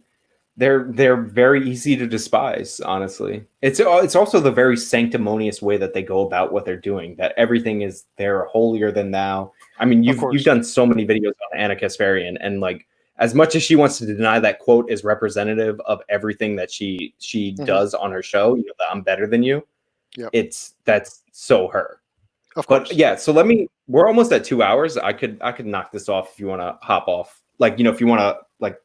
they're very easy to despise, honestly. It's also the very sanctimonious way that they go about what they're doing, that everything is they're holier than thou. I mean, you've done so many videos on Anna Kasparian, and like as much as she wants to deny that quote is representative of everything that she does on her show, that I'm better than you. Yeah. That's so her. Of course. But yeah, so we're almost at 2 hours. I could knock this off if you want to hop off. Like, if you want to like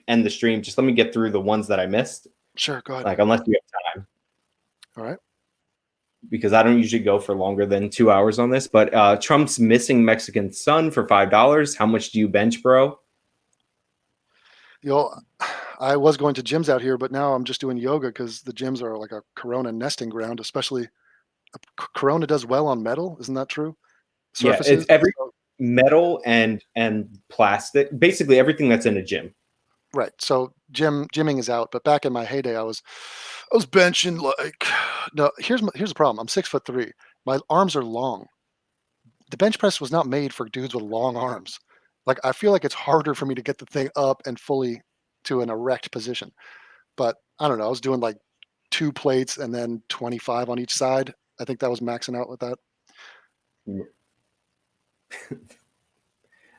end the stream, just let me get through the ones that I missed. Sure, go ahead. Like, unless you have time. All right. Because I don't usually go for longer than 2 hours on this. But Trump's missing Mexican son for $5. How much do you bench, bro? I was going to gyms out here, but now I'm just doing yoga because the gyms are like a Corona nesting ground, especially Corona does well on metal. Isn't that true? Surfaces? Yeah, it's every metal and plastic, basically everything that's in a gym. Right. So gymming is out, but back in my heyday, I was benching like, no, here's the problem. I'm 6'3". My arms are long. The bench press was not made for dudes with long arms. Like, I feel like it's harder for me to get the thing up and fully to an erect position. But I don't know. I was doing like 2 plates and then 25 on each side. I think that was maxing out with that.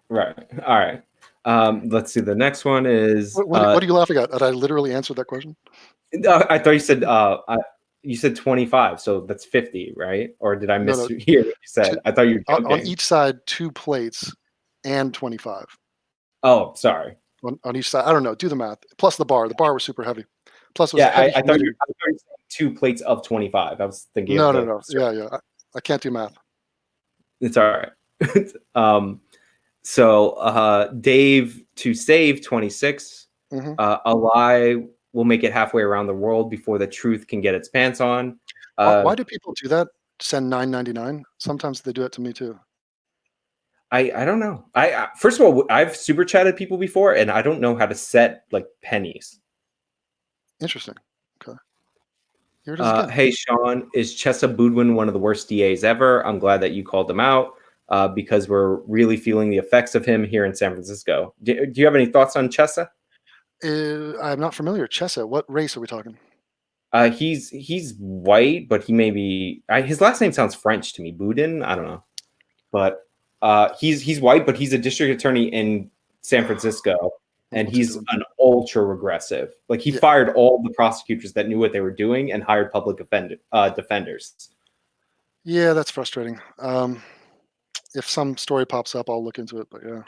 Right. All right. Let's see. The next one is. What are you laughing at? Did I literally answer that question? I thought you said you said 25, so that's 50, right? Or did I miss here what you said? I thought you were joking. On each side 2 plates and 25. Oh, sorry. On each side, I don't know. Do the math. Plus the bar. The bar was super heavy. Plus, it was I thought you were saying 2 plates of 25. I was thinking. No. Yeah. I can't do math. It's all right. So Dave to save 26. Mm-hmm. A lie will make it halfway around the world before the truth can get its pants on. Why do people do that? Send $9.99. Sometimes they do it to me too. I don't know. I first of all, I've super chatted people before, and I don't know how to set like pennies. Interesting. Okay. Here it is again. Hey Sean, is Chesa Boudin one of the worst DAs ever? I'm glad that you called him out because we're really feeling the effects of him here in San Francisco. Do you have any thoughts on Chesa? I'm not familiar. Chesa, what race are we talking? He's white, but he may be. His last name sounds French to me. Boudin, I don't know, but he's white, but he's a district attorney in San Francisco, and he's an ultra regressive. Like he fired all the prosecutors that knew what they were doing and hired public defenders. Yeah, that's frustrating. If some story pops up, I'll look into it. But yeah.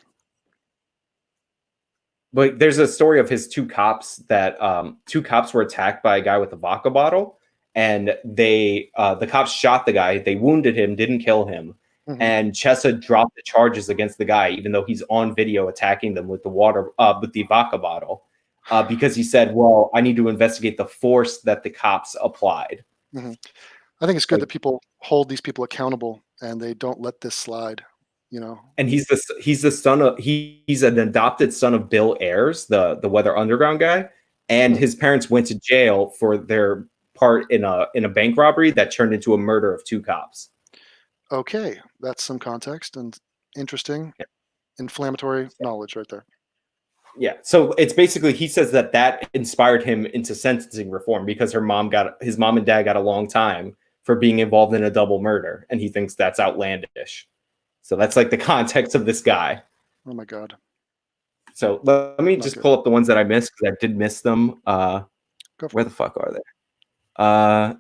But there's a story of his 2 cops that 2 cops were attacked by a guy with a vodka bottle, and the cops shot the guy. They wounded him, didn't kill him, and Chesa dropped the charges against the guy, even though he's on video attacking them with the vodka bottle, because he said, "Well, I need to investigate the force that the cops applied." Mm-hmm. I think it's good that people hold these people accountable and they don't let this slide. And he's an adopted son of Bill Ayers, the Weather Underground guy, and his parents went to jail for their part in a bank robbery that turned into a murder of 2 cops. Okay, that's some context and interesting, inflammatory knowledge right there. Yeah, so it's basically he says that inspired him into sentencing reform because his mom and dad got a long time for being involved in a double murder, and he thinks that's outlandish. So that's like the context of this guy. Oh my God. So let me just pull up the ones that I missed, because I did miss them. Where the fuck are they?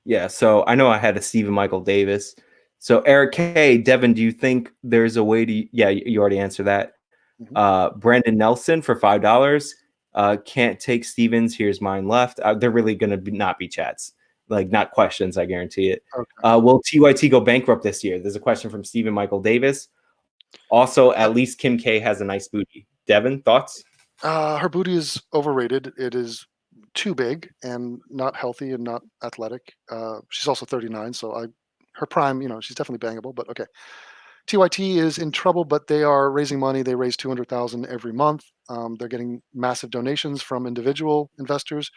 Yeah, so I know I had a Stephen Michael Davis. So Eric K, Devin, do you think there's a way to? Yeah, you already answered that. Brandon Nelson for $5. Can't take Stevens. Here's mine left. They're really going to not be chats, like not questions. I guarantee it. Okay. Will TYT go bankrupt this year? There's a question from Stephen Michael Davis. Also, at least Kim K has a nice booty. Devin, thoughts? Her booty is overrated. It is too big and not healthy and not athletic. She's also 39, so her prime, she's definitely bangable. But okay, TYT is in trouble, but they are raising money. They raise 200,000 every month. They're getting massive donations from individual investors.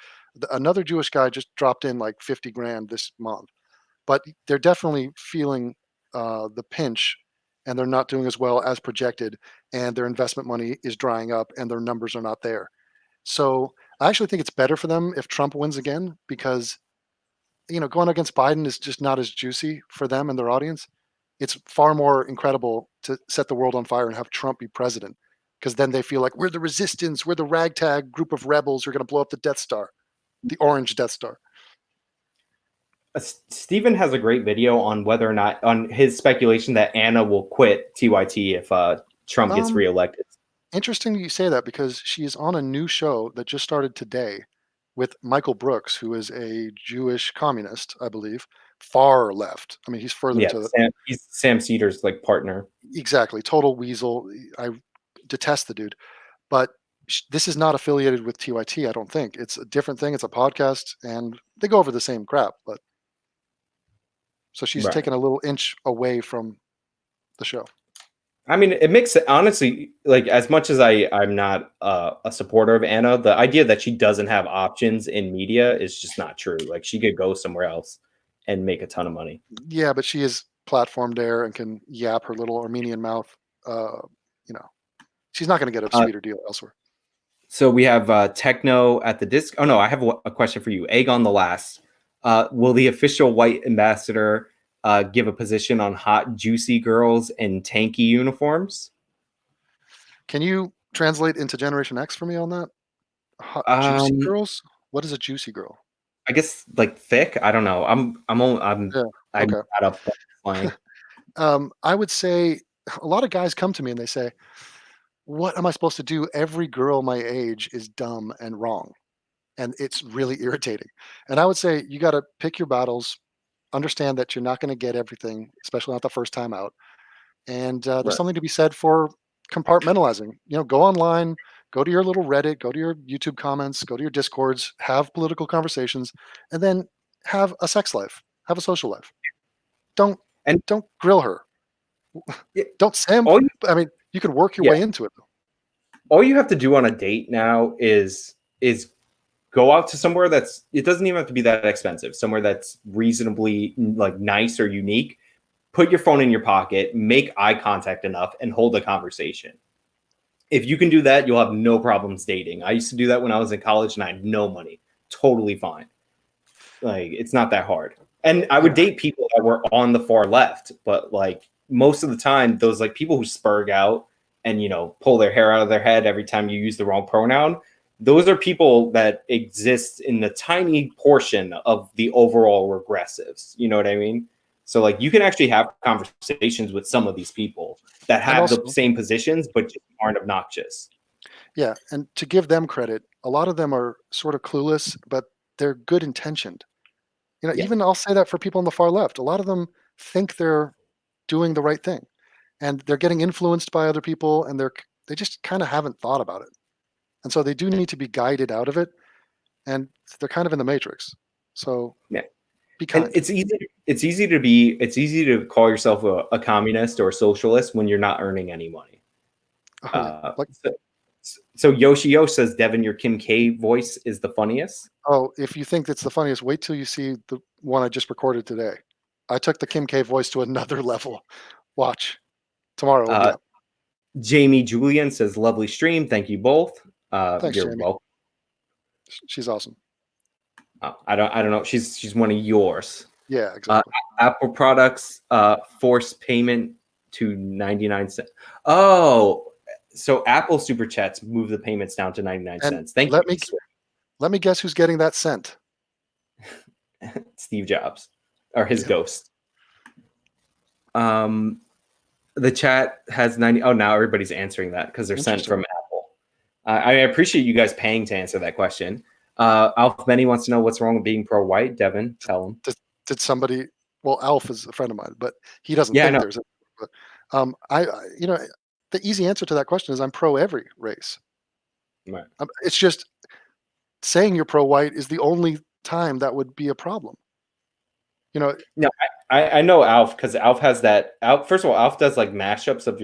Another Jewish guy just dropped in like 50 grand this month, but they're definitely feeling the pinch, and they're not doing as well as projected, and their investment money is drying up, and their numbers are not there. So I actually think it's better for them if Trump wins again, because going against Biden is just not as juicy for them and their audience. It's far more incredible to set the world on fire and have Trump be president, because then they feel like we're the resistance, we're the ragtag group of rebels who are going to blow up the Death Star, the orange Death Star. Stephen has a great video on whether or not, on his speculation that Anna will quit TYT if Trump gets reelected. Interesting you say that, because she is on a new show that just started today with Michael Brooks, who is a Jewish communist, I believe, far left. I mean, he's further to he's Sam Cedar's like partner. Exactly, total weasel. I detest the dude, but this is not affiliated with TYT. I don't think it's a different thing. It's a podcast, and they go over the same crap. But so she's taken a little inch away from the show. I mean, it makes it, honestly, like, as much as I'm not a supporter of Anna, the idea that she doesn't have options in media is just not true. Like, she could go somewhere else and make a ton of money. Yeah, but she is platformed there and can yap her little Armenian mouth. She's not going to get a sweeter deal elsewhere. So we have Techno at the disc. Oh no, I have a question for you. Egg on the last. Will the official white ambassador give a position on hot, juicy girls in tanky uniforms? Can you translate into Generation X for me on that? Hot, juicy girls? What is a juicy girl? I guess like thick. I don't know. I'm not up playing. I would say a lot of guys come to me and they say, "What am I supposed to do? Every girl my age is dumb and wrong, and it's really irritating." And I would say you got to pick your battles. Understand that you're not going to get everything, especially not the first time out. And there's something to be said for compartmentalizing. Go online, go to your little Reddit, go to your YouTube comments, go to your Discords, have political conversations, and then have a sex life, have a social life. Don't grill her. Don't simp. I mean, you can work your way into it. All you have to do on a date now is go out to somewhere it doesn't even have to be that expensive, somewhere that's reasonably like nice or unique. Put your phone in your pocket, make eye contact enough, and hold a conversation. If you can do that, you'll have no problems dating. I used to do that when I was in college and I had no money. Totally fine. Like, it's not that hard. And I would date people that were on the far left, but like most of the time, those like people who spurg out and, pull their hair out of their head every time you use the wrong pronoun, those are people that exist in the tiny portion of the overall regressives. You know what I mean? So like you can actually have conversations with some of these people that have the same positions, but just aren't obnoxious. Yeah. And to give them credit, a lot of them are sort of clueless, but they're good intentioned. Even I'll say that for people on the far left, a lot of them think they're doing the right thing, and they're getting influenced by other people, and they just kind of haven't thought about it. And so they do need to be guided out of it, and they're kind of in the matrix. So be kind. And it's easy to call yourself a communist or a socialist when you're not earning any money. So Yoshio says, Devin, your Kim K voice is the funniest. Oh, if you think that's the funniest, wait till you see the one I just recorded today. I took the Kim K voice to another level. Watch. Tomorrow. Jamie Julian says, lovely stream. Thank you both. Thanks, you're Jamie. welcome. She's awesome. I don't know. She's one of yours. Yeah, exactly. Apple products force payment to 99 cents. Oh, so Apple Super Chats move the payments down to 99 And cents. Thank let you, me guess who's getting that cent. Steve Jobs, or his Yeah. ghost. The chat has 90. Oh, now everybody's answering that because they're sent from Apple. I appreciate you guys paying to answer that question. Alf Benny wants to know what's wrong with being pro-white. Devin, tell him. Did somebody? Well, Alf is a friend of mine, but he doesn't Yeah, I think know. there's. But the easy answer to that question is I'm pro every race. Right. It's just saying you're pro-white is the only time that would be a problem. No, I know Alf because Alf has that. Alf, first of all, Alf does like mashups of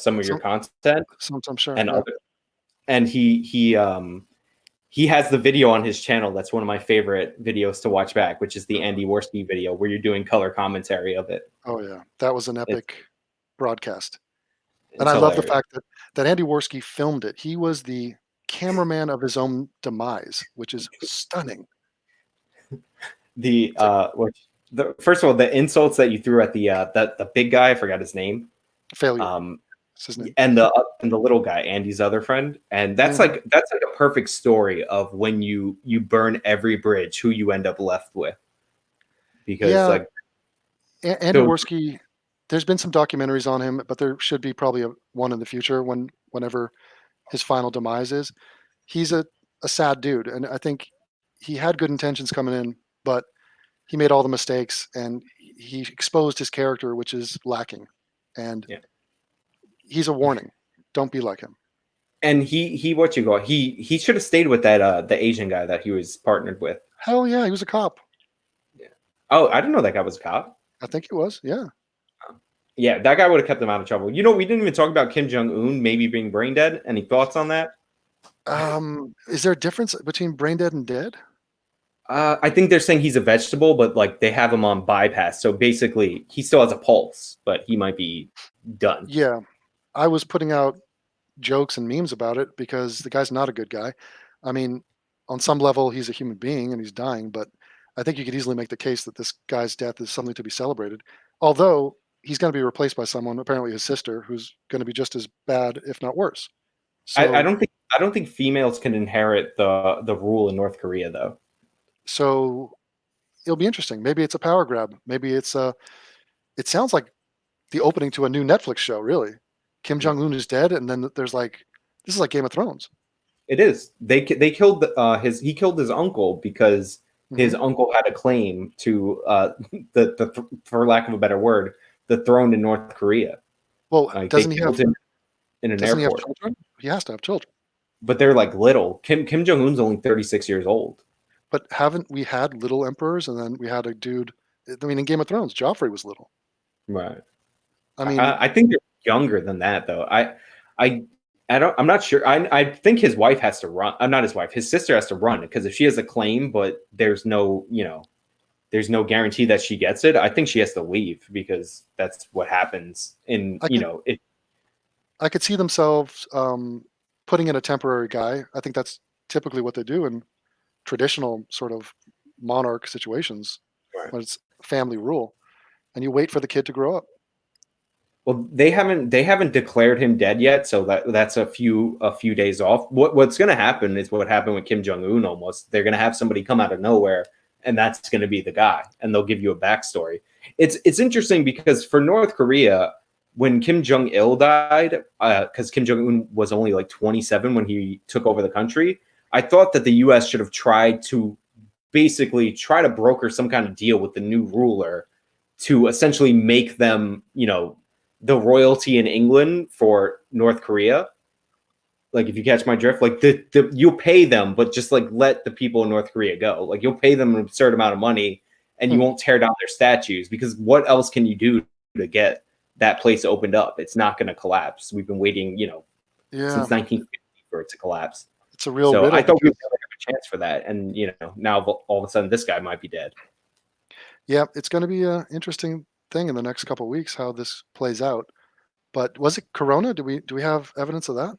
some of your content, sometimes sure, and yeah. and he has the video on his channel that's one of my favorite videos to watch back, which is the Andy Worski video where you're doing color commentary of it. Oh yeah, that was an epic broadcast, and It's I love the hilarious. fact that Andy Worski filmed it. He was the cameraman of his own demise, which is stunning. First of all, the insults that you threw at the big guy, I forgot his name. Failure. That's his name. And the little guy, Andy's other friend, and that's like a perfect story of when you burn every bridge, who you end up left with. Because like Andy Worski, there's been some documentaries on him, but there should be probably one in the future whenever his final demise is. He's a sad dude, and I think he had good intentions coming in, but he made all the mistakes and he exposed his character, which is lacking. And he's a warning. Don't be like him. And he should have stayed with that the Asian guy that he was partnered with. Hell yeah, he was a cop. Yeah. Oh, I didn't know that guy was a cop. I think it was, yeah. Yeah, that guy would have kept him out of trouble. You know, we didn't even talk about Kim Jong-un maybe being brain dead. Any thoughts on that? Is there a difference between brain dead and dead? I think they're saying he's a vegetable, but like they have him on bypass. So basically, he still has a pulse, but he might be done. Yeah, I was putting out jokes and memes about it because the guy's not a good guy. I mean, on some level, he's a human being and he's dying, but I think you could easily make the case that this guy's death is something to be celebrated. Although he's going to be replaced by someone, apparently his sister, who's going to be just as bad, if not worse. So, I don't think females can inherit the rule in North Korea, though. So it'll be interesting. Maybe it's a power grab. Maybe it sounds like the opening to a new Netflix show, really. Kim Jong-un is dead, and then this is like Game of Thrones. It is. They killed he killed his uncle because his uncle had a claim to the for lack of a better word, the throne in North Korea. Well, doesn't he have in an doesn't airport? He have children? He has to have children. But they're like little. Kim Jong-un's only 36 years old. But haven't we had little emperors, and then we had a dude? I mean, in Game of Thrones, Joffrey was little. Right. I mean, I think they're younger than that, though. I'm not sure. I think his wife has to run. Not his wife. His sister has to run because if she has a claim, but there's no guarantee that she gets it. I think she has to leave because that's what happens. I could see themselves putting in a temporary guy. I think that's typically what they do in traditional sort of monarch situations, right, when it's family rule, and you wait for the kid to grow up. Well, they haven't declared him dead yet, so that's a few days off. What's going to happen is what happened with Kim Jong-un almost. They're going to have somebody come out of nowhere, and that's going to be the guy, and they'll give you a backstory. It's interesting because for North Korea, when Kim Jong-il died, because Kim Jong-un was only like 27 when he took over the country, I thought that the U.S. should have tried to basically try to broker some kind of deal with the new ruler to essentially make them, the royalty in England for North Korea. Like, if you catch my drift, like you'll pay them, but just like let the people in North Korea go. Like, you'll pay them an absurd amount of money and you won't tear down their statues, because what else can you do to get that place opened up? It's not going to collapse. We've been waiting, since 1950 for it to collapse. It's a real riddle. I thought we would have a chance for that. And, now all of a sudden this guy might be dead. Yeah, it's going to be an interesting thing in the next couple of weeks how this plays out. But was it Corona? Do we have evidence of that?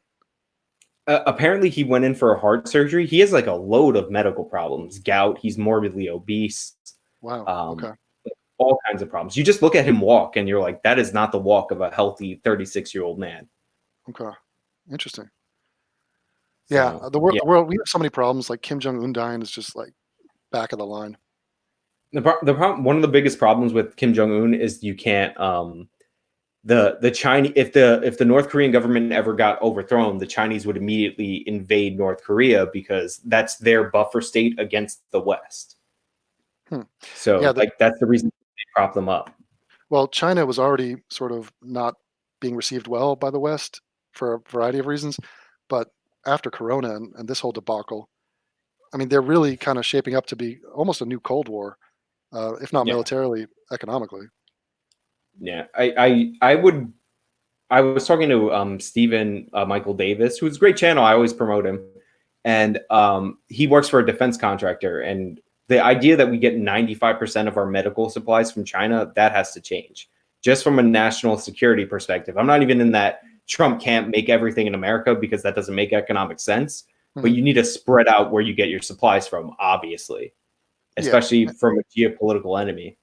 Apparently he went in for a heart surgery. He has like a load of medical problems. Gout. He's morbidly obese. Wow. Okay. All kinds of problems. You just look at him walk and you're like, that is not the walk of a healthy 36-year-old man. Okay. Interesting. So, yeah. The world, we have so many problems. Like Kim Jong-un dying is just like back of the line. The problem, one of the biggest problems with Kim Jong-un is you can't, the Chinese, if the North Korean government ever got overthrown, the Chinese would immediately invade North Korea because that's their buffer state against the West. So Yeah, that's the reason they prop them up. Well, China was already sort of not being received well by the West for a variety of reasons, but after Corona and this whole debacle, I mean, they're really kind of shaping up to be almost a new Cold War, if not militarily, economically. Yeah, I was talking to Stephen Michael Davis, who's a great channel. I always promote him, and he works for a defense contractor. And the idea that we get 95% of our medical supplies from China, that has to change. Just from a national security perspective, I'm not even in that Trump can't make everything in America because that doesn't make economic sense. Mm-hmm. But you need to spread out where you get your supplies from, obviously, especially from a geopolitical enemy.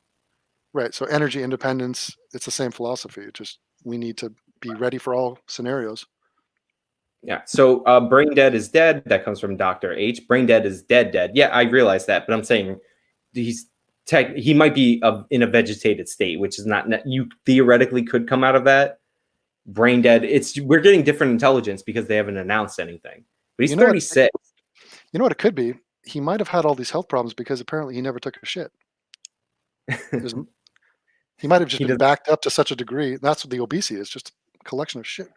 Right. So energy independence, it's the same philosophy. It's just we need to be ready for all scenarios. Yeah. So brain dead is dead. That comes from Dr. H. Brain dead is dead. Yeah, I realize that, but I'm saying he might be in a vegetated state, which is not, you theoretically could come out of that. Brain dead. We're getting different intelligence because they haven't announced anything. But he's 36. You know what it could be? He might have had all these health problems because apparently he never took a shit. He might have just been backed up to such a degree. That's what the obesity is, just a collection of shit.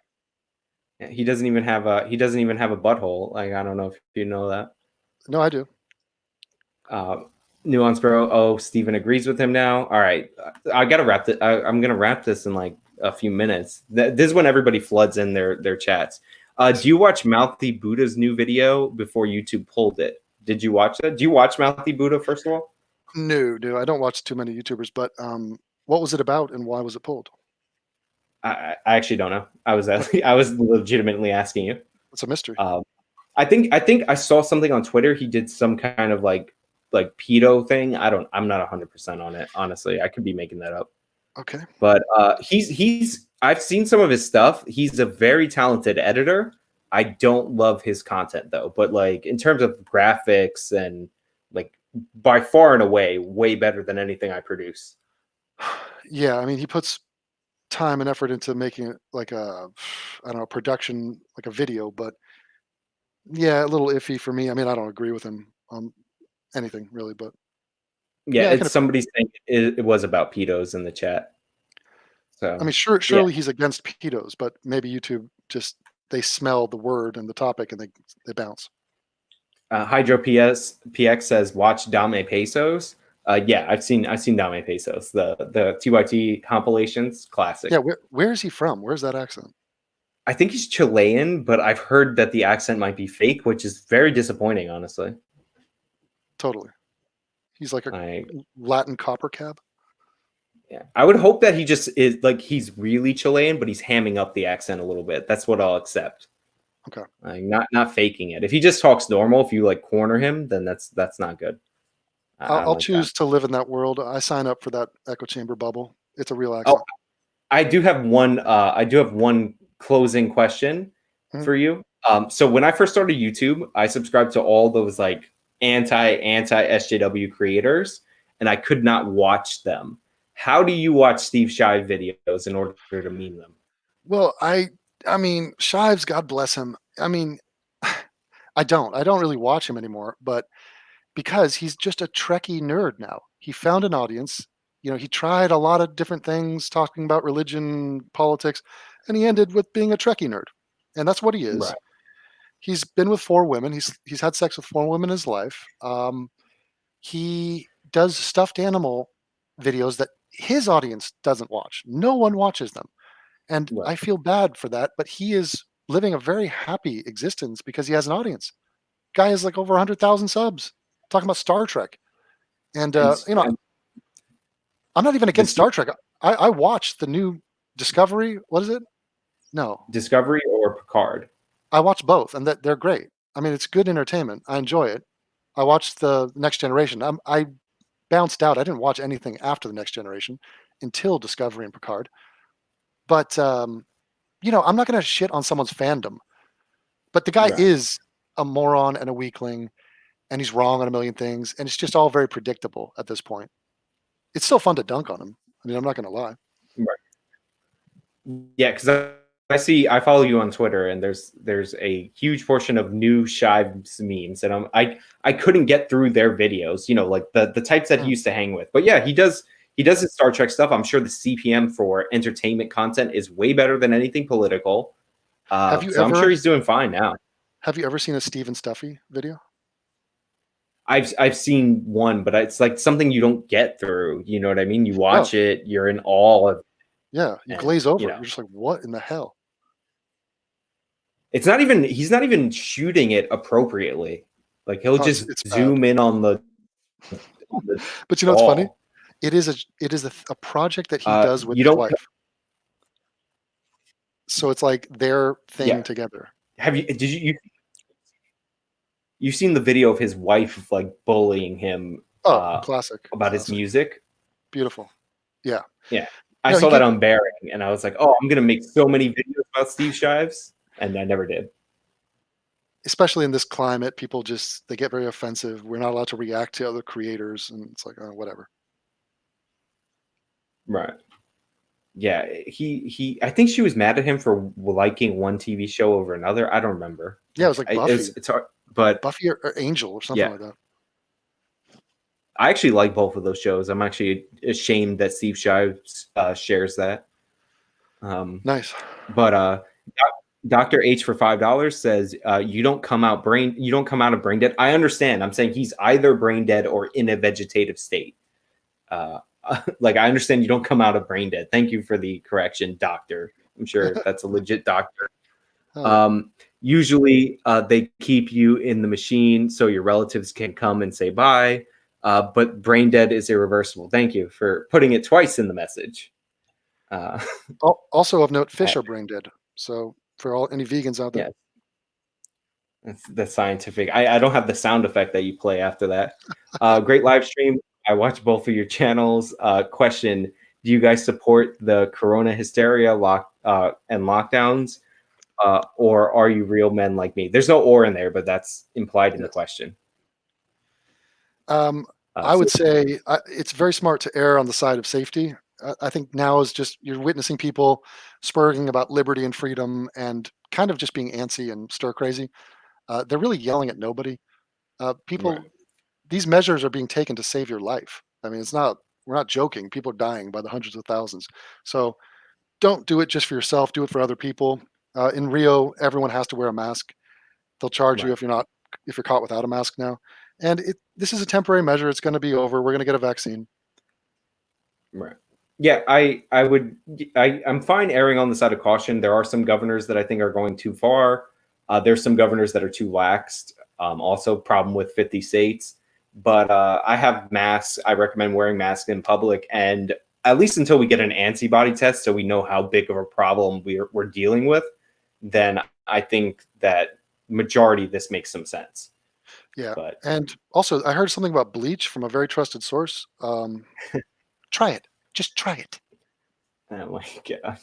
Yeah, he doesn't even have a butthole. Like, I don't know if you know that. No, I do. Nuance Bro. Oh, Steven agrees with him now. All right. I gotta wrap it. I'm gonna wrap this in like a few minutes. This is when everybody floods in their chats. Do you watch Mouthy Buddha's new video before YouTube pulled it? Did you watch that? Do you watch Mouthy Buddha, first of all? No, I don't watch too many YouTubers, but what was it about and why was it pulled? I actually don't know. I was legitimately asking you. It's a mystery. I think I saw something on Twitter. He did some kind of like pedo thing. I'm not 100% on it, honestly. I could be making that up. Okay. But I've seen some of his stuff. He's a very talented editor. I don't love his content though, but like in terms of graphics and like by far and away way better than anything I produce. Yeah, I mean, he puts time and effort into making it like production, like a video, but yeah, a little iffy for me. I mean, I don't agree with him on anything really, but yeah, it's somebody saying it was about pedos in the chat. So I mean, surely he's against pedos, but maybe YouTube they smell the word and the topic and they bounce. Hydro PX says watch Dame Pesos. Yeah, I've seen Dame Pesos, the TYT compilations, classic. Yeah, where is he from? Where's that accent? I think he's Chilean, but I've heard that the accent might be fake, which is very disappointing, honestly. Totally. He's like a Latin copper cab. Yeah, I would hope that he just is like he's really Chilean, but he's hamming up the accent a little bit. That's what I'll accept. Okay. Like not faking it. If he just talks normal, if you like corner him, then that's not good. I'll choose to live in that world. I sign up for that echo chamber bubble. It's a real accent. Oh, I do have one closing question for you. So when I first started YouTube, I subscribed to all those like anti SJW creators, and I could not watch them. How do you watch Steve Shive videos in order to meme them? Well, I mean, Shives, God bless him. I mean, I don't really watch him anymore, but because he's just a Trekkie nerd now. He found an audience. You know, he tried a lot of different things, talking about religion, politics, and he ended with being a Trekkie nerd. And that's what he is. Right. He's been with 4 women. He's had sex with 4 women in his life. He does stuffed animal videos that his audience doesn't watch. No one watches them. And I feel bad for that, but he is living a very happy existence because he has an audience. Guy has like over 100,000 subs talking about Star Trek. And, you know, I'm not even against Star Trek. I watched the new Discovery. What is it? No. Discovery or Picard? I watch both, and they're great. I mean, it's good entertainment. I enjoy it. I watched the Next Generation. bounced out. I didn't watch anything after The Next Generation until Discovery and Picard. But I'm not going to shit on someone's fandom. But the guy is a moron and a weakling, and he's wrong on a million things, and it's just all very predictable at this point. It's still fun to dunk on him. I mean, I'm not going to lie. Right. Yeah, because I follow you on Twitter, and there's a huge portion of new Shives memes, and I couldn't get through their videos, like the types that he used to hang with. But yeah, he does his Star Trek stuff. I'm sure the CPM for entertainment content is way better than anything political. I'm sure he's doing fine now. Have you ever seen a Steve and Stuffy video? I've seen one, but it's like something you don't get through. You know what I mean? You watch it, you're in awe of. Yeah, you glaze over. You're just like, what in the hell? It's not even. He's not even shooting it appropriately. Like he'll just zoom in on the. But you know what's funny? It is a project that he does with his wife. So it's like their thing together. You've seen the video of his wife like bullying him? Classic about his music. Beautiful. Yeah. Yeah. I saw that on Bearing, and I was like, "Oh, I'm gonna make so many videos about Steve Shives," and I never did. Especially in this climate, people they get very offensive. We're not allowed to react to other creators, and it's like, oh, whatever. Right. Yeah, I think she was mad at him for liking one TV show over another. I don't remember. Yeah, it was like Buffy. It's hard, but Buffy or Angel or something like that. I actually like both of those shows. I'm actually ashamed that Steve Shives shares that. Nice. But Dr. H for $5 says you don't come out of brain dead. I understand. I'm saying he's either brain dead or in a vegetative state. Like I understand you don't come out of brain dead. Thank you for the correction, doctor. I'm sure that's a legit doctor. Usually they keep you in the machine so your relatives can come and say bye. But brain dead is irreversible. Thank you for putting it twice in the message. Also of note, fish are brain dead. So for any vegans out there. Yeah. That's scientific. I don't have the sound effect that you play after that. Great live stream. I watch both of your channels. Question: do you guys support the Corona hysteria and lockdowns, or are you real men like me? There's no "or" in there, but that's implied in the question. I would say it's very smart to err on the side of safety. I think now is just you're witnessing people spurring about liberty and freedom and kind of just being antsy and stir crazy. They're really yelling at nobody. These measures are being taken to save your life. I mean, we're not joking. People are dying by the hundreds of thousands. So don't do it just for yourself. Do it for other people. In Rio, everyone has to wear a mask. They'll charge you if you're caught without a mask now. And this is a temporary measure. It's going to be over. We're going to get a vaccine. Right. Yeah, I'm fine erring on the side of caution. There are some governors that I think are going too far. There's some governors that are too laxed. Also, problem with 50 states. But I have masks. I recommend wearing masks in public, and at least until we get an antibody test, so we know how big of a problem we're dealing with, then I think that majority of this makes some sense. Yeah, and also I heard something about bleach from a very trusted source. Try it. Just try it. Oh my god!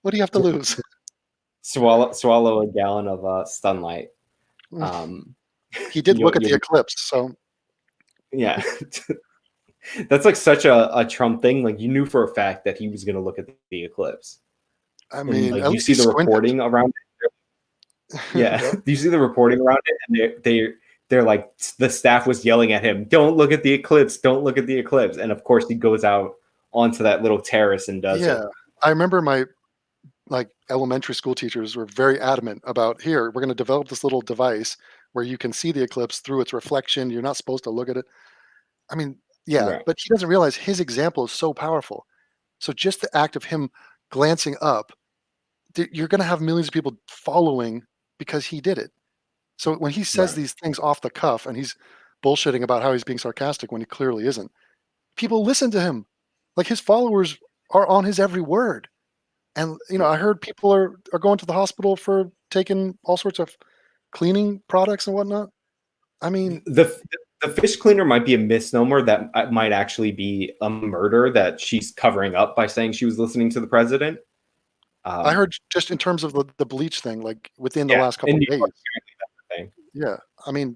What do you have to lose? Swallow a gallon of Sunlight. He did look at the eclipse, so yeah. That's like such a Trump thing. Like you knew for a fact that he was going to look at the eclipse. I mean, like, you see the reporting around it. Yeah, you see the reporting around it, and they're like the staff was yelling at him, "Don't look at the eclipse! Don't look at the eclipse!" And of course, he goes out onto that little terrace and does it. Yeah, I remember my elementary school teachers were very adamant about we're going to develop this little device where you can see the eclipse through its reflection. You're not supposed to look at it. I mean, but he doesn't realize his example is so powerful. So just the act of him glancing up, you're going to have millions of people following because he did it. So when he says these things off the cuff and he's bullshitting about how he's being sarcastic when he clearly isn't, people listen to him. Like his followers are on his every word. And, I heard people are going to the hospital for taking all sorts of cleaning products and whatnot. I mean, the fish cleaner might be a misnomer. That might actually be a murder that she's covering up by saying she was listening to the president. I heard just in terms of the bleach thing, like within the last couple in of New York, days. Yeah, I mean,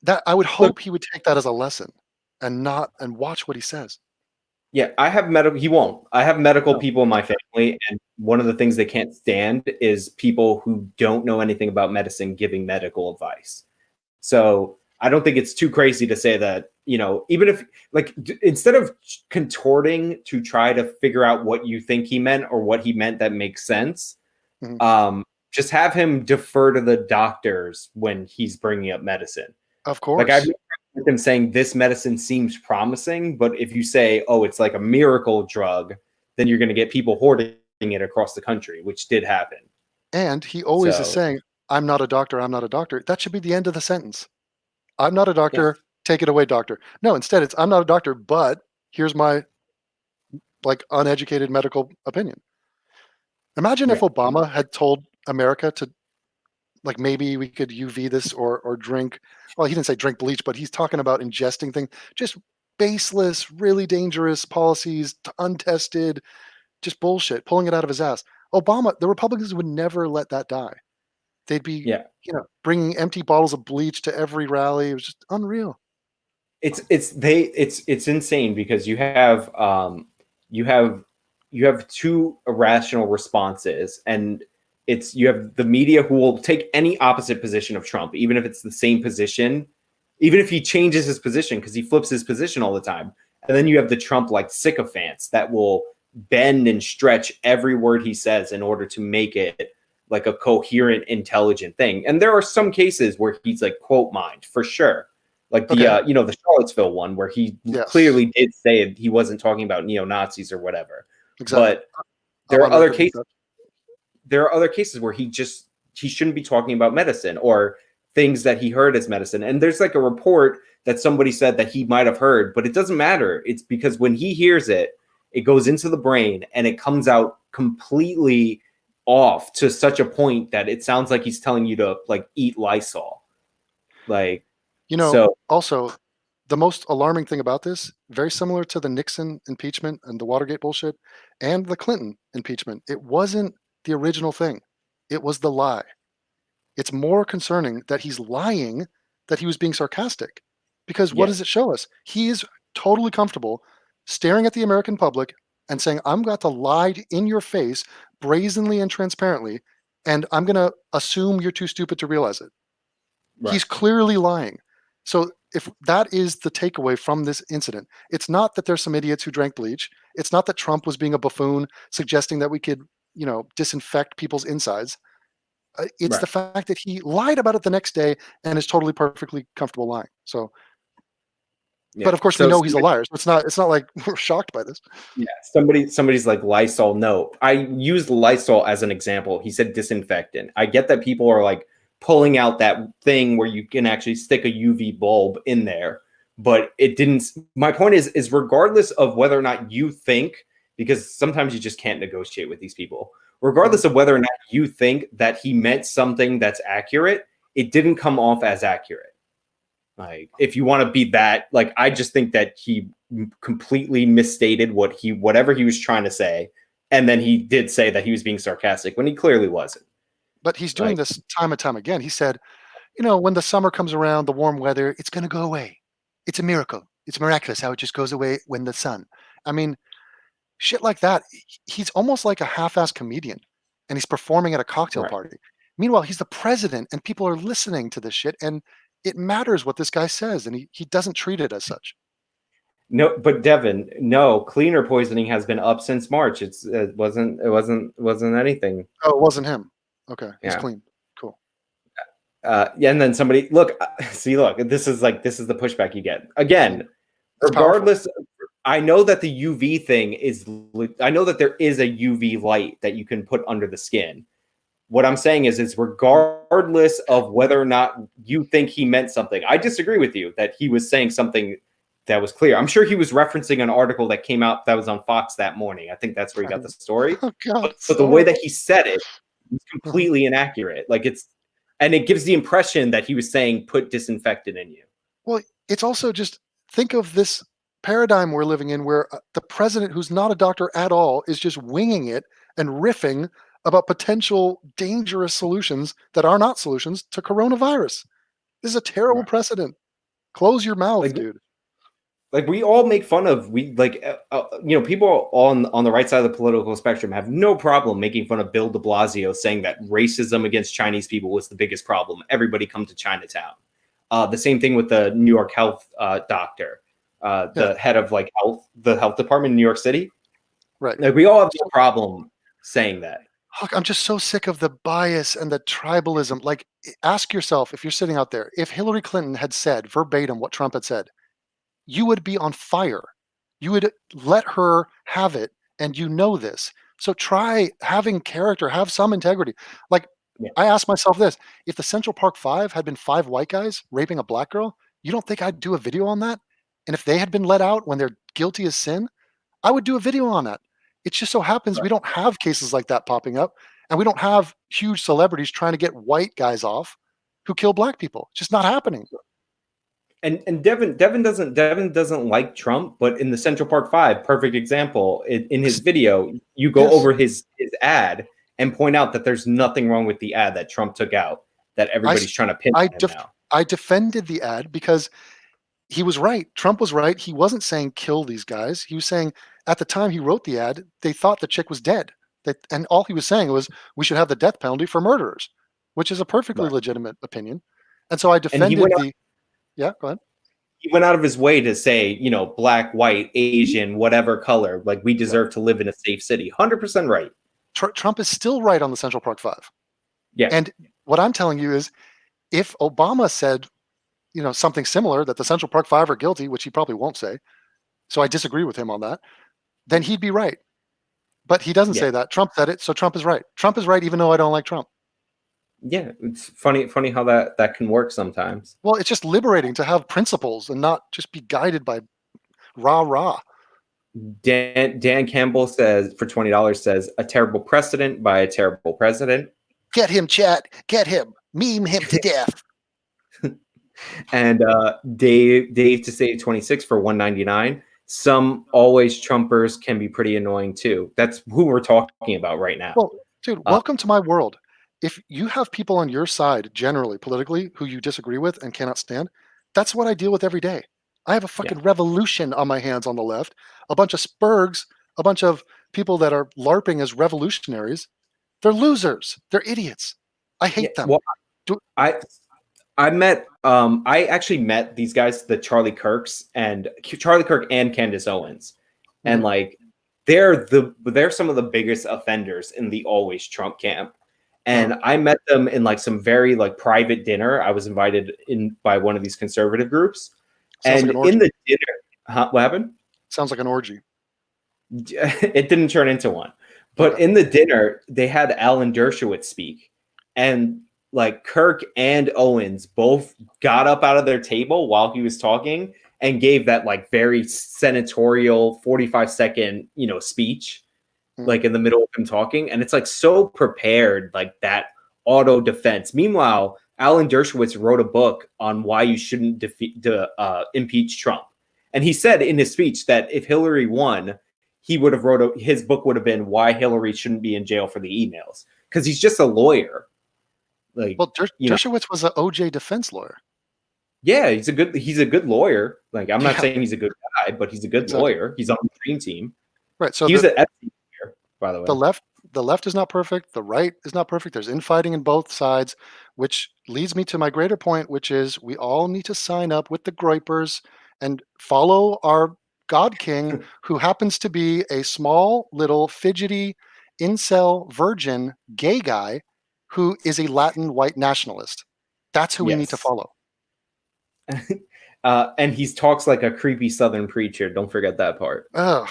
that I would hope he would take that as a lesson and watch what he says. Yeah, I have medical. He won't. I have medical people in my family, and one of the things they can't stand is people who don't know anything about medicine giving medical advice. So I don't think it's too crazy to say that, even if, like, instead of contorting to try to figure out what you think he meant or what he meant that makes sense, just have him defer to the doctors when he's bringing up medicine. Of course. Like, I've heard him saying this medicine seems promising, but if you say, oh, it's like a miracle drug, then you're going to get people hoarding it across the country, which did happen. And he always is saying, I'm not a doctor, I'm not a doctor. That should be the end of the sentence. I'm not a doctor, take it away, doctor. No, instead it's, I'm not a doctor, but here's my uneducated medical opinion. Imagine if Obama had told America to, maybe we could UV this or drink, well, he didn't say drink bleach, but he's talking about ingesting things, just baseless, really dangerous policies, untested, just bullshit, pulling it out of his ass. Obama, the Republicans would never let that die. They'd be, bringing empty bottles of bleach to every rally. It was just unreal. It's insane because you have two irrational responses, and you have the media who will take any opposite position of Trump, even if it's the same position, even if he changes his position because he flips his position all the time. And then you have the Trump sycophants that will bend and stretch every word he says in order to make it like a coherent, intelligent thing. And there are some cases where he's quote mined for sure. Like the the Charlottesville one where he clearly did say he wasn't talking about neo-Nazis or whatever. Exactly. But there are other cases. There are other cases where he shouldn't be talking about medicine or things that he heard as medicine. And there's a report that somebody said that he might have heard, but it doesn't matter. It's because when he hears it, it goes into the brain and it comes out completely off to such a point that it sounds like he's telling you to eat Lysol. Also the most alarming thing about this, very similar to the Nixon impeachment and the Watergate bullshit and the Clinton impeachment, it wasn't the original thing. It was the lie. It's more concerning that he's lying, that he was being sarcastic, because what does it show us? He is totally comfortable staring at the American public and saying, I'm going to lie in your face brazenly and transparently, and I'm going to assume you're too stupid to realize it. Right. He's clearly lying. So if that is the takeaway from this incident, it's not that there's some idiots who drank bleach. It's not that Trump was being a buffoon suggesting that we could, disinfect people's insides. It's the fact that he lied about it the next day and is totally perfectly comfortable lying. So, but of course we know he's a liar. So it's not like we're shocked by this. Yeah. Somebody's like Lysol. No, I used Lysol as an example. He said disinfectant. I get that people are pulling out that thing where you can actually stick a UV bulb in there, but it didn't. My point is regardless of whether or not you think, because sometimes you just can't negotiate with these people, regardless of whether or not you think that he meant something that's accurate, it didn't come off as accurate. If you want to be that, I just think that he completely misstated whatever he was trying to say. And then he did say that he was being sarcastic when he clearly wasn't. But he's doing this time and time again. He said, when the summer comes around, the warm weather, it's going to go away. It's a miracle. It's miraculous how it just goes away when the sun. I mean, shit like that. He's almost like a half-assed comedian, and he's performing at a cocktail party. Meanwhile, he's the president, and people are listening to this shit, and it matters what this guy says, and he doesn't treat it as such. No, but Devin, no, cleaner poisoning has been up since March. It wasn't anything. Oh, it wasn't him. Okay, he's clean. Cool. And then somebody look, this is the pushback you get again. Regardless, I know that the UV thing I know that there is a UV light that you can put under the skin. What I'm saying is regardless of whether or not you think he meant something, I disagree with you that he was saying something that was clear. I'm sure he was referencing an article that came out that was on Fox that morning. I think that's where he got the story. Oh, God, but the way that he said it was completely inaccurate. And it gives the impression that he was saying, put disinfectant in you. Well, it's also just think of this paradigm we're living in where the president, who's not a doctor at all, is just winging it and riffing about potential dangerous solutions that are not solutions to coronavirus. This is a terrible precedent. Close your mouth, dude. Like we all make fun of people on the right side of the political spectrum have no problem making fun of Bill de Blasio saying that racism against Chinese people was the biggest problem. Everybody come to Chinatown. The same thing with the New York health doctor, the head of the health department in New York City. Right. Like we all have no problem saying that. Look, I'm just so sick of the bias and the tribalism. Like, ask yourself, if you're sitting out there, if Hillary Clinton had said verbatim what Trump had said, you would be on fire. You would let her have it, and you know this. So try having character, have some integrity. Like, I asked myself this: if the Central Park Five had been 5 white guys raping a black girl, you don't think I'd do a video on that? And if they had been let out when they're guilty as sin, I would do a video on that. It just so happens we don't have cases like that popping up, and we don't have huge celebrities trying to get white guys off who kill black people. It's just not happening. And Devin doesn't like Trump, but in the Central Park Five, perfect example, in his video, you go over his ad and point out that there's nothing wrong with the ad that Trump took out, that everybody's trying to pin him now. I defended the ad because he was right. Trump was right. He wasn't saying kill these guys. He was saying at the time he wrote the ad, they thought the chick was dead. And all he was saying was we should have the death penalty for murderers, which is a perfectly legitimate opinion. And so I defended yeah, go ahead. He went out of his way to say, black, white, Asian, whatever color, like we deserve to live in a safe city. 100% right. Trump is still right on the Central Park Five. Yeah. And what I'm telling you is if Obama said, something similar, that the Central Park Five are guilty, which he probably won't say, so I disagree with him on that, then he'd be right. But he doesn't say that. Trump said it, so Trump is right. Trump is right even though I don't like Trump. Yeah, it's funny how that can work sometimes. Well, it's just liberating to have principles and not just be guided by rah. Dan Campbell says for $20 says a terrible precedent by a terrible president. Get him, chat. Get him. Meme him to death. And Dave to save 26 for $1.99. Some always Trumpers can be pretty annoying too. That's who we're talking about right now. Well, dude, welcome to my world. If you have people on your side, generally, politically, who you disagree with and cannot stand, that's what I deal with every day. I have a fucking revolution on my hands on the left, a bunch of spurgs, a bunch of people that are LARPing as revolutionaries. They're losers. They're idiots. I hate them. Well, I actually met these guys, the Charlie Kirk and Candace Owens. And they're some of the biggest offenders in the always Trump camp. And I met them in some very private dinner. I was invited in by one of these conservative groups. Sounds and in the dinner, what happened? Sounds like an orgy. It didn't turn into one. But in the dinner, they had Alan Dershowitz speak. And Kirk and Owens both got up out of their table while he was talking and gave that very senatorial 45-second, speech. In the middle of him talking, and it's so prepared, that auto defense. Meanwhile, Alan Dershowitz wrote a book on why you shouldn't impeach Trump, and he said in his speech that if Hillary won, he would have his book would have been why Hillary shouldn't be in jail for the emails, because he's just a lawyer. Dershowitz was an OJ defense lawyer. Yeah, he's a good lawyer. I'm not saying he's a good guy, but he's a good lawyer. He's on the dream team. Right. So he's an by the way. The left is not perfect. The right is not perfect. There's infighting in both sides, which leads me to my greater point, which is we all need to sign up with the Groypers and follow our God King, who happens to be a small, little, fidgety, incel, virgin, gay guy who is a Latin white nationalist. That's who we need to follow. And he talks like a creepy Southern preacher. Don't forget that part. Ugh.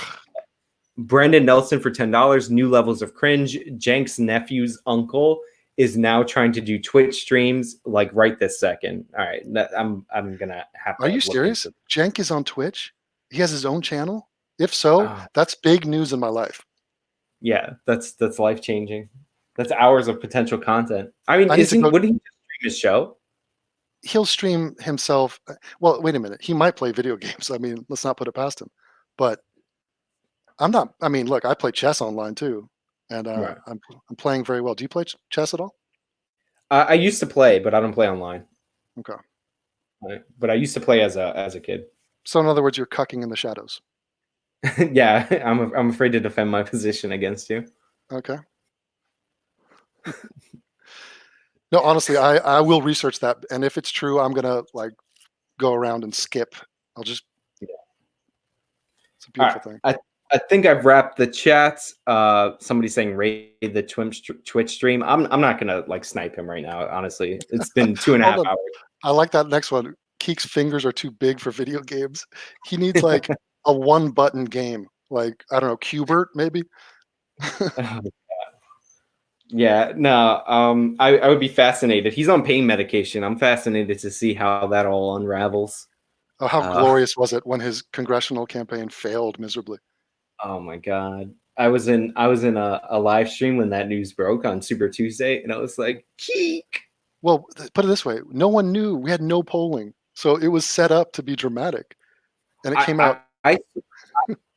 Brendan Nelson for $10. New levels of cringe. Jenk's nephew's uncle is now trying to do Twitch streams right this second. All right, I'm gonna have to. Are you serious? Jenk is on Twitch. He has his own channel. If so, that's big news in my life. Yeah, that's life changing. That's hours of potential content. I mean, wouldn't he just stream his show? he'll stream himself. Well, wait a minute. He might play video games. I mean, let's not put it past him. But I'm not. I mean, look, I play chess online too, and Right. I'm playing very well. Do you play chess at all? I used to play, but I don't play online. Okay. Right. But I used to play as a kid. So in other words, you're cucking in the shadows. Yeah, I'm afraid to defend my position against you. Okay. No, honestly, I will research that, and if it's true, I'm gonna like go around and skip. I'll just. Yeah. It's a beautiful thing. I think I've wrapped the chats. Somebody saying raid the Twitch stream. I'm not gonna like snipe him right now. Honestly, it's been 2.5 hours. I like that next one. Keek's fingers are too big for video games. He needs like a one-button game, like I don't know, Qbert maybe. Yeah, no. I would be fascinated. He's on pain medication. I'm fascinated to see how that all unravels. Oh, how glorious was it when his congressional campaign failed miserably? Oh my God. I was in a live stream when that news broke on Super Tuesday, and I was like, Keek. Well, put it this way: no one knew. We had no polling, so it was set up to be dramatic, and it came out.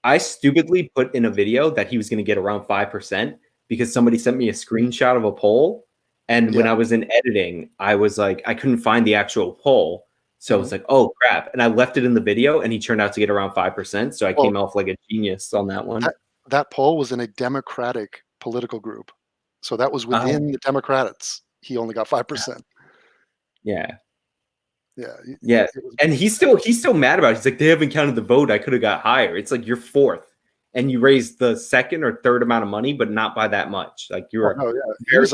I stupidly put in a video that he was going to get around 5% because somebody sent me a screenshot of a poll, and when I was in editing, I was like, I couldn't find the actual poll, so I was like, oh crap, and I left it in the video, and he turned out to get around 5%. So I came off like a genius on that one. That poll was in a Democratic political group, so that was within the Democrats. He only got 5%. Yeah. Yeah. And he's still mad about it. He's like, they haven't counted the vote. I could have got higher. It's like you're fourth, and you raised the second or third amount of money, but not by that much. Like you're very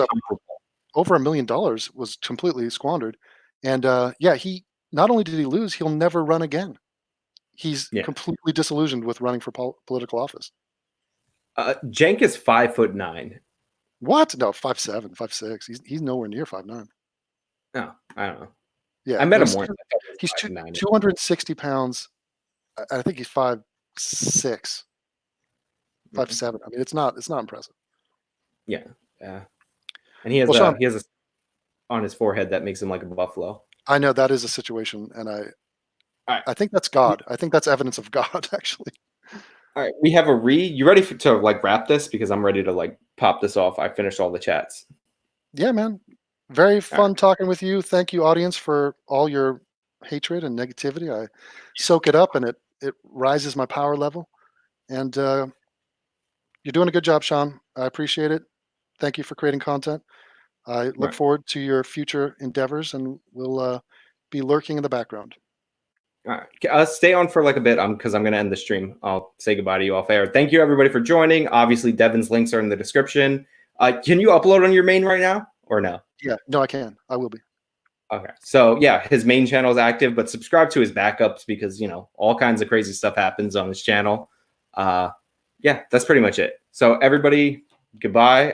over $1 million was completely squandered, and he not only did he lose, he'll never run again. He's completely disillusioned with running for political office. Cenk is 5'9". What? No, 5'7", 5'6". He's nowhere near 5'9". No, I don't know. Yeah, I met him once. He's 260 pounds. I think he's 5'6", 5'7". I mean, it's not impressive. Yeah. And he has a on his forehead that makes him like a buffalo. I know that is a situation, and I think that's God. I think that's evidence of God, actually. All right, we have you ready to like wrap this? Because I'm ready to like pop this off. I finished all the chats. Yeah, man. Very fun talking with you. Thank you, audience, for all your hatred and negativity. I soak it up, and it rises my power level. And you're doing a good job, Sean. I appreciate it. Thank you for creating content. I look forward to your future endeavors, and we'll be lurking in the background. All right, stay on for like a bit because I'm going to end the stream. I'll say goodbye to you off air. Thank you, everybody, for joining. Obviously, Devin's links are in the description. Can you upload on your main right now or no? Yeah, no, I can. I will be. Okay, so yeah, his main channel is active, but subscribe to his backups because, all kinds of crazy stuff happens on his channel. Yeah, that's pretty much it. So everybody, goodbye.